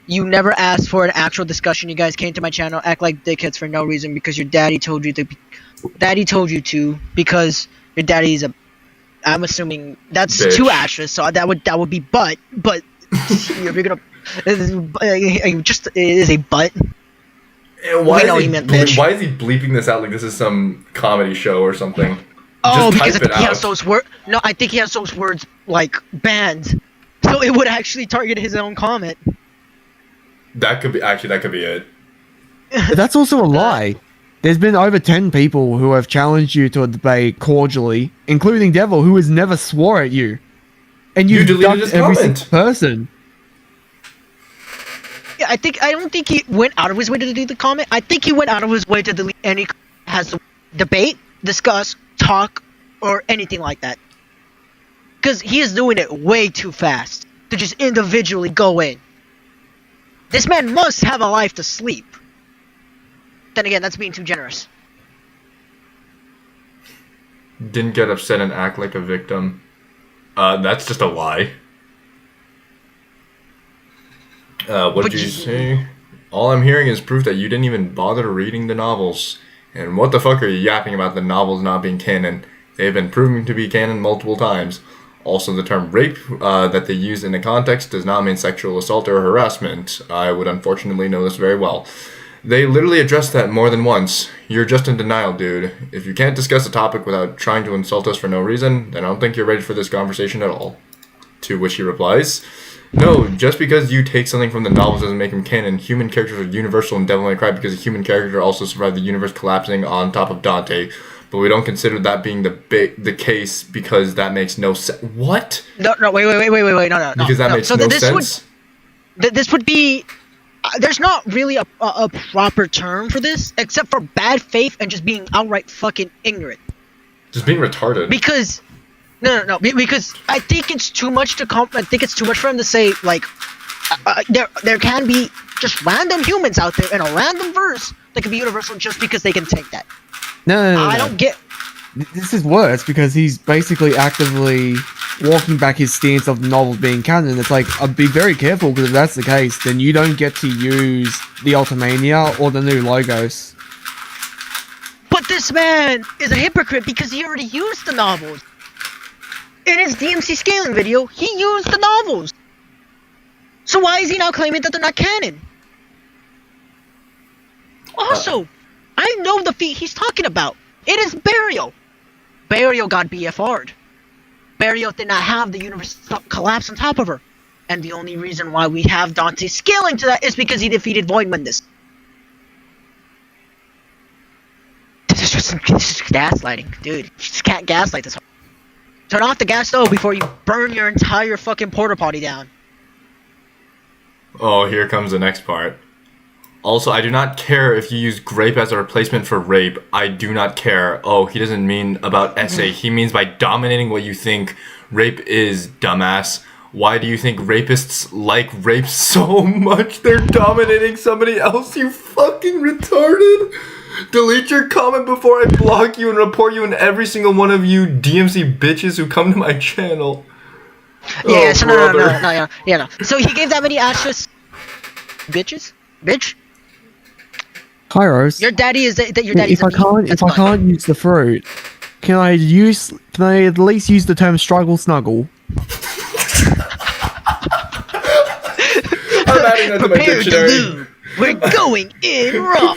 You never asked for an actual discussion. You guys came to my channel, act like dickheads for no reason because your daddy told you to. Daddy told you to because your daddy is a. I'm assuming that's bitch. 2 ashes, so that would be but if you're gonna it is a but. Why is he bleeping this out like this is some comedy show or something? Oh, Just because I type think it he out. has those words. No, I think he has those words like banned, so it would actually target his own comment. That could be it. That's also a lie. There's been over 10 people who have challenged you to a debate cordially, including Devil, who has never swore at you. And you deleted his every comment. single person. Yeah, I don't think he went out of his way to delete the comment. I think he went out of his way to delete any has to debate, discuss, talk, or anything like that. Because he is doing it way too fast to just individually go in. This man must have a life to sleep. Then again, that's being too generous. Didn't get upset and act like a victim. That's just a lie. What did you say? All I'm hearing is proof that you didn't even bother reading the novels. And what the fuck are you yapping about the novels not being canon? They've been proven to be canon multiple times. Also, the term rape that they use in the context does not mean sexual assault or harassment. I would unfortunately know this very well. They literally addressed that more than once. You're just in denial, dude. If you can't discuss a topic without trying to insult us for no reason, then I don't think you're ready for this conversation at all. To which he replies, no, just because you take something from the novels doesn't make them canon. Human characters are universal in Devil May Cry because a human character also survived the universe collapsing on top of Dante. But we don't consider that being the case because that makes no sense. What? No, wait, no. Because that makes no sense? This would be... there's not really a proper term for this, except for bad faith and just being outright fucking ignorant. Just being retarded. Because... No, because I think it's too much I think it's too much for him to say, like... there can be just random humans out there in a random verse that can be universal just because they can take that. No. I don't get... This is worse because he's basically actively walking back his stance of the novels being canon. It's like, I'd be very careful because if that's the case, then you don't get to use the Ultimania or the new logos. But this man is a hypocrite because he already used the novels. In his DMC scaling video, he used the novels. So why is he now claiming that they're not canon? Also, I know the feat he's talking about. It is Burial. Burial got BFR'd. Burial did not have the universe collapse on top of her. And the only reason why we have Dante scaling to that is because he defeated Void Mundus. This is gaslighting, dude. You just can't gaslight this. Turn off the gas stove before you burn your entire fucking porta potty down. Oh, here comes the next part. Also, I do not care if you use grape as a replacement for rape. I do not care. Oh, he doesn't mean about essay. He means by dominating what you think rape is, dumbass. Why do you think rapists like rape so much? They're dominating somebody else, you fucking retarded. Delete your comment before I block you and report you and every single one of you DMC bitches who come to my channel. Yeah, Oh, so brother. no. So he gave that many ashes. Bitches? Bitch? Kairos, Your daddy is that your daddy's if I can't use the fruit, can I at least use the term struggle snuggle? I'm adding that to my Prepare to dictionary. lube. We're going in raw.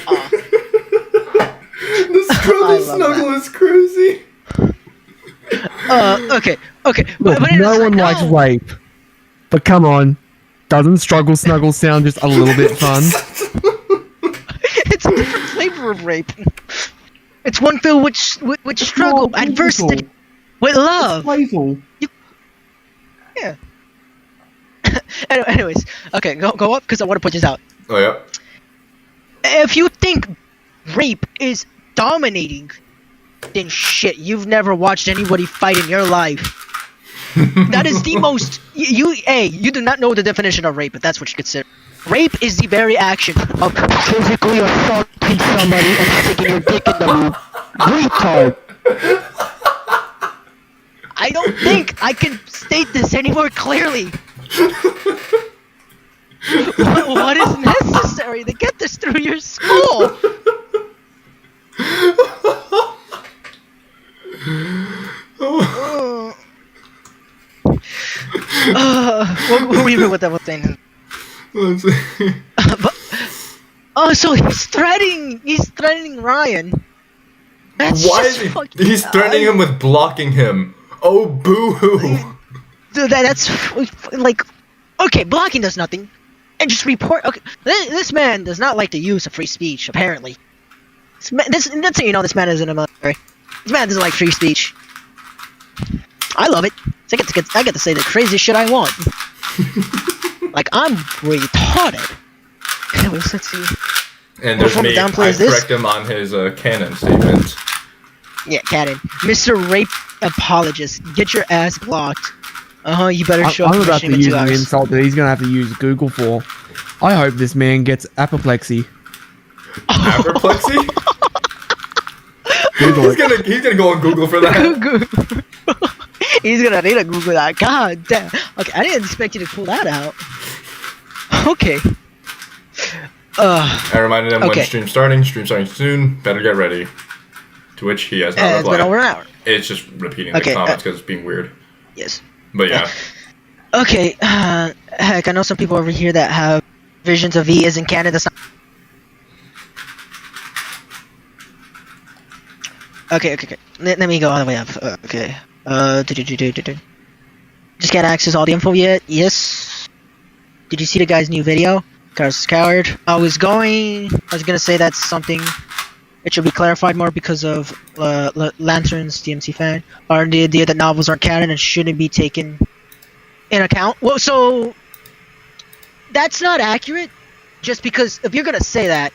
The struggle love snuggle is crazy. Okay. Look, But no one likes rape, but come on, doesn't struggle snuggle sound just a little bit fun? It's a different flavor of rape. It's one filled with struggle, More adversity, physical. with love. Playful. Yeah. Anyways, okay, go up because I want to put this out. Oh yeah. If you think rape is dominating, then shit, you've never watched anybody fight in your life. That is the most you do not know the definition of rape, if that's what you consider. Rape is the very action of physically assaulting somebody and sticking your dick in the retard. I don't think I can state this any more clearly. What is necessary to get this through your skull? What were you with that thing? So he's threatening Ryan. That's Why just is he? fucking- He's threatening him with blocking him. Oh, boo-hoo. Dude, that's like, okay, blocking does nothing, and just report. Okay, this man does not like the use of free speech. Apparently, that's how you know this man is in the military. This man doesn't like free speech. I love it. So I get to say the craziest shit I want. Like I'm retarded. Anyways, let's see. And there's What me. I downplay is this? correct him on his canon statement. Yeah, Cannon. Mr. Rape Apologist, get your ass blocked. You better show up I'm for about to shame in use 2 an hours. insult that he's gonna have to use Google for. I hope this man gets apoplexy. Apoplexy? Google he's it. gonna go on Google for that. He's gonna need to Google that. God damn. Okay, I didn't expect you to pull that out. Okay. I reminded him Okay. when stream's starting soon, better get ready. To which he has not It's been replied. over an hour. It's just repeating Okay, the comments because it's being weird. Yes. But yeah. Okay, heck, I know some people over here that have visions of E as in Canada. Okay. Let me go all the way up. Okay. Just can't access all the info yet. Yes. Did you see the guy's new video? Carlos Coward. I was gonna say that's something. It should be clarified more because of Lantern's DMC fan, or the idea that novels aren't canon and shouldn't be taken in account. Well, so that's not accurate. Just because if you're gonna say that,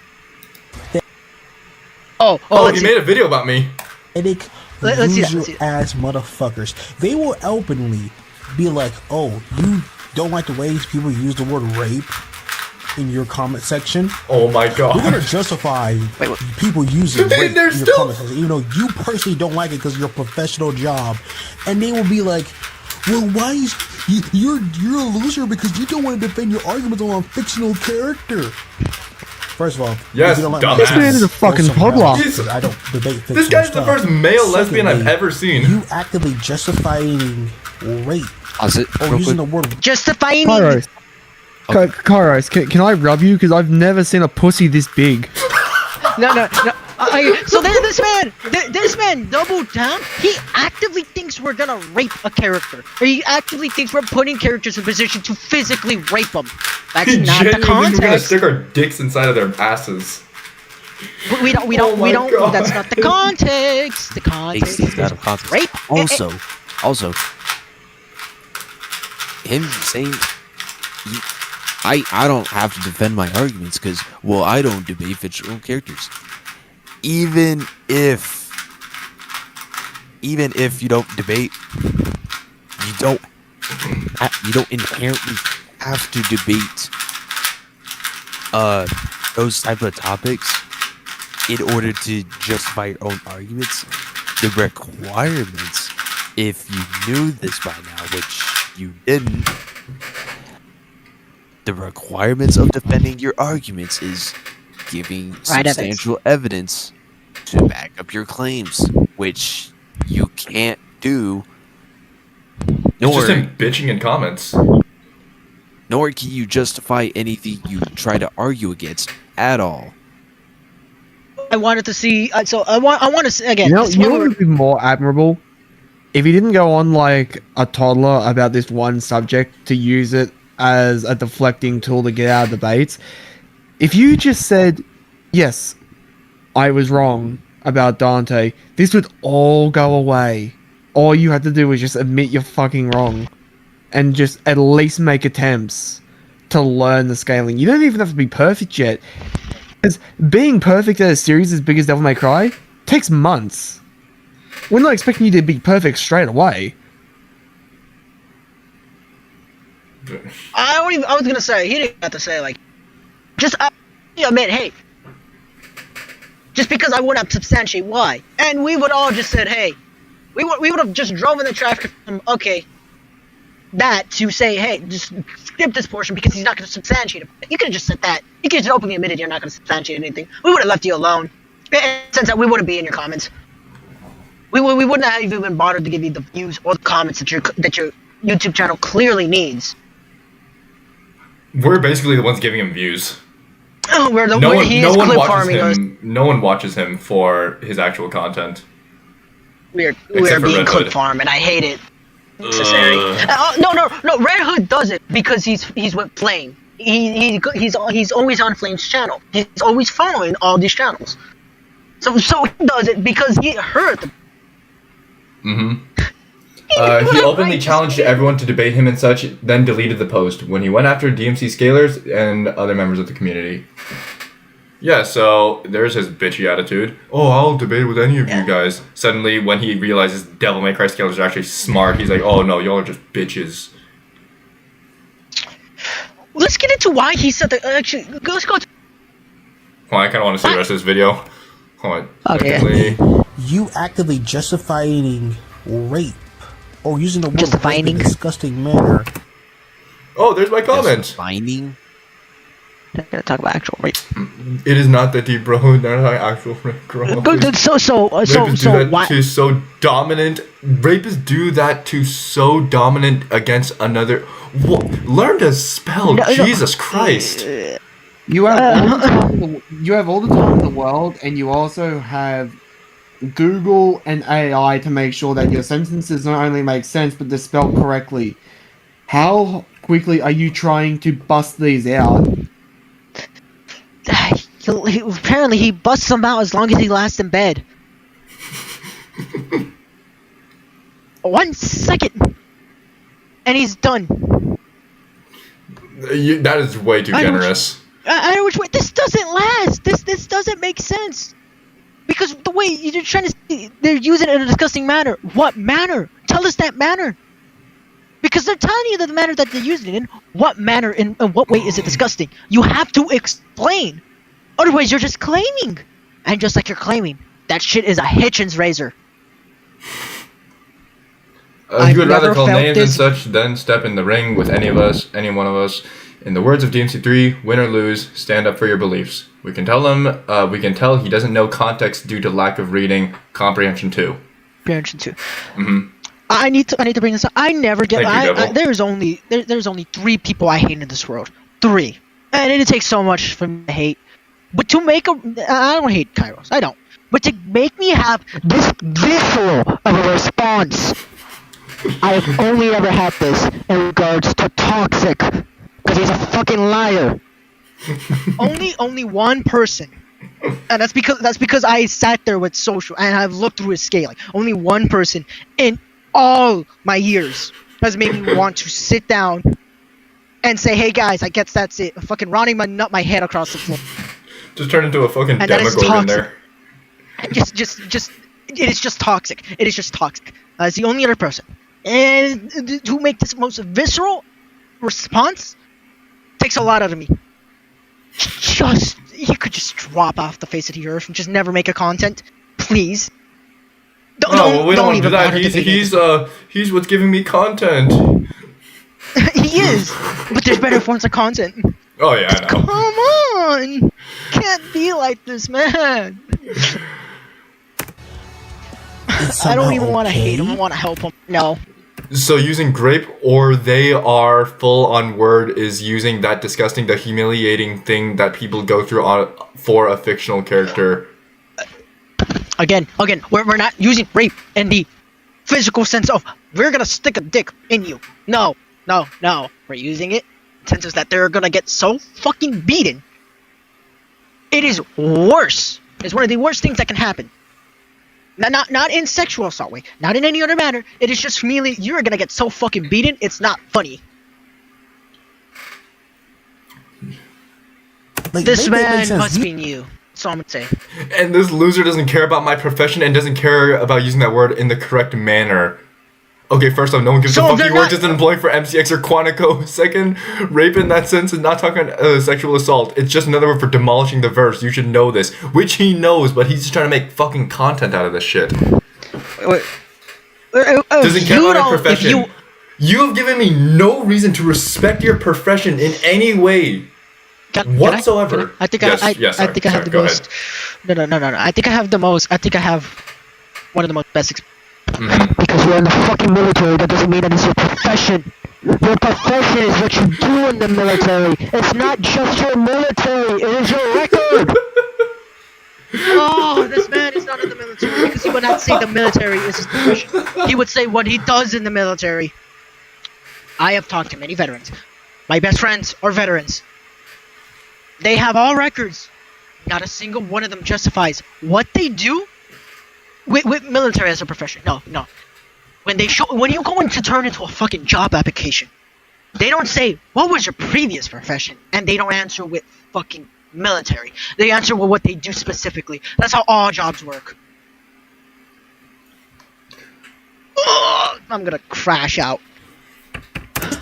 Oh, let's he see. made a video about me. Let's see that, let's see that. Ass motherfuckers. They will openly be like, "Oh, you don't like the ways people use the word rape in your comment section? Oh my We're gonna god. justify Wait, what? people using rape They're in your still- comment section, even though you personally don't like it because your professional job." And they will be like, "Well, why is you're a loser because you don't want to defend your arguments on a fictional character." First of all, Yes, if you don't like dumbass. my This man is a fucking go somewhere toddler. else, 'cause I don't debate fictional This guy's the stuff. first male lesbian I've Secondly, ever seen. You actively justifying rape Pause it or real using quick. the word Justifying. Kairos. Kairos, can I rub you? Because I've never seen a pussy this big. No. So this man doubled down. He actively thinks we're gonna rape a character. Or he actively thinks we're putting characters in position to physically rape them. That's He not the genuinely thinks we're gonna context. stick our dicks inside of their asses. We don't. Oh my God. That's not the context. The Takes context things is out of context. rape. Also, him saying, I don't have to defend my arguments because, well, I don't debate fictional characters. Even if you don't debate, you don't inherently have to debate those type of topics in order to justify your own arguments, the requirements, if you knew this by now, which you didn't, the requirements of defending your arguments is giving Right, substantial evidence to back up your claims, which you can't do, It's just nor, him bitching in comments. nor can you justify anything you try to argue against at all. I wanted to see. So I want to see again. You know, this is you what know we what were- would be more admirable? If he didn't go on like a toddler about this one subject to use it as a deflecting tool to get out of debates. If you just said, yes, I was wrong about Dante, this would all go away. All you had to do was just admit you're fucking wrong. And just at least make attempts to learn the scaling. You don't even have to be perfect yet. Because being perfect at a series as big as Devil May Cry takes months. We're not expecting you to be perfect straight away. I was gonna say he didn't have to say like, just admit, hey, just because I wouldn't have substantiate why, and we would all just said, hey, we would have just drove in the traffic from okay, that to say, hey, just skip this portion because he's not gonna substantiate it. You could have just said that. You could have just openly admitted you're not gonna substantiate anything. We would have left you alone. In the sense that we wouldn't be in your comments. We wouldn't have even been bothered to give you the views or the comments that your YouTube channel clearly needs. We're basically the ones giving him views. Oh, No one, he no is one clip watches farming us. him. No one watches him for his actual content. We're Except for being Red clip Hood. farmed, and I hate it. Necessary. No. Red Hood does it because he's with Flame. He's always on Flame's channel. He's always following all these channels. So he does it because he heard them. He openly challenged everyone to debate him and such, then deleted the post when he went after DMC scalers and other members of the community. Yeah, so there's his bitchy attitude. Oh, I'll debate with any of you guys. Suddenly, when he realizes Devil May Cry scalers are actually smart, he's like, oh no, y'all are just bitches. Let's get into why he said that. Actually, let's go. Well, I kind of want to see the rest of this video. Hold on. Okay. Secondly, You actively justifying rape or using the word rape Justifying? in a disgusting manner. oh, there's my comment. Finding I'm gonna talk about actual rape. It is not that deep, bro. Not like actual rape, bro. So why? To so dominant. Rapists do that to so dominant against another. Learn to spell. No. Jesus Christ. You have all the time in the world, and you also have Google and AI to make sure that your sentences not only make sense but they're spelled correctly. How quickly are you trying to bust these out? Apparently he busts them out as long as he lasts in bed. 1 second, and he's done. That is way too generous. I don't which way. This doesn't last. This doesn't make sense. Because the way you're trying to, they're using it in a disgusting manner. What manner? Tell us that manner. Because they're telling you the manner that they're using it in. What manner? In what way is it disgusting? You have to explain. Otherwise, you're just claiming. And just like you're claiming, that shit is a Hitchens razor. You would rather never call felt names and this- such than step in the ring with any one of us. In the words of DMC3, win or lose, stand up for your beliefs. We can tell he doesn't know context due to lack of reading comprehension too. Comprehension too. I need to bring this up. I never get. Thank you, Devil. There's only 3 people I hate in this world. 3, and it takes so much for me to hate. But to make I don't hate Kairos. I don't. But to make me have this visceral of a response, I've only ever had this in regards to Toxic, because he's a fucking liar. only one person, and that's because I sat there with social and I've looked through his scaling. Only one person in all my years has made me want to sit down and say, "Hey guys, I guess that's it." I'm fucking rotting my head across the floor. Just turn into a fucking And that is Demogorgon toxic. there. It is just toxic. It is just toxic. It's the only other person, and to make this most visceral response takes a lot out of me. he could just drop off the face of the earth and just never make a content, please. We don't want to do even that. bother He's what's giving me content. He is, but there's better forms of content. Oh yeah, I know. Come on, can't be like this, man. I don't even want to hate him. I want to help him. No. So using grape or they are full on word is using that disgusting, the humiliating thing that people go through for a fictional character. Again, we're not using rape in the physical sense of we're gonna stick a dick in you. No. We're using it in sense that they're gonna get so fucking beaten. It is worse. It's one of the worst things that can happen. Not in sexual assault way, not in any other manner. It is just merely you're gonna get so fucking beaten. It's not funny. This man must be new. That's all I'm gonna say. And this loser doesn't care about my profession and doesn't care about using that word in the correct manner. Okay, first off, no one gives a fuck. You were just employing for MCX or Quantico. Second, rape in that sense is not talking sexual assault. It's just another word for demolishing the verse. You should know this. Which he knows, but he's just trying to make fucking content out of this shit. Doesn't care about my profession. You have given me no reason to respect your profession in any way. Whatsoever. I think I have the most. No. I think I have the most. I think I have one of the most best. Because you're in the fucking military, that doesn't mean that it's your profession. Your profession is what you do in the military. It's not just your military, it is your record. Oh, this man is not in the military because he would not say the military is his profession. He would say what he does in the military. I have talked to many veterans. My best friends are veterans. They have all records. Not a single one of them justifies what they do with military as a profession. No. When you go in to turn into a fucking job application, they don't say, what was your previous profession? And they don't answer with fucking military. They answer with what they do specifically. That's how all jobs work. Ugh, I'm gonna crash out.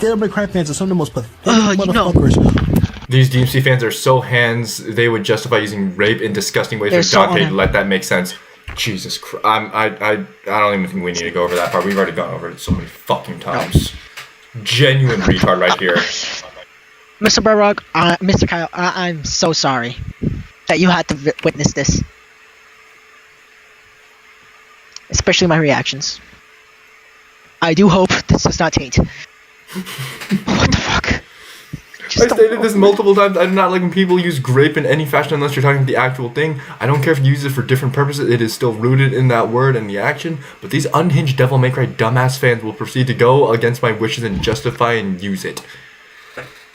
Devil May Cry fans are some of the most pathetic motherfuckers. These DMC fans are so hands, they would justify using rape in disgusting ways for Dante to let that make sense. Jesus Christ. I don't even think we need to go over that part. We've already gone over it so many fucking times. No. Genuine retard right here. Mr. Burrock, Mr. Kyle, I'm so sorry that you had to witness this. Especially my reactions. I do hope this does not taint. What the fuck? I stated this multiple times. I do not like when people use grape in any fashion unless you're talking about the actual thing. I don't care if you use it for different purposes. It is still rooted in that word and the action. But these unhinged Devil May Cry dumbass fans will proceed to go against my wishes and justify and use it.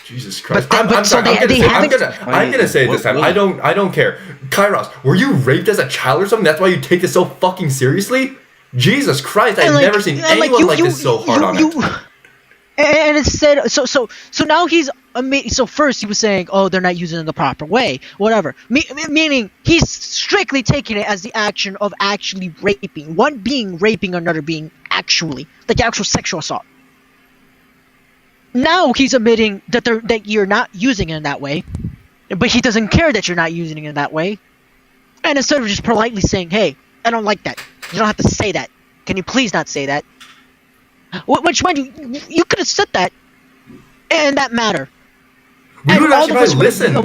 Jesus Christ! I'm gonna say it this time. I don't care. Kairos, were you raped as a child or something? That's why you take this so fucking seriously? Jesus Christ! I've never seen anyone like this so hard on it. And instead, so now he's so first he was saying, oh, they're not using it in the proper way, whatever. Meaning he's strictly taking it as the action of actually raping, one being raping, another being actually like the actual sexual assault. Now he's admitting that you're not using it in that way, but he doesn't care that you're not using it in that way. And instead of just politely saying, hey, I don't like that. You don't have to say that. Can you please not say that? Which mind you could have said that, and that matter. We would actually listen.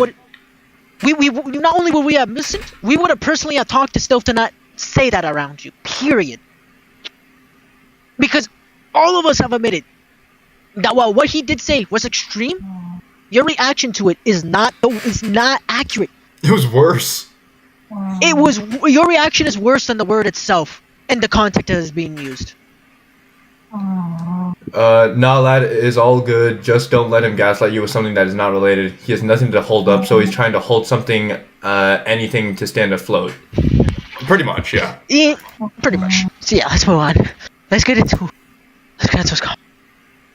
We not only would we have listened, we would have personally have talked to Stealth to not say that around you. Period. Because all of us have admitted that while what he did say was extreme, your reaction to it is not accurate. It was worse. Your reaction is worse than the word itself and the context that is being used. No, lad, is all good. Just don't let him gaslight you with something that is not related. He has nothing to hold up, so he's trying to hold something, anything to stand afloat. Pretty much, yeah. Yeah, pretty much. So yeah, let's move on. Let's get into what's going on.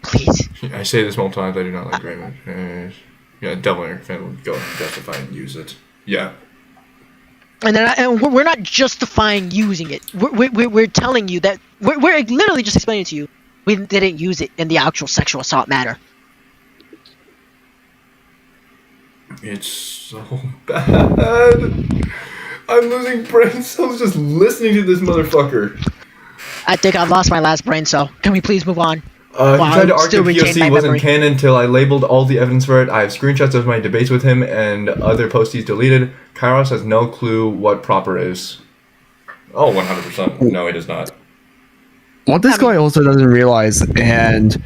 Please. I say this multiple times. I do not like Raymond. Yeah, Devil May Cry fan will go and justify and use it. Yeah. And we're not justifying using it. We're telling you that we're literally just explaining to you we didn't use it in the actual sexual assault matter. It's so bad. I'm losing brain cells just listening to this motherfucker. I think I've lost my last brain cell. Can we please move on? He tried to argue still retain POC my wasn't memory. canon until I labeled all the evidence for it. I have screenshots of my debates with him and other posts he's deleted. Kairos has no clue what proper is. Oh, 100%. No, he does not. What this guy also doesn't realize, and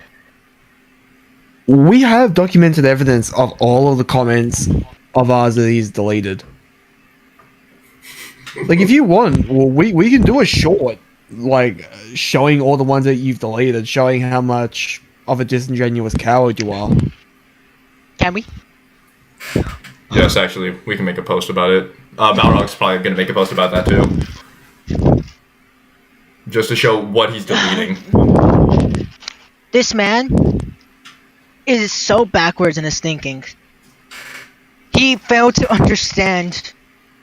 we have documented evidence of all of the comments of ours that he's deleted. Like, if you want, well, we can do a short, like, showing all the ones that you've deleted, showing how much of a disingenuous coward you are. Can we? Yes, actually, we can make a post about it. Balrog's probably going to make a post about that too. Just to show what he's deleting. This man is so backwards in his thinking. He failed to understand,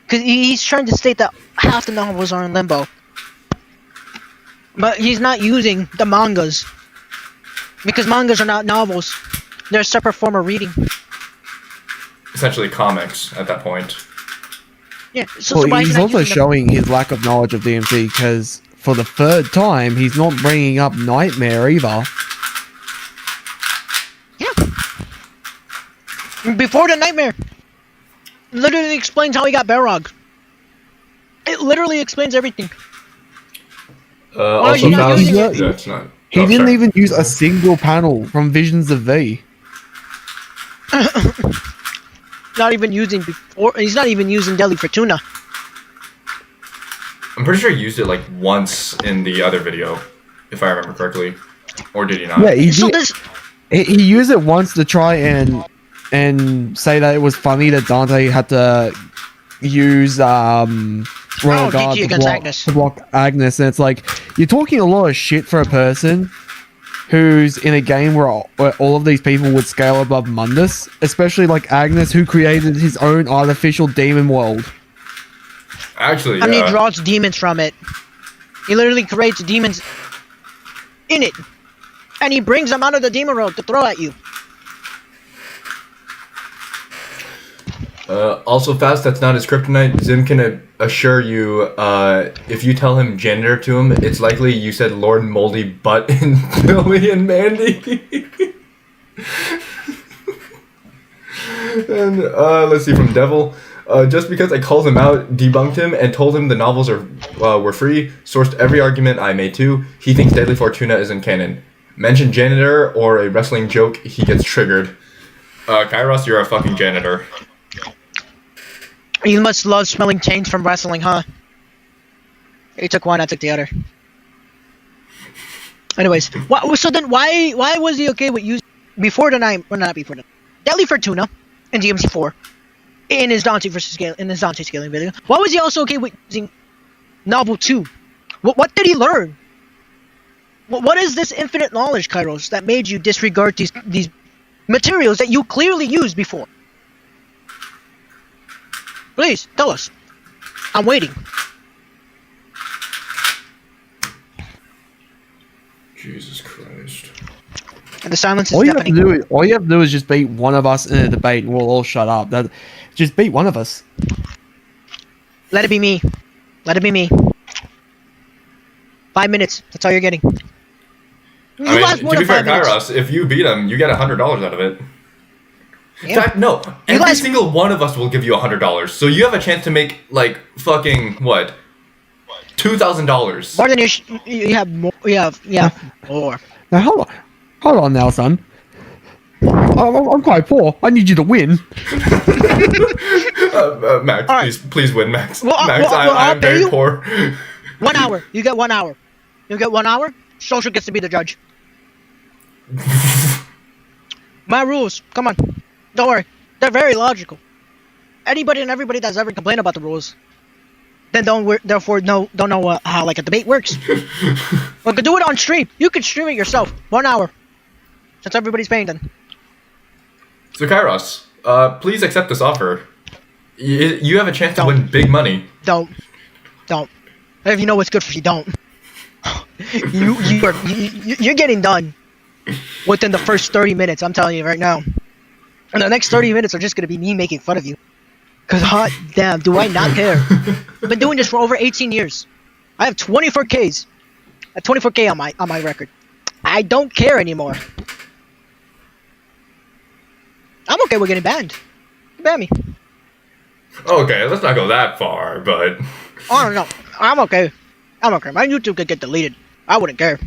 because he's trying to state that half the novels are in limbo. But he's not using the mangas. Because mangas are not novels. They're a separate form of reading. Essentially comics at that point. Yeah, so, Well, why is he he's not also using showing his lack of knowledge of DMC, because for the third time, he's not bringing up Nightmare either. Before the nightmare, literally explains how he got Balrog. It literally explains everything. Also, you not Faust, using it? yeah, it's not. He Oh, didn't sorry. even use a single panel from Visions of V. Not even using before. He's not even using Deli Fortuna. I'm pretty sure he used it like once in the other video, if I remember correctly. Or did he not? Yeah, he So did. there's He used it once to try and say that it was funny that Dante had to use Royal Guard DG against Agnes. to block Agnes, and it's like, you're talking a lot of shit for a person who's in a game where all of these people would scale above Mundus, especially like Agnes, who created his own artificial demon world. Actually, and he yeah. draws demons from it. He literally creates demons in it, and he brings them out of the demon world to throw at you. Also, Fast, that's not his kryptonite. Zim can assure you, if you tell him gender to him, it's likely you said Lord Moldy Butt in Billy and Mandy. And, let's see, from Devil. Just because I called him out, debunked him, and told him the novels were free, sourced every argument I made too, he thinks Deadly Fortuna isn't canon. Mention janitor or a wrestling joke, he gets triggered. Kairos, you're a fucking janitor. You must love smelling chains from wrestling, huh? He took one, I took the other. Anyways, so then why was he okay with using before the night, or not before the Deadly Fortuna in DMC4 in his Dante scaling video? Why was he also okay with using Novel 2? What did he learn? What is this infinite knowledge, Kairos, that made you disregard these materials that you clearly used before? Please, tell us. I'm waiting. Jesus Christ. And the silence is All you have deafening. to do is just beat one of us in a debate, and we'll all shut up. Just beat one of us. Let it be me. Let it be me. 5 minutes. That's all you're getting. You I last mean, more to be than fair, 5 minutes. Kairos, if you beat him, you get $100 out of it. In Yeah. fact, no. You Every guys- single one of us will give you $100. So you have a chance to make, like, fucking, what? $2,000. More than you have more. You have more. Now hold on now, son. I'm quite poor. I need you to win. Max, All right. please win, Max. Well, Max, I'll I'm pay very you. poor. 1 hour. You get 1 hour. You get 1 hour. Social gets to be the judge. My rules. Come on. Don't worry. They're very logical. Anybody and everybody that's ever complained about the rules, then don't know how like a debate works. Well, could do it on stream. You could stream it yourself. 1 hour. Since everybody's paying then. So, Kairos, please accept this offer. You have a chance to win big money. Don't. If you know what's good for you, don't. You're getting done within the first 30 minutes. I'm telling you right now. And the next 30 minutes are just gonna be me making fun of you. Cause hot damn, do I not care? I've been doing this for over 18 years. I have 24Ks. I have 24K on my record. I don't care anymore. I'm okay with getting banned. Ban me. Okay, let's not go that far, but Oh no, I'm okay. I'm okay. My YouTube could get deleted. I wouldn't care.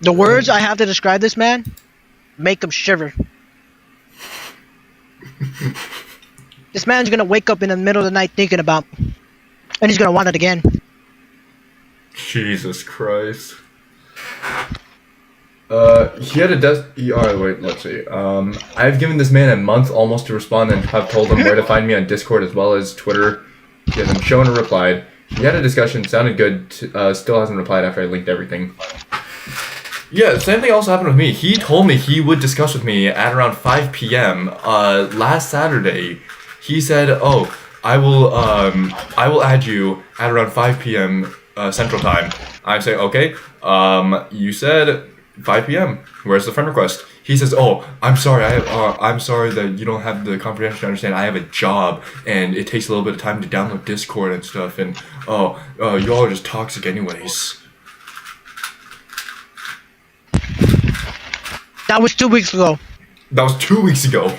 The words I have to describe this man make him shiver. This man's gonna wake up in the middle of the night thinking about me. And he's gonna want it again. Jesus Christ. He had a wait, let's see. I've given this man a month almost to respond and have told him where to find me on Discord as well as Twitter. He hasn't shown or replied. We had a discussion, sounded good, still hasn't replied after I linked everything. Yeah, the same thing also happened with me. He told me he would discuss with me at around 5 p.m. Last Saturday. He said, "Oh, I will add you at around 5 p.m. Central Time." I say, "Okay. You said 5 p.m. Where's the friend request?" He says, "Oh, I'm sorry. I'm sorry that you don't have the comprehension to understand. I have a job, and it takes a little bit of time to download Discord and stuff. And you all are just toxic, anyways." That was 2 weeks ago. That was 2 weeks ago.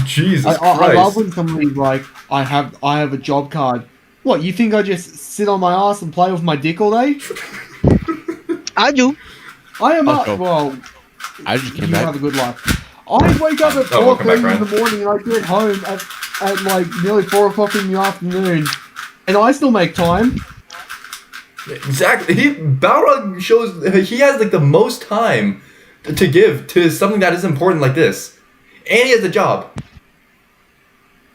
Jesus Christ. I love when somebody's like, I have a job card. What, you think I just sit on my ass and play with my dick all day? I do. I am up. go. Well, I just came you back. have a good life. I wake up at welcome back, 4:30 in the morning and I get home at like nearly 4 o'clock in the afternoon, and I still make time. Exactly. Balrog shows he has like the most time to give to something that is important like this, and he has a job.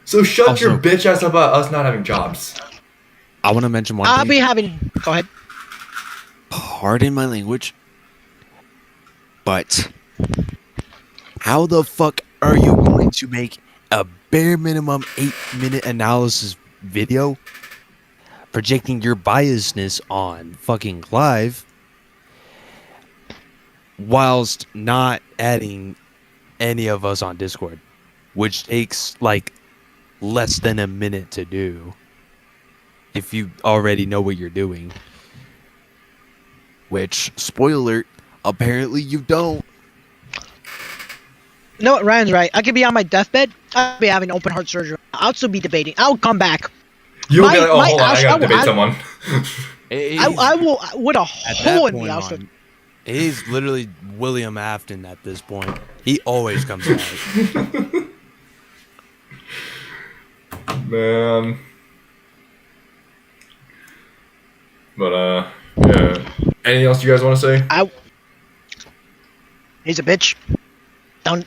So shut Also, your bitch ass up about us not having jobs. I want to mention one I'll thing. be having. Go ahead. Pardon my language, but how the fuck are you going to make a bare minimum 8-minute analysis video projecting your biasness on fucking Clive whilst not adding any of us on Discord, which takes like less than a minute to do if you already know what you're doing? Which, spoiler alert, apparently you don't. You know what? Ryan's right. I could be on my deathbed. I'll be having open heart surgery. I'll still be debating. I'll come back. You'll be like, oh, hold on, I gotta debate someone. I will with a hole in me. He's literally William Afton at this point. He always comes back. Man. But, yeah. Anything else you guys want to say? He's a bitch. Don't.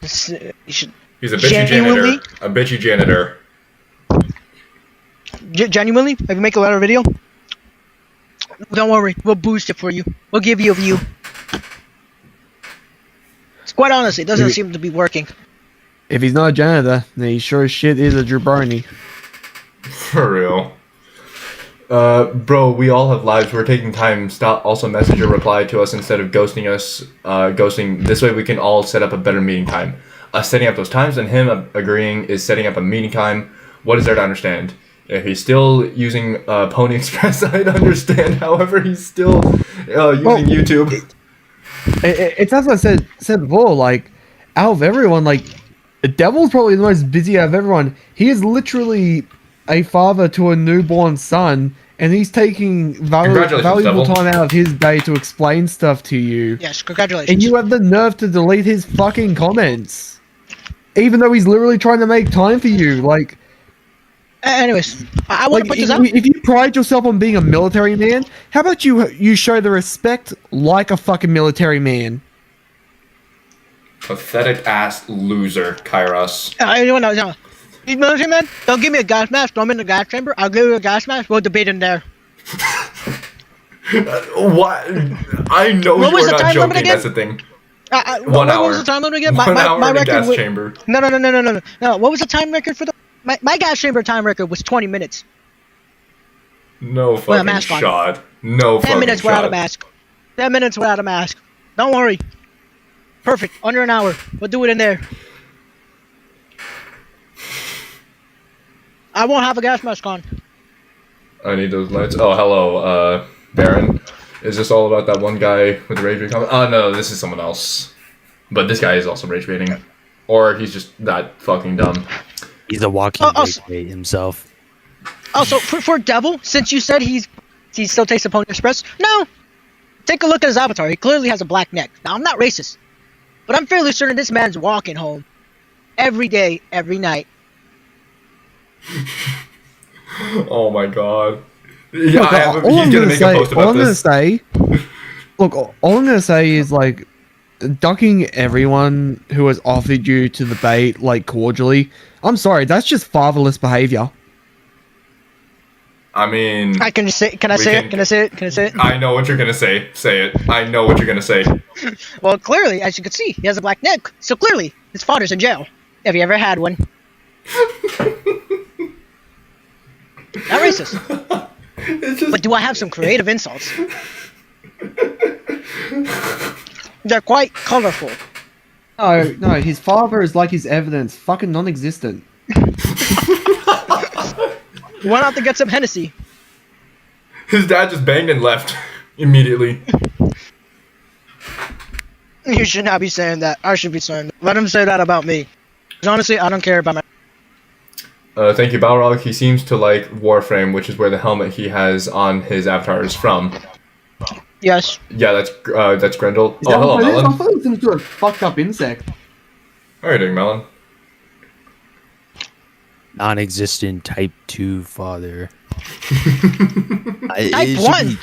You should. He's a bitchy Genuinely? janitor. A bitchy janitor. Genuinely, if you make a better video, don't worry. We'll boost it for you. We'll give you a view. It's quite honestly, it doesn't seem to be working. If he's not a janitor, then he sure as shit is a jabroni. For real. Bro, we all have lives. We're taking time. Stop. Also, message or reply to us instead of ghosting us. Ghosting. This way, we can all set up a better meeting time. Us setting up those times and him agreeing is setting up a meeting time. What is there to understand? If he's still using Pony Express, I'd understand. However, he's still using YouTube. It's as I said before. Like, out of everyone, like, Devil's probably the most busy out of everyone. He is literally a father to a newborn son, and he's taking valuable Devil. time out of his day to explain stuff to you. Yes, congratulations. And you have the nerve to delete his fucking comments, even though he's literally trying to make time for you. Like, anyways, I want to like put this out. if you pride yourself on being a military man, how about you show the respect like a fucking military man? Pathetic ass loser, Kairos. No. You military man, don't give me a gas mask. Throw me in the gas chamber. I'll give you a gas mask. We'll debate in there. What? I know What was you're the not time limit joking. again? That's the thing. 1 1 hour. What was the time limit again? 1 hour my in a record gas was, chamber. No. What was the time record for the? My gas chamber time record was 20 minutes. No With a fucking mask on. shot. No 10 fucking minutes shot. without a mask. 10 minutes without a mask. Don't worry. Perfect. Under an hour. We'll do it in there. I won't have a gas mask on. I need those lights. Oh, hello, Baron. Is this all about that one guy with the rage bait comment? Oh, no, this is someone else. But this guy is also rage baiting. Or he's just that fucking dumb. He's a walking rage bait himself. Also, for Devil, since you said he still takes the Pony Express, no. Take a look at his avatar. He clearly has a black neck. Now, I'm not racist, but I'm fairly certain this man's walking home every day, every night. Oh my god. Yeah, Look, all I'm gonna say, all I'm gonna say is like ducking everyone who has offered you to the bait like cordially. I'm sorry, that's just fatherless behavior. I mean, Can I say it? Can I say it? I know what you're gonna say. Say it. I know what you're gonna say. Well, clearly, as you can see, he has a black neck. So clearly, his father's in jail. Have you ever had one? Not racist. But do I have some creative insults? They're quite colorful. No, his father is like his evidence, fucking non-existent. Why not to get some Hennessy? His dad just banged and left immediately. You should not be saying that. I should be saying that. Let him say that about me. 'Cause honestly, I don't care about my... Thank you, Balrog. He seems to like Warframe, which is where the helmet he has on his avatar is from. Yes. Yeah, that's Grendel. Is that Hello, what it is? Melon. I thought it was into a fucked up insect. How are you doing, Melon? Non-existent type 2 father. Type 1!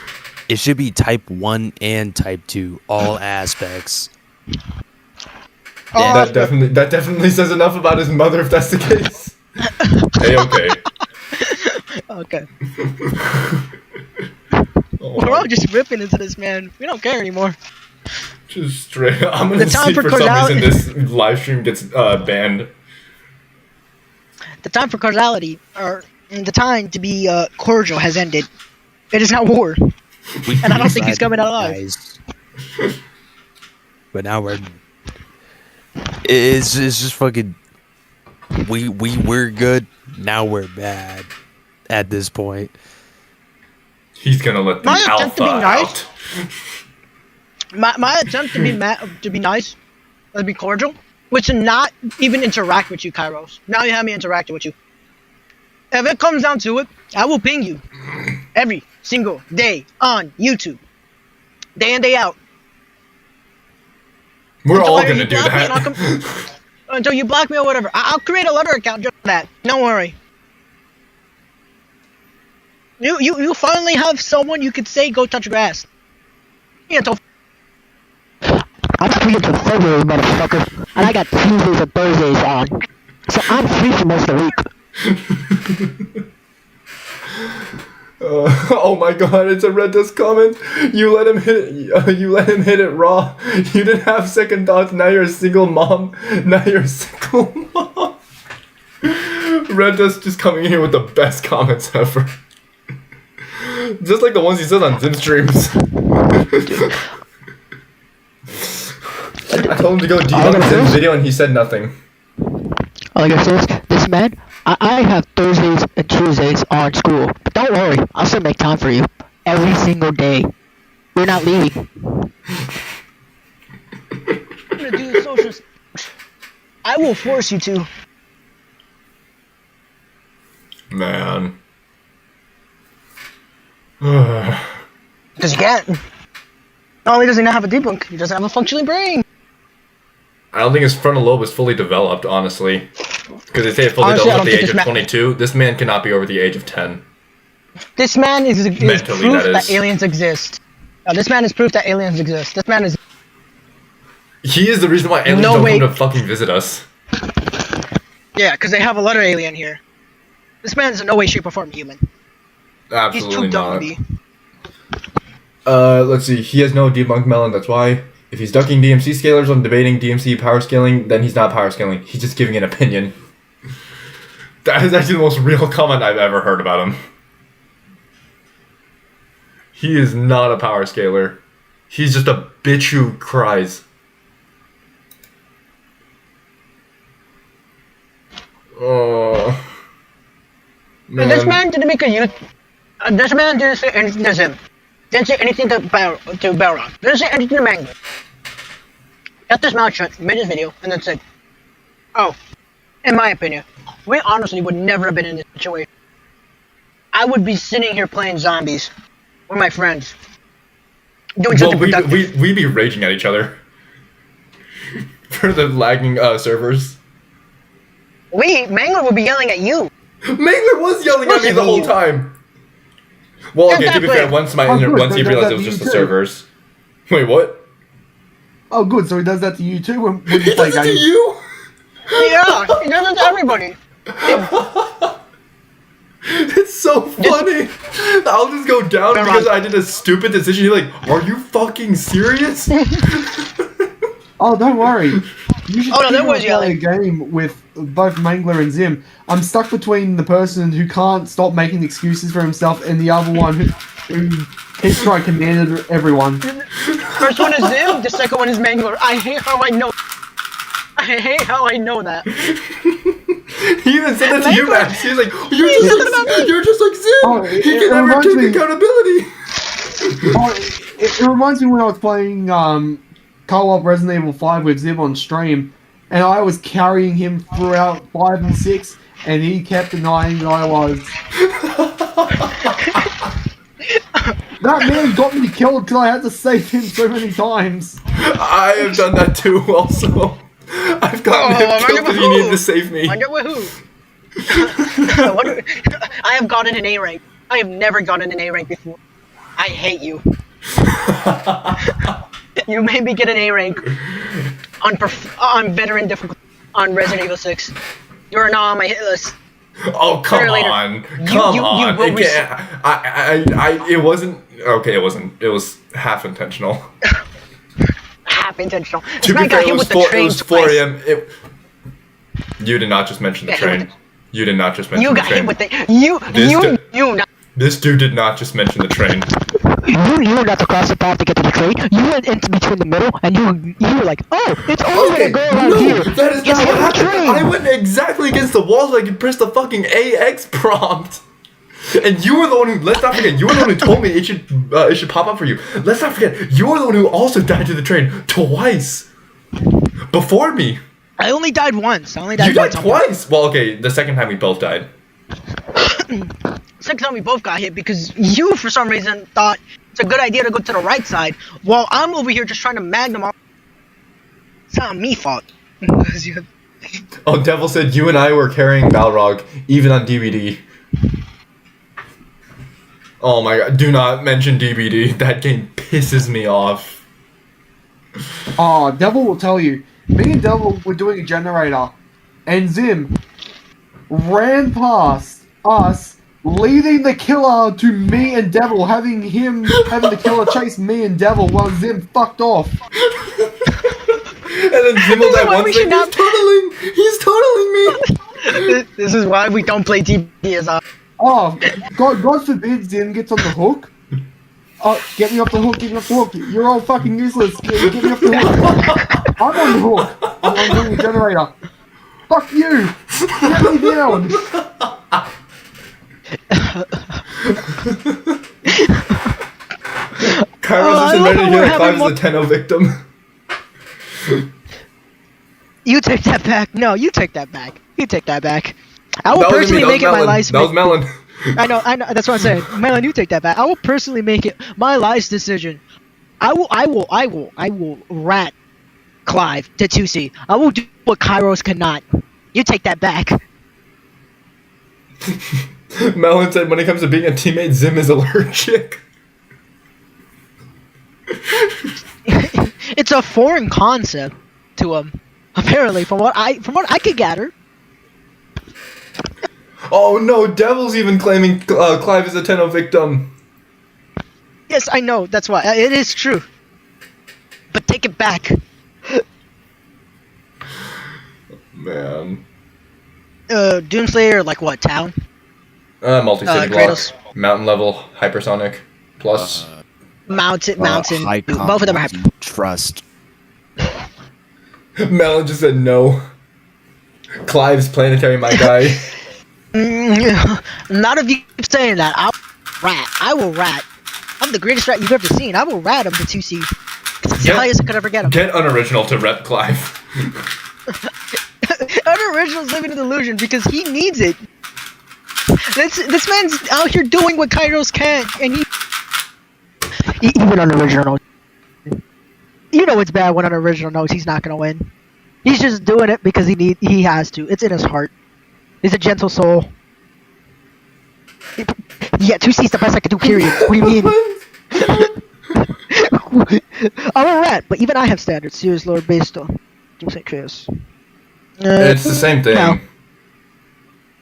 It should be type 1 and type 2, all aspects. That definitely says enough about his mother if that's the case. Hey, okay. Okay. We're all just ripping into this man. We don't care anymore. Just straight. I'm gonna The time see for for some causality- reason this live stream gets banned. The time for causality, or the time to be cordial, has ended. It is now war. And I don't think he's coming out alive. Guys. But now it's just fucking. We're good. Now we're bad. At this point, He's gonna let the My attempt alpha to be nice. out. My attempt to be nice, to be cordial, was to not even interact with you, Kairos. Now you have me interacting with you. If it comes down to it, I will ping you every single day on YouTube, day in, day out. We're all Until gonna you do block me and I'll that. Until you block me or whatever. I'll create a letter account just for that. Don't worry. You finally have someone you could say go touch grass. Yeah, I'm free until February, motherfucker. And I got Tuesdays and Thursdays on. So I'm free for most of the week. Oh my god, it's a Red Dust comment. You let him hit it raw. You didn't have second thoughts, now you're a single mom. Red Dust just coming here with the best comments ever. Just like the ones he says on Zim streams. I told him to go debug Zim's video and he said nothing. Like I said, this man, I have Thursdays and Tuesdays on school. But don't worry, I'll still make time for you. Every single day. We're not leaving. I'm gonna do social... I will force you to. Man. Because you can't. Not only does he not have a debunk, he doesn't have a functioning brain. I don't think his frontal lobe is fully developed, honestly. Because they say it fully Honestly, I developed at don't the think age this of 22. This man cannot be over the age of 10. This man is Mentally, proof that that is. aliens exist. This man is proof that aliens exist. This man is... He is the reason why aliens No, don't wait. come to fucking visit us. Yeah, because they have a letter alien here. This man is in no way, shape, or form human. He's Absolutely too dumb not. to be. Let's see. He has no debunked melon, that's why. If he's ducking DMC scalers on debating DMC power scaling, then he's not power scaling. He's just giving an opinion. That is actually the most real comment I've ever heard about him. He is not a power scaler. He's just a bitch who cries. Oh. And this Man. man didn't make a this man didn't say anything to him. Didn't say anything to Balrog. Didn't say anything to Mango. Kept his mouth shut, made his video, and then said, "Oh, in my opinion, we honestly would never have been in this situation. I would be sitting here playing zombies with my friends, doing something productive." We'd be raging at each other for the lagging servers. Mango would be yelling at you. Mangler was yelling at me the whole time. Well, okay, to be fair, once he realized it was just the servers. Wait, what? Oh, good. So he does that to you too when you He play does it to games. you? Yeah, he does it to everybody. It's so funny. I'll just go down because I did a stupid decision. You're like, are you fucking serious? Oh, don't worry. You should Oh, no, that was play a yelling. game with both Mangler and Zim. I'm stuck between the person who can't stop making excuses for himself and the other one who keeps trying to command everyone. First one is Zim, the second one is Mangler. I hate how I know. I hate how I know that. He even said that to you, Max. He's like, you're just like Zim. Oh, He can never take accountability. It reminds me when I was playing co-op Resident Evil 5 with Zim on stream, and I was carrying him throughout 5 and 6, and he kept denying that I was. That man got me killed because I had to save him so many times. I have done that too, also. I've gotten him killed because he needed to save me. Wonder with who? I have gotten an A rank. I have never gotten an A rank before. I hate you. You made me get an A rank on veteran difficulty on Resident Evil 6. You're not on my hit list. Oh, come on. Come on. It wasn't... Okay, it wasn't. It was half intentional. Half intentional. To be fair, it was 4 a.m. You did not just mention the train. You did not just mention the train. You got hit with the... This dude did not just mention the train. You were not to cross the path to get to the train. You went into between the middle, and you were like, "Oh, it's only gonna go around here." That is not what happened. I went exactly against the wall so I could press the fucking AX prompt. And you were the one who, let's not forget, you were the one who told me it should pop up for you. Let's not forget, you were the one who also died to the train twice. Before me. I only died once. You died twice. Well, okay, the second time we both died. Second time we both got hit because you, for some reason, thought it's a good idea to go to the right side, while I'm over here just trying to magnum off. It's not me fault. Oh, Devil said you and I were carrying Balrog, even on DVD. Oh my god, do not mention DVD. That game pisses me off. Oh, Devil will tell you. Me and Devil were doing a generator, and Zim ran past us, leading the killer to me and Devil, having the killer chase me and Devil while Zim fucked off. And then Zim was at one thing, he's tunneling me! This is why we don't play DBD as often. Oh, God forbid Zim gets on the hook. Oh, get me off the hook, get me off the hook. You're all fucking useless. Get me off the hook. I'm on the hook. I'm doing the generator. Fuck you! Get me down! Kairos isn't ready to hear that Clive's the 10-0 victim. You take that back. No, you take that back. You take that back. I will personally make it my life's... That was Melon. I know, that's what I'm saying. Melon, you take that back. I will personally make it my life's decision. I will rat Clive to 2C. I will do what Kairos cannot. You take that back. Melon said when it comes to being a teammate, Zim is allergic. It's a foreign concept to him. Apparently, from what I could gather. Oh no, Devil's even claiming Clive is a 10-0 victim. Yes, I know. That's why it is true. But take it back. Man. Doomslayer, like what town? Multi-city block, Kratos. mountain level, hypersonic, plus. Mountain. High Both of them are hyper. trust. Melon just said no. Clive's planetary, my guy. Not if you keep saying that. I will rat. I'm the greatest rat you've ever seen. I will rat him to 2C. It's the highest I could ever get him. Get unoriginal to rep Clive. Unoriginal's living in delusion because he needs it. This man's out here doing what Kairos can't, and even unoriginal. You know it's bad when unoriginal knows he's not gonna win. He's just doing it because he has to. It's in his heart. He's a gentle soul. Yeah, 2C's the best I could do, period. What do you mean? I'm a rat, but even I have standards. Serious Lord based on. Don't say Chris. It's the same thing.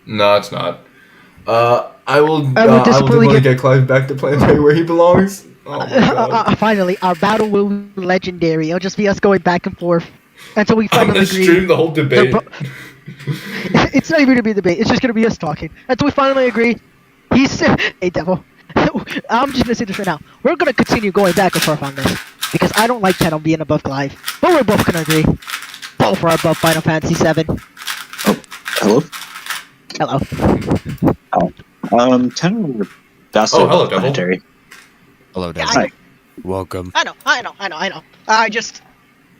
No, it's not. I will definitely get Clive back to planetary where he belongs. Oh my God. Finally, our battle will be legendary. It'll just be us going back and forth until we I'm finally gonna agree. stream the whole debate. It's not even gonna be a debate. It's just gonna be us talking until we finally agree. Hey, devil. I'm just gonna say this right now. We're gonna continue going back and forth on this because I don't like Tenno being above Clive, but we're both gonna agree. Both are above Final Fantasy VII. Oh, hello. Hello. Tenno. That's hello, devil. planetary. Hello, Yeah, Devil. Hi. Welcome. I know.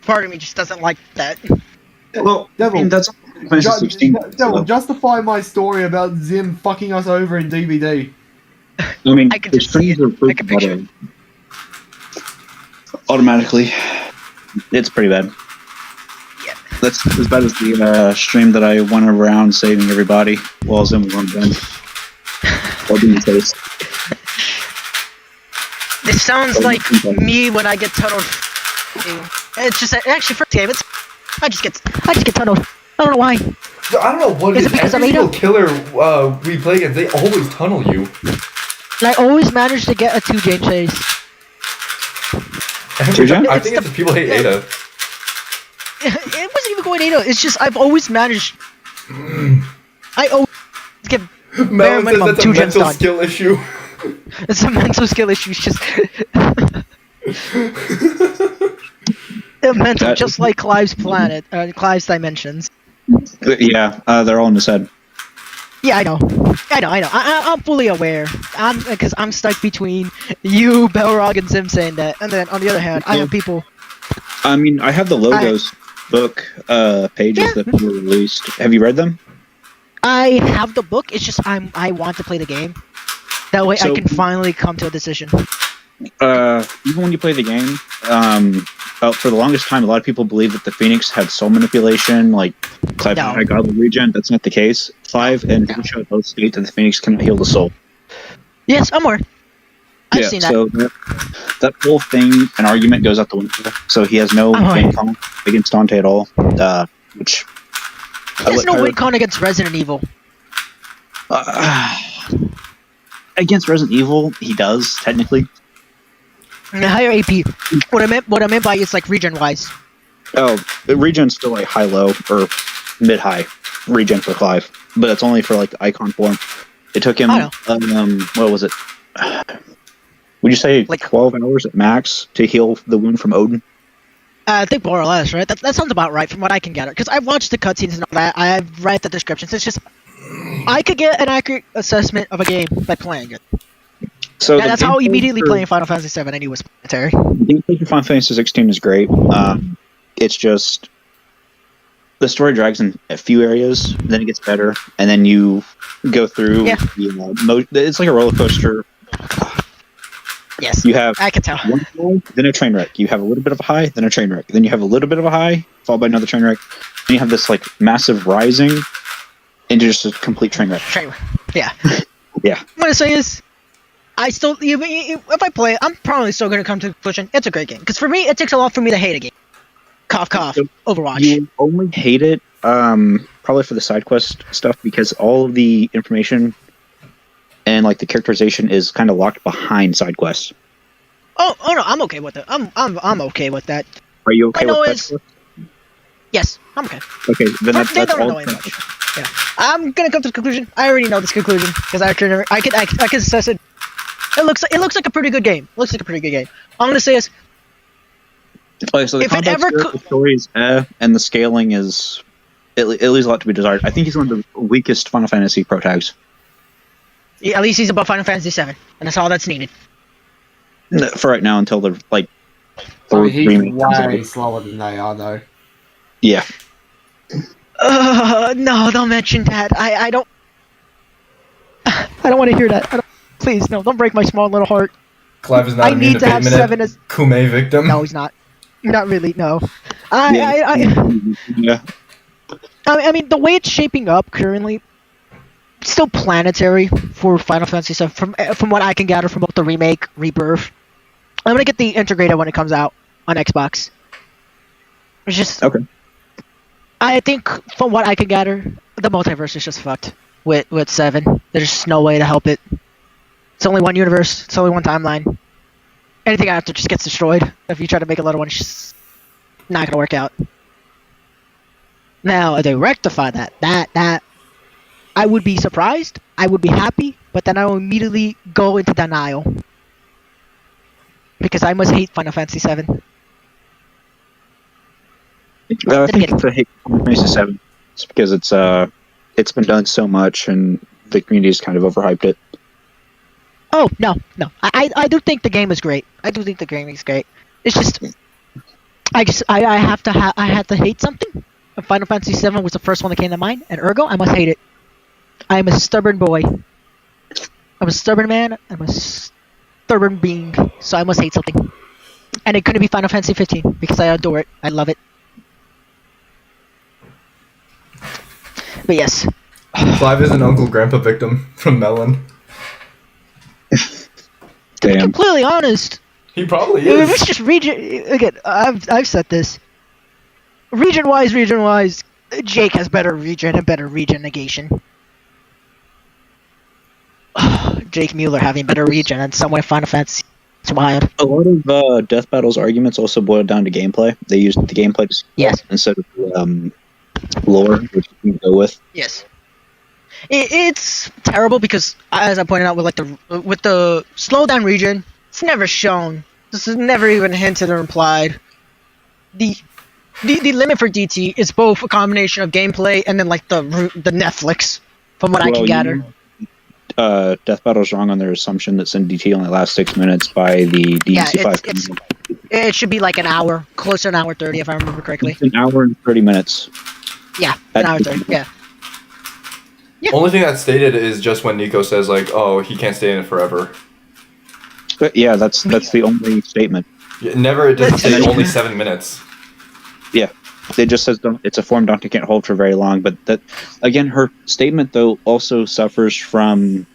Part of me just doesn't like that. Well, Devil. I mean, that's Final Fantasy 16. Devil, justify my story about Zim fucking us over in DVD. I mean, I can the just see streams it. are proof I can picture it. automatically. It's pretty bad. Yeah. That's as bad as the stream that I went around saving everybody while Zim was on bench. Or being chased. This sounds like me when I get tunneled. It's just actually first game. I just get tunneled. I don't know why. I don't know what it Is is. it because Every I'm single Ada? killer we play against, they always tunnel you. And I always manage to get a 2-Jane chase. Every time, I think it's the people hate Ada. It wasn't even going Ada. It's just I've always managed. I always get bare Melon says minimum that's a 2 gens mental done. skill issue. It's a mental skill issue. It's just mental, just like Clive's planet, Clive's dimensions. Yeah, they're all in his head. Yeah, I know. I'm fully aware. Because I'm stuck between you, Belrog, and Zim saying that, and then on the other hand, I have people. I mean, I have the logos book pages that were released. Have you read them? I have the book. It's just I want to play the game. That way, I can finally come to a decision. Even when you play the game, for the longest time, a lot of people believe that the Phoenix had soul manipulation, like Clive had a godly regen. That's not the case. Clive and Lucia both state that the Phoenix cannot heal the soul. Yes, I'm aware. I've seen that. So that whole thing, an argument goes out the window. So he has no win con against Dante at all. Which there's no win con against Resident Evil. Against Resident Evil, he does technically. Higher AP. What I meant by it's like regen wise. Oh, the regen's still like high-low or mid-high regen for Clive, but it's only for like the icon form. It took him what was it? Would you say like 12 hours at max to heal the wound from Odin? I think more or less, right? That sounds about right from what I can gather. Because I've watched the cutscenes and all that. I've read the descriptions. It's just I could get an accurate assessment of a game by playing it. So that's how immediately playing Final Fantasy VII anyway was planetary. The gameplay for Final Fantasy 16 is great. It's just the story drags in a few areas, then it gets better, and then you go through. It's like a roller coaster. Yes, you have I can tell. One high, then a train wreck. You have a little bit of a high, then a train wreck. Then you have a little bit of a high, followed by another train wreck. Then you have this like massive rising into just a complete train wreck. Yeah. Yeah. What I'm gonna say is, I still, if I play it, I'm probably still gonna come to the conclusion it's a great game. Because for me, it takes a lot for me to hate a game. Cough, cough. Overwatch. You only hate it, probably for the side quest stuff, because all of the information and like the characterization is kind of locked behind side quests. Oh no, I'm okay with it. I'm okay with that. Are you okay with that? Yes, I'm okay. Okay, then that's don't all. annoy much. Yeah, I'm gonna come to the conclusion. I already know this conclusion because I can assess it. It looks like a pretty good game. Looks like a pretty good game. All I'm gonna say is, okay, so the combat the story is and the scaling is it leaves a lot to be desired. I think he's one of the weakest Final Fantasy pro tags. Yeah, at least he's above Final Fantasy VII, and that's all that's needed. For right now, until the I third mean, he's remake comes way out. slower than they are, though. Yeah. No, don't mention that. I don't. I don't want to hear that. Please, no, don't break my small little heart. Clive is not I immune need to to have pigment. 7 as. Kume victim. No, he's not. Not really. No. Yeah. I mean, the way it's shaping up currently, it's still planetary for Final Fantasy VII. From what I can gather from both the remake, rebirth. I'm gonna get the integrated when it comes out on Xbox. It's just Okay. I think from what I can gather, the multiverse is just fucked with 7. There's just no way to help it. It's only one universe. It's only one timeline. Anything after just gets destroyed. If you try to make another one, it's just not gonna work out. Now, if they rectify that I would be surprised. I would be happy, but then I will immediately go into denial because I must hate Final Fantasy VII. I think it's a hate Final Fantasy 7. It's because it's been done so much and the community's kind of overhyped it. Oh no. I do think the game is great. I do think the game is great. It's just I had to hate something. And Final Fantasy VII was the first one that came to mind, and ergo I must hate it. I am a stubborn boy. I'm a stubborn man. I'm a stubborn being. So I must hate something. And it couldn't be Final Fantasy 15 because I adore it. I love it. But yes. Clive is an Uncle Grandpa victim from Melon. To be completely honest, He probably if it's is. just region again. I've said this. Region wise, Jake has better region and better region negation. Jake Mueller having better region and some way Final Fantasy. It's wild. A lot of Death Battle's arguments also boiled down to gameplay. They used the gameplay to Yes. instead of lore, which you can go with. Yes. It's terrible because, as I pointed out, with the slowdown region, it's never shown. This is never even hinted or implied. The limit for DT is both a combination of gameplay and then like the Netflix, from what I can gather. Death Battle's wrong on their assumption that SimDT only lasts 6 minutes by the DMC5. It should be like an hour, closer to an hour 30 if I remember correctly. It's an hour and 30 minutes. Yeah, an hour 30. Yeah. Only thing that's stated is just when Nico says like, "Oh, he can't stay in it forever." But yeah, that's the only statement. Yeah, never it doesn't say only 7 minutes. Yeah, it just says it's a form Dante can't hold for very long. But that again, her statement though also suffers from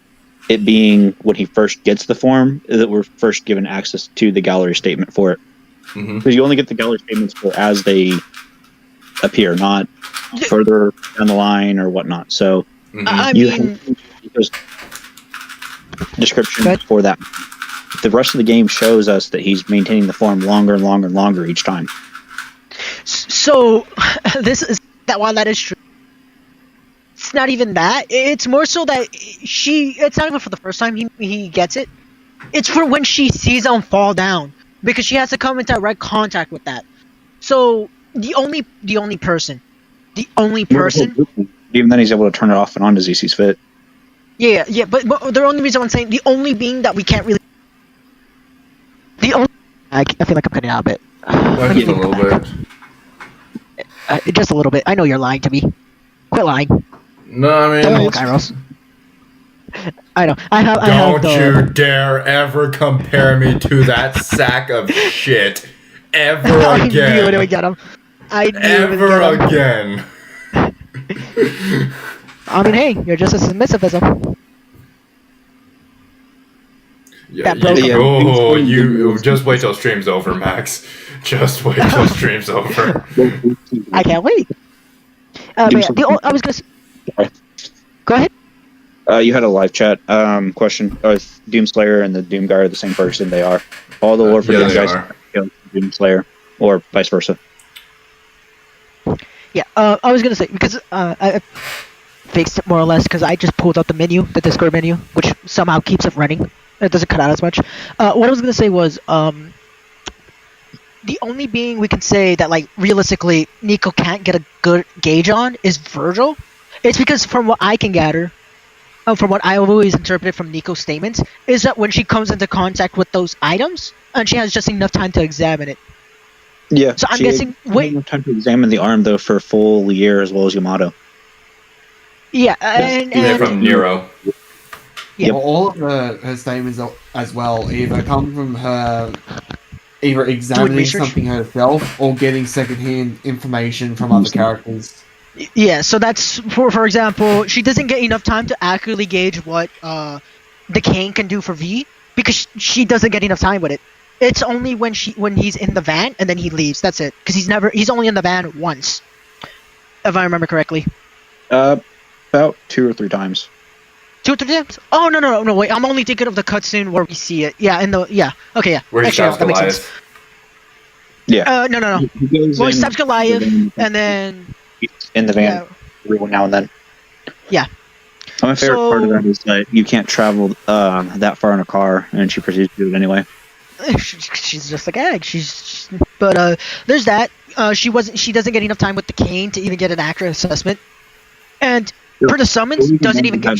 it being when he first gets the form that we're first given access to the gallery statement for it. Because you only get the gallery statements for as they appear, not further down the line or whatnot. So I you mean, have description for that. The rest of the game shows us that he's maintaining the form longer and longer and longer each time. so this is that while that is true, it's not even that. It's more so that it's not even for the first time he gets it. It's for when she sees him fall down because she has to come in direct contact with that. So the only person. Even then, he's able to turn it off and on as he sees fit. Yeah, but the only reason I'm saying the only being that we can't really. I feel like I'm cutting out a bit. Just a little bit. Just a little bit. I know you're lying to me. Quit lying. No, I Don't mean. look, Kairos. I know. Don't you dare ever compare me to that sack of shit ever I again. knew it would get him. Ever again. I mean, hey, you're just as submissive as him. Yeah, That broke you just wait till stream's over, Max. Just wait till stream's over. I can't wait. But yeah, I was gonna. Go ahead. You had a live chat question. Doomslayer and the Doom guy are the same person. They are. All the lore for Yeah, Doom they guys are. kill Doomslayer, or vice versa. Yeah, I was gonna say because I fixed it more or less because I just pulled out the menu, the Discord menu, which somehow keeps it running. It doesn't cut out as much. What I was gonna say was the only being we can say that like realistically Nico can't get a good gauge on is Virgil. It's because from what I can gather, from what I always interpreted from Nico's statements, is that when she comes into contact with those items, and she has just enough time to examine it. Yeah. So I'm she guessing. had Wait. enough time to examine the arm though for a full year as well as Yamato. Yeah, Even from Nero. Yeah. Well, all of her statements as well either come from her either examining research? something herself or getting secondhand information from other characters. Yeah, so that's for example, she doesn't get enough time to accurately gauge what the cane can do for V because she doesn't get enough time with it. It's only when he's in the van and then he leaves. That's it. Because he's only in the van once, if I remember correctly. About 2 or 3 times. 2 or 3 times? Oh no! Wait, I'm only thinking of the cutscene where we see it. Yeah, okay, yeah. Where he Actually, stabs that makes sense. Goliath. Yeah. No. He goes Well, he in stabs Goliath and then in the van yeah. every now and then. Yeah. My favorite part of that is that you can't travel that far in a car, and she proceeds to do it anyway. She's just like egg. But there's that. She doesn't get enough time with the cane to even get an accurate assessment. And for the summons, doesn't even get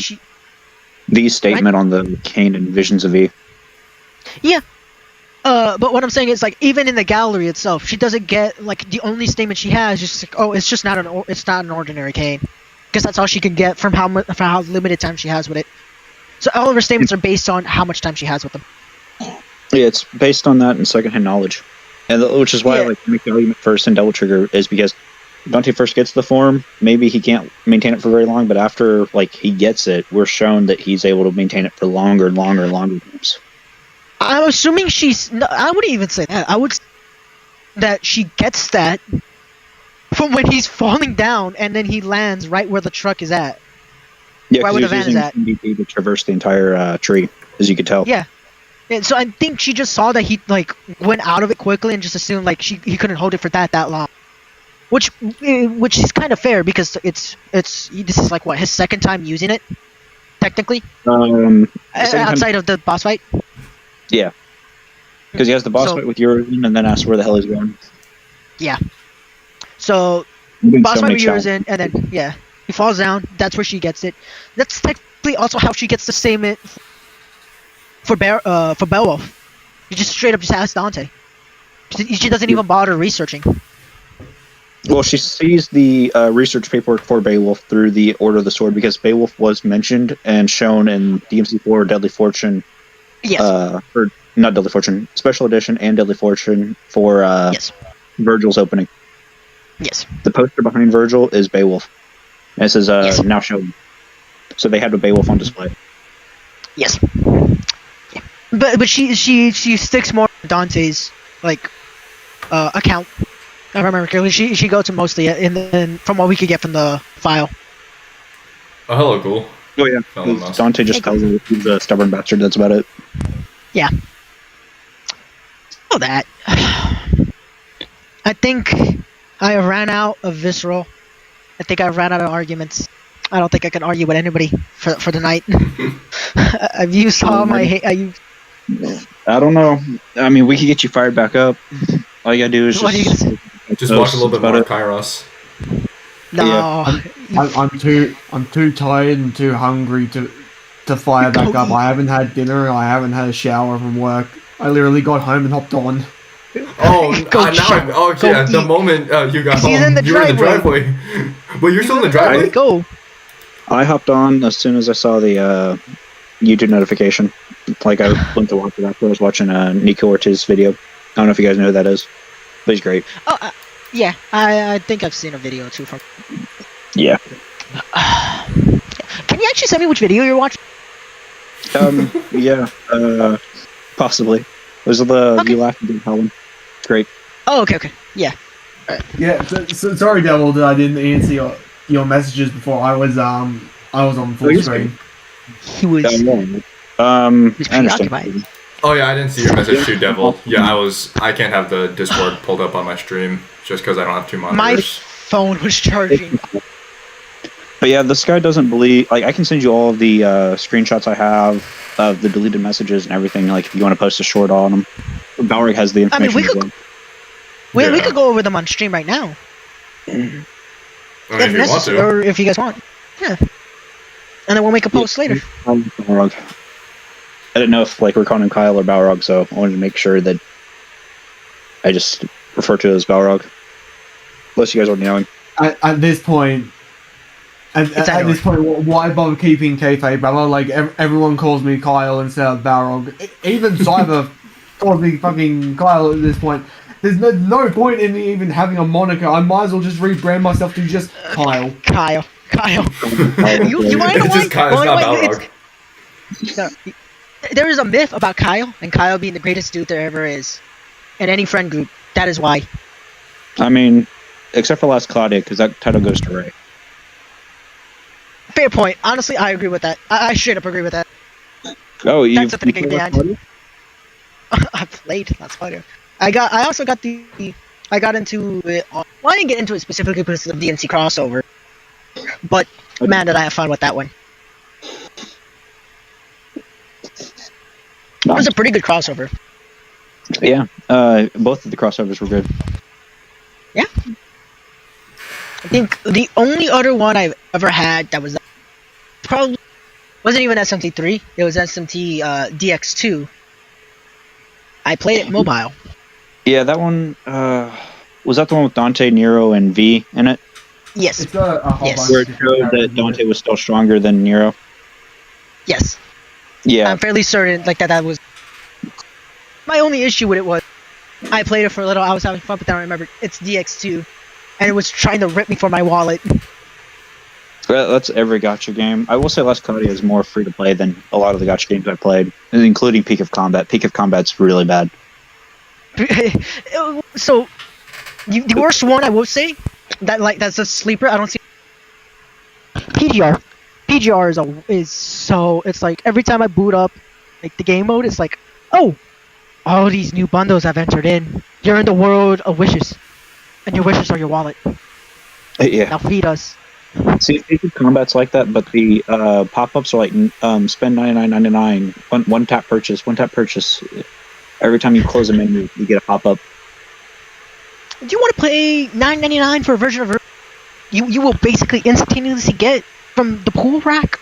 V's statement on the cane and Visions of V. Yeah. But what I'm saying is like even in the gallery itself, she doesn't get like the only statement she has is just like, oh, it's not an ordinary cane, because that's all she can get from how limited time she has with it. So all of her statements are based on how much time she has with them. Yeah, it's based on that and secondhand knowledge, and which is why I like to make the argument first in Devil Trigger is because Dante first gets the form, maybe he can't maintain it for very long, but after like he gets it, we're shown that he's able to maintain it for longer and longer and longer times. I'm assuming I wouldn't even say that. I would that she gets that from when he's falling down and then he lands right where the truck is at. Yeah, right where the because van is using at. MVP to traverse the entire tree, as you could tell. Yeah. And so I think she just saw that he like went out of it quickly and just assumed like he couldn't hold it for that long. Which is kind of fair because this is like what, his second time using it, technically. Outside of the boss fight. Yeah, because he has the boss fight with Urizen and then asks where the hell he's going. Yeah. So boss fight with Urizen and then he falls down. That's where she gets it. That's technically also how she gets the statement for Beowulf. You just straight up just ask Dante. She doesn't even bother researching. Well, she sees the research paperwork for Beowulf through the Order of the Sword because Beowulf was mentioned and shown in DMC4 Deadly Fortune. Yes. Or not Deadly Fortune, Special Edition and Deadly Fortune for Virgil's opening. Yes. The poster behind Virgil is Beowulf. And it says, now shown. So they had a Beowulf on display. Yes. Yeah. But she sticks more to Dante's like account. I remember correctly. She goes to mostly from what we could get from the file. Oh, hello, Ghoul. Oh yeah, Dante just tells her he's a stubborn bastard. That's about it. Yeah. Oh, that. I think I ran out of visceral. I think I ran out of arguments. I don't think I can argue with anybody for the night. I've used all my hate. I don't know. I mean, we could get you fired back up. All you gotta do is just watch a little bit more of Kairos. No, yeah. I'm too tired and too hungry to fire back up. I haven't had dinner. I haven't had a shower from work. I literally got home and hopped on. The moment you got home, you were in the driveway. Well, you're still in the driveway. Go. I hopped on as soon as I saw the YouTube notification. Like I went to watch it after I was watching Nico Ortiz video. I don't know if you guys know who that is, but he's great. Oh, yeah. I think I've seen a video too from. Yeah. Can you actually send me which video you're watching? Yeah. Possibly. Those are the You Laugh and Didn't Tell Them. Great. Oh, okay. Yeah. Right. Yeah. So sorry, Devil, that I didn't answer your messages before. I was on full screen. He was. Preoccupied. Oh yeah, I didn't see your message too, Devil. Yeah, I can't have the Discord pulled up on my stream just because I don't have 2 monitors. My phone was charging. But yeah, this guy doesn't believe. Like, I can send you all of the screenshots I have of the deleted messages and everything. Like, if you want to post a short on them, Balrog has the information. We Yeah. could go over them on stream right now. I mean, if if you want necessary, to. or if you guys want. Yeah. And then we'll make a post later. Balrog. I didn't know if like we're calling him Kyle or Balrog, so I wanted to make sure that I just refer to it as Balrog. Unless you guys already know him. At this point, at this point, why bother keeping kayfabe, brother? Like everyone calls me Kyle instead of Balrog. Even Cyber calls me fucking Kyle at this point. There's no point in me even having a moniker. I might as well just rebrand myself to just Kyle. Kyle. You want to know It's why? just Kyle, it's not Balrog. No, there is a myth about Kyle, and Kyle being the greatest dude there ever is. In any friend group, that is why. I mean, except for Last Claudia, because that title goes to Ray. Fair point. Honestly, I agree with that. I straight up agree with that. Oh, you. That's something to get behind. I played Last Claudia. I also got I got into it. Well, I didn't get into it specifically because of the DNC crossover. But man, did I have fun with that one. It was a pretty good crossover. Yeah, both of the crossovers were good. Yeah. I think the only other one I've ever had that was probably wasn't even SMT3. It was SMT DX2. I played it mobile. Yeah, that one. Was that the one with Dante, Nero, and V in it? Yes. It's a whole Yes. bunch Where of it showed that characters. Dante was still stronger than Nero. Yes. Yeah. I'm fairly certain like that was my only issue with it was I played it for a little, I was having fun, but then I remembered it's DX2 and it was trying to rip me for my wallet. That's every gacha game. I will say Last Claudia is more free to play than a lot of the gacha games I played, including Peak of Combat. Peak of Combat's really bad. So the worst one I will say that's a sleeper. I don't see PGR. PGR is so it's like every time I boot up like the game mode, it's like, oh, all these new bundles I've entered in. You're in the world of wishes, and your wishes are your wallet. Yeah. Now feed us. See, Peak of Combat's like that, but the pop-ups are like spend $99.99, one tap purchase. Every time you close a menu, you get a pop-up. Do you want to pay $9.99 for a version of you will basically instantaneously get from the pool rack,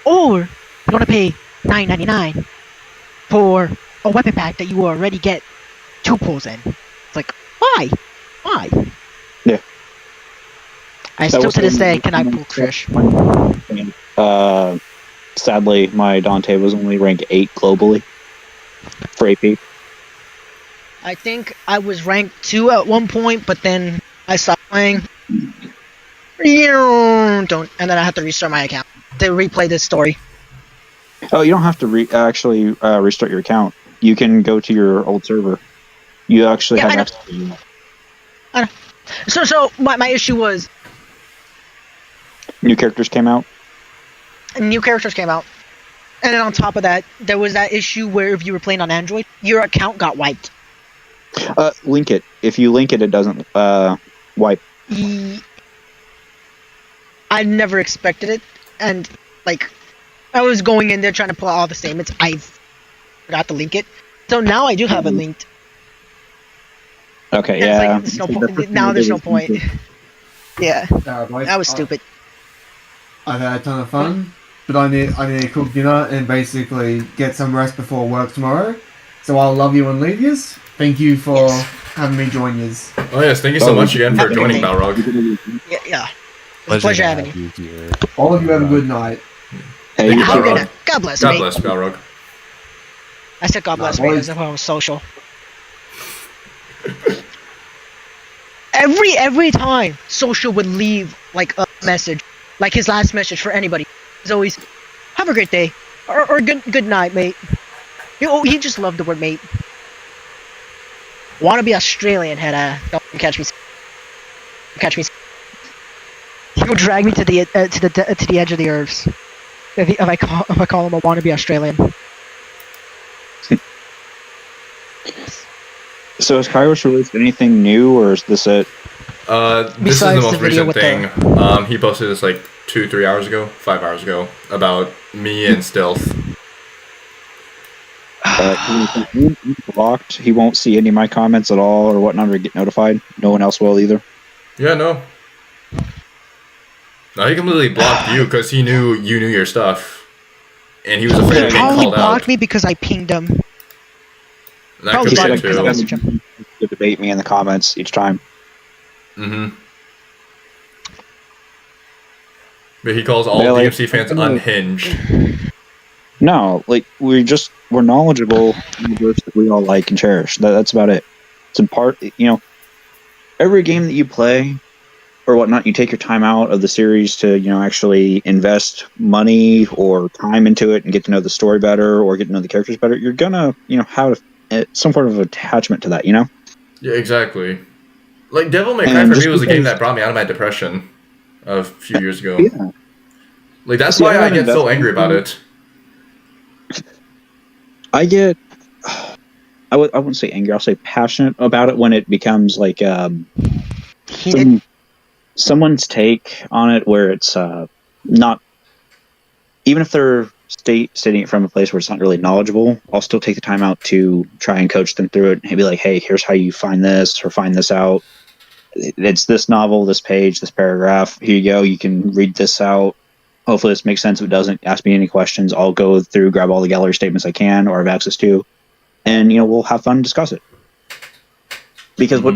or you want to pay $9.99 for a weapon pack that you will already get 2 pulls in. It's like, why? Yeah. I still to this day cannot pull Trish. Sadly, my Dante was only rank 8 globally for AP. I think I was ranked 2 at one point, but then I stopped playing. And then I had to restart my account to replay this story. Oh, you don't have to restart your account. You can go to your old server. You actually have access to it. I know. So my issue was New characters came out. new characters came out, and then on top of that, there was that issue where if you were playing on Android, your account got wiped. Link it. If you link it, it doesn't wipe. I never expected it, and like I was going in there trying to pull out all the statements. I forgot to link it, so now I do have it linked. Okay, And it's yeah. like, there's no point. Now there's no point. Yeah, Boys, that was stupid. I've had a ton of fun, but I need to cook dinner and basically get some rest before work tomorrow. So I'll love you and leave yous. Thank you for having me join yous. Oh yes, thank you so much again for Have a good joining day. Balrog. Yeah. Pleasure having you. here. All of you have a good night. Hey, Yeah, you have a too. good night. God bless, God mate. bless Balrog. I said God bless, Nah, mate, boys. as if I was social. Every time social would leave like a message, like his last message for anybody, is always have a great day or good night, mate. He just loved the word mate. Want to be Australian? Don't catch me. He'll drag me to the edge of the earth if I call him a wannabe Australian. So has Kairos released anything new, or is this it? This is Besides the the most video recent with thing. He posted this like 5 hours ago, about me and Stealth. He's blocked. He won't see any of my comments at all or whatnot or get notified. No one else will either. Yeah, no. No, he completely blocked you because he knew you knew your stuff. And he was afraid of being Probably called blocked out. me because I pinged him. That Probably could blocked be me because I too. messaged him. To debate me in the comments each time. Mm-hmm. But he calls all Yeah, like- DMC fans unhinged. No, like we're knowledgeable in the verse that we all like and cherish. That's about it. It's in part, every game that you play or whatnot, you take your time out of the series to actually invest money or time into it and get to know the story better or get to know the characters better. You're gonna have some sort of attachment to that. Yeah, exactly. Like Devil May Cry And for just me was a game because- that brought me out of my depression a few years ago. Yeah. Like that's See, why I I haven't get so invested angry about it. I get. I wouldn't say angry. I'll say passionate about it when it becomes like Heated. someone's take on it where it's not. Even if they're stating it from a place where it's not really knowledgeable, I'll still take the time out to try and coach them through it and be like, "Hey, here's how you find this or find this out. It's this novel, this page, this paragraph. Here you go. You can read this out. Hopefully this makes sense. If it doesn't, ask me any questions. I'll go through, grab all the gallery statements I can or have access to, and we'll have fun and discuss it." Because what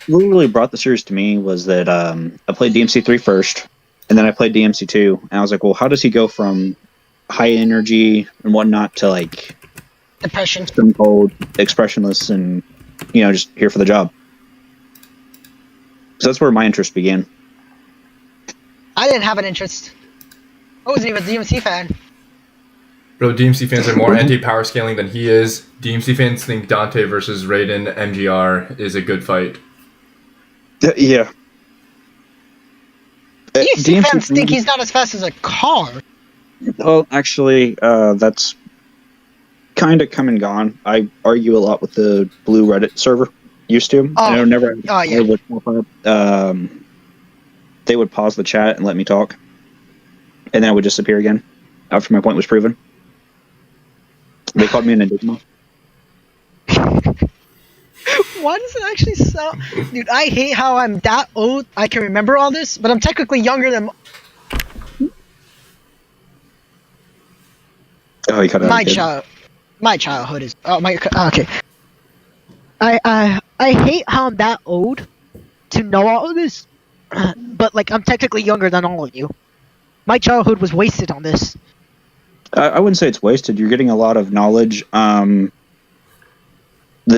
really brought the series to me was that I played DMC3 first, and then I played DMC2, and I was like, well, how does he go from high energy and whatnot to like Depression. stone cold, expressionless, and just here for the job? So that's where my interest began. I didn't have an interest. I wasn't even a DMC fan. Bro, DMC fans are more anti-power scaling than he is. DMC fans think Dante versus Raiden MGR is a good fight. Yeah. DMC fans think he's not as fast as a car. Well, actually, that's kind of come and gone. I argue a lot with the blue Reddit server. Used to. Oh. And I never. Oh, yeah. Would pop up. They would pause the chat and let me talk, and then I would disappear again after my point was proven. They called me an enigma. Why does it actually sound... Dude, I hate how I'm that old, I can remember all this, but I'm technically younger than Oh, you cut out. my again. child. My childhood is... Oh, my... Okay. I hate how I'm that old to know all of this, but, like, I'm technically younger than all of you. My childhood was wasted on this. I wouldn't say it's wasted. You're getting a lot of knowledge that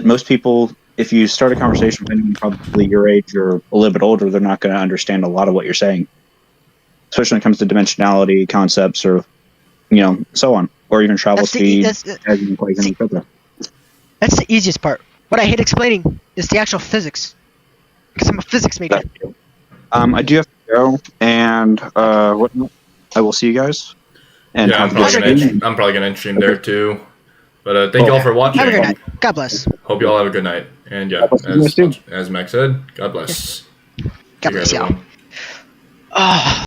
most people, if you start a conversation with anyone probably your age or a little bit older, they're not going to understand a lot of what you're saying. Especially when it comes to dimensionality, concepts, or, so on. Or even travel speed. As in quite see, that's the easiest part. What I hate explaining is the actual physics. Because I'm a physics major. I do have to go, and whatnot. I will see you guys. And Yeah, I'm have a good probably stream. gonna stream there too. But thank you all for watching. Have a good night. God bless. Hope you all have a good night. And yeah, as Max said, God bless. God bless y'all.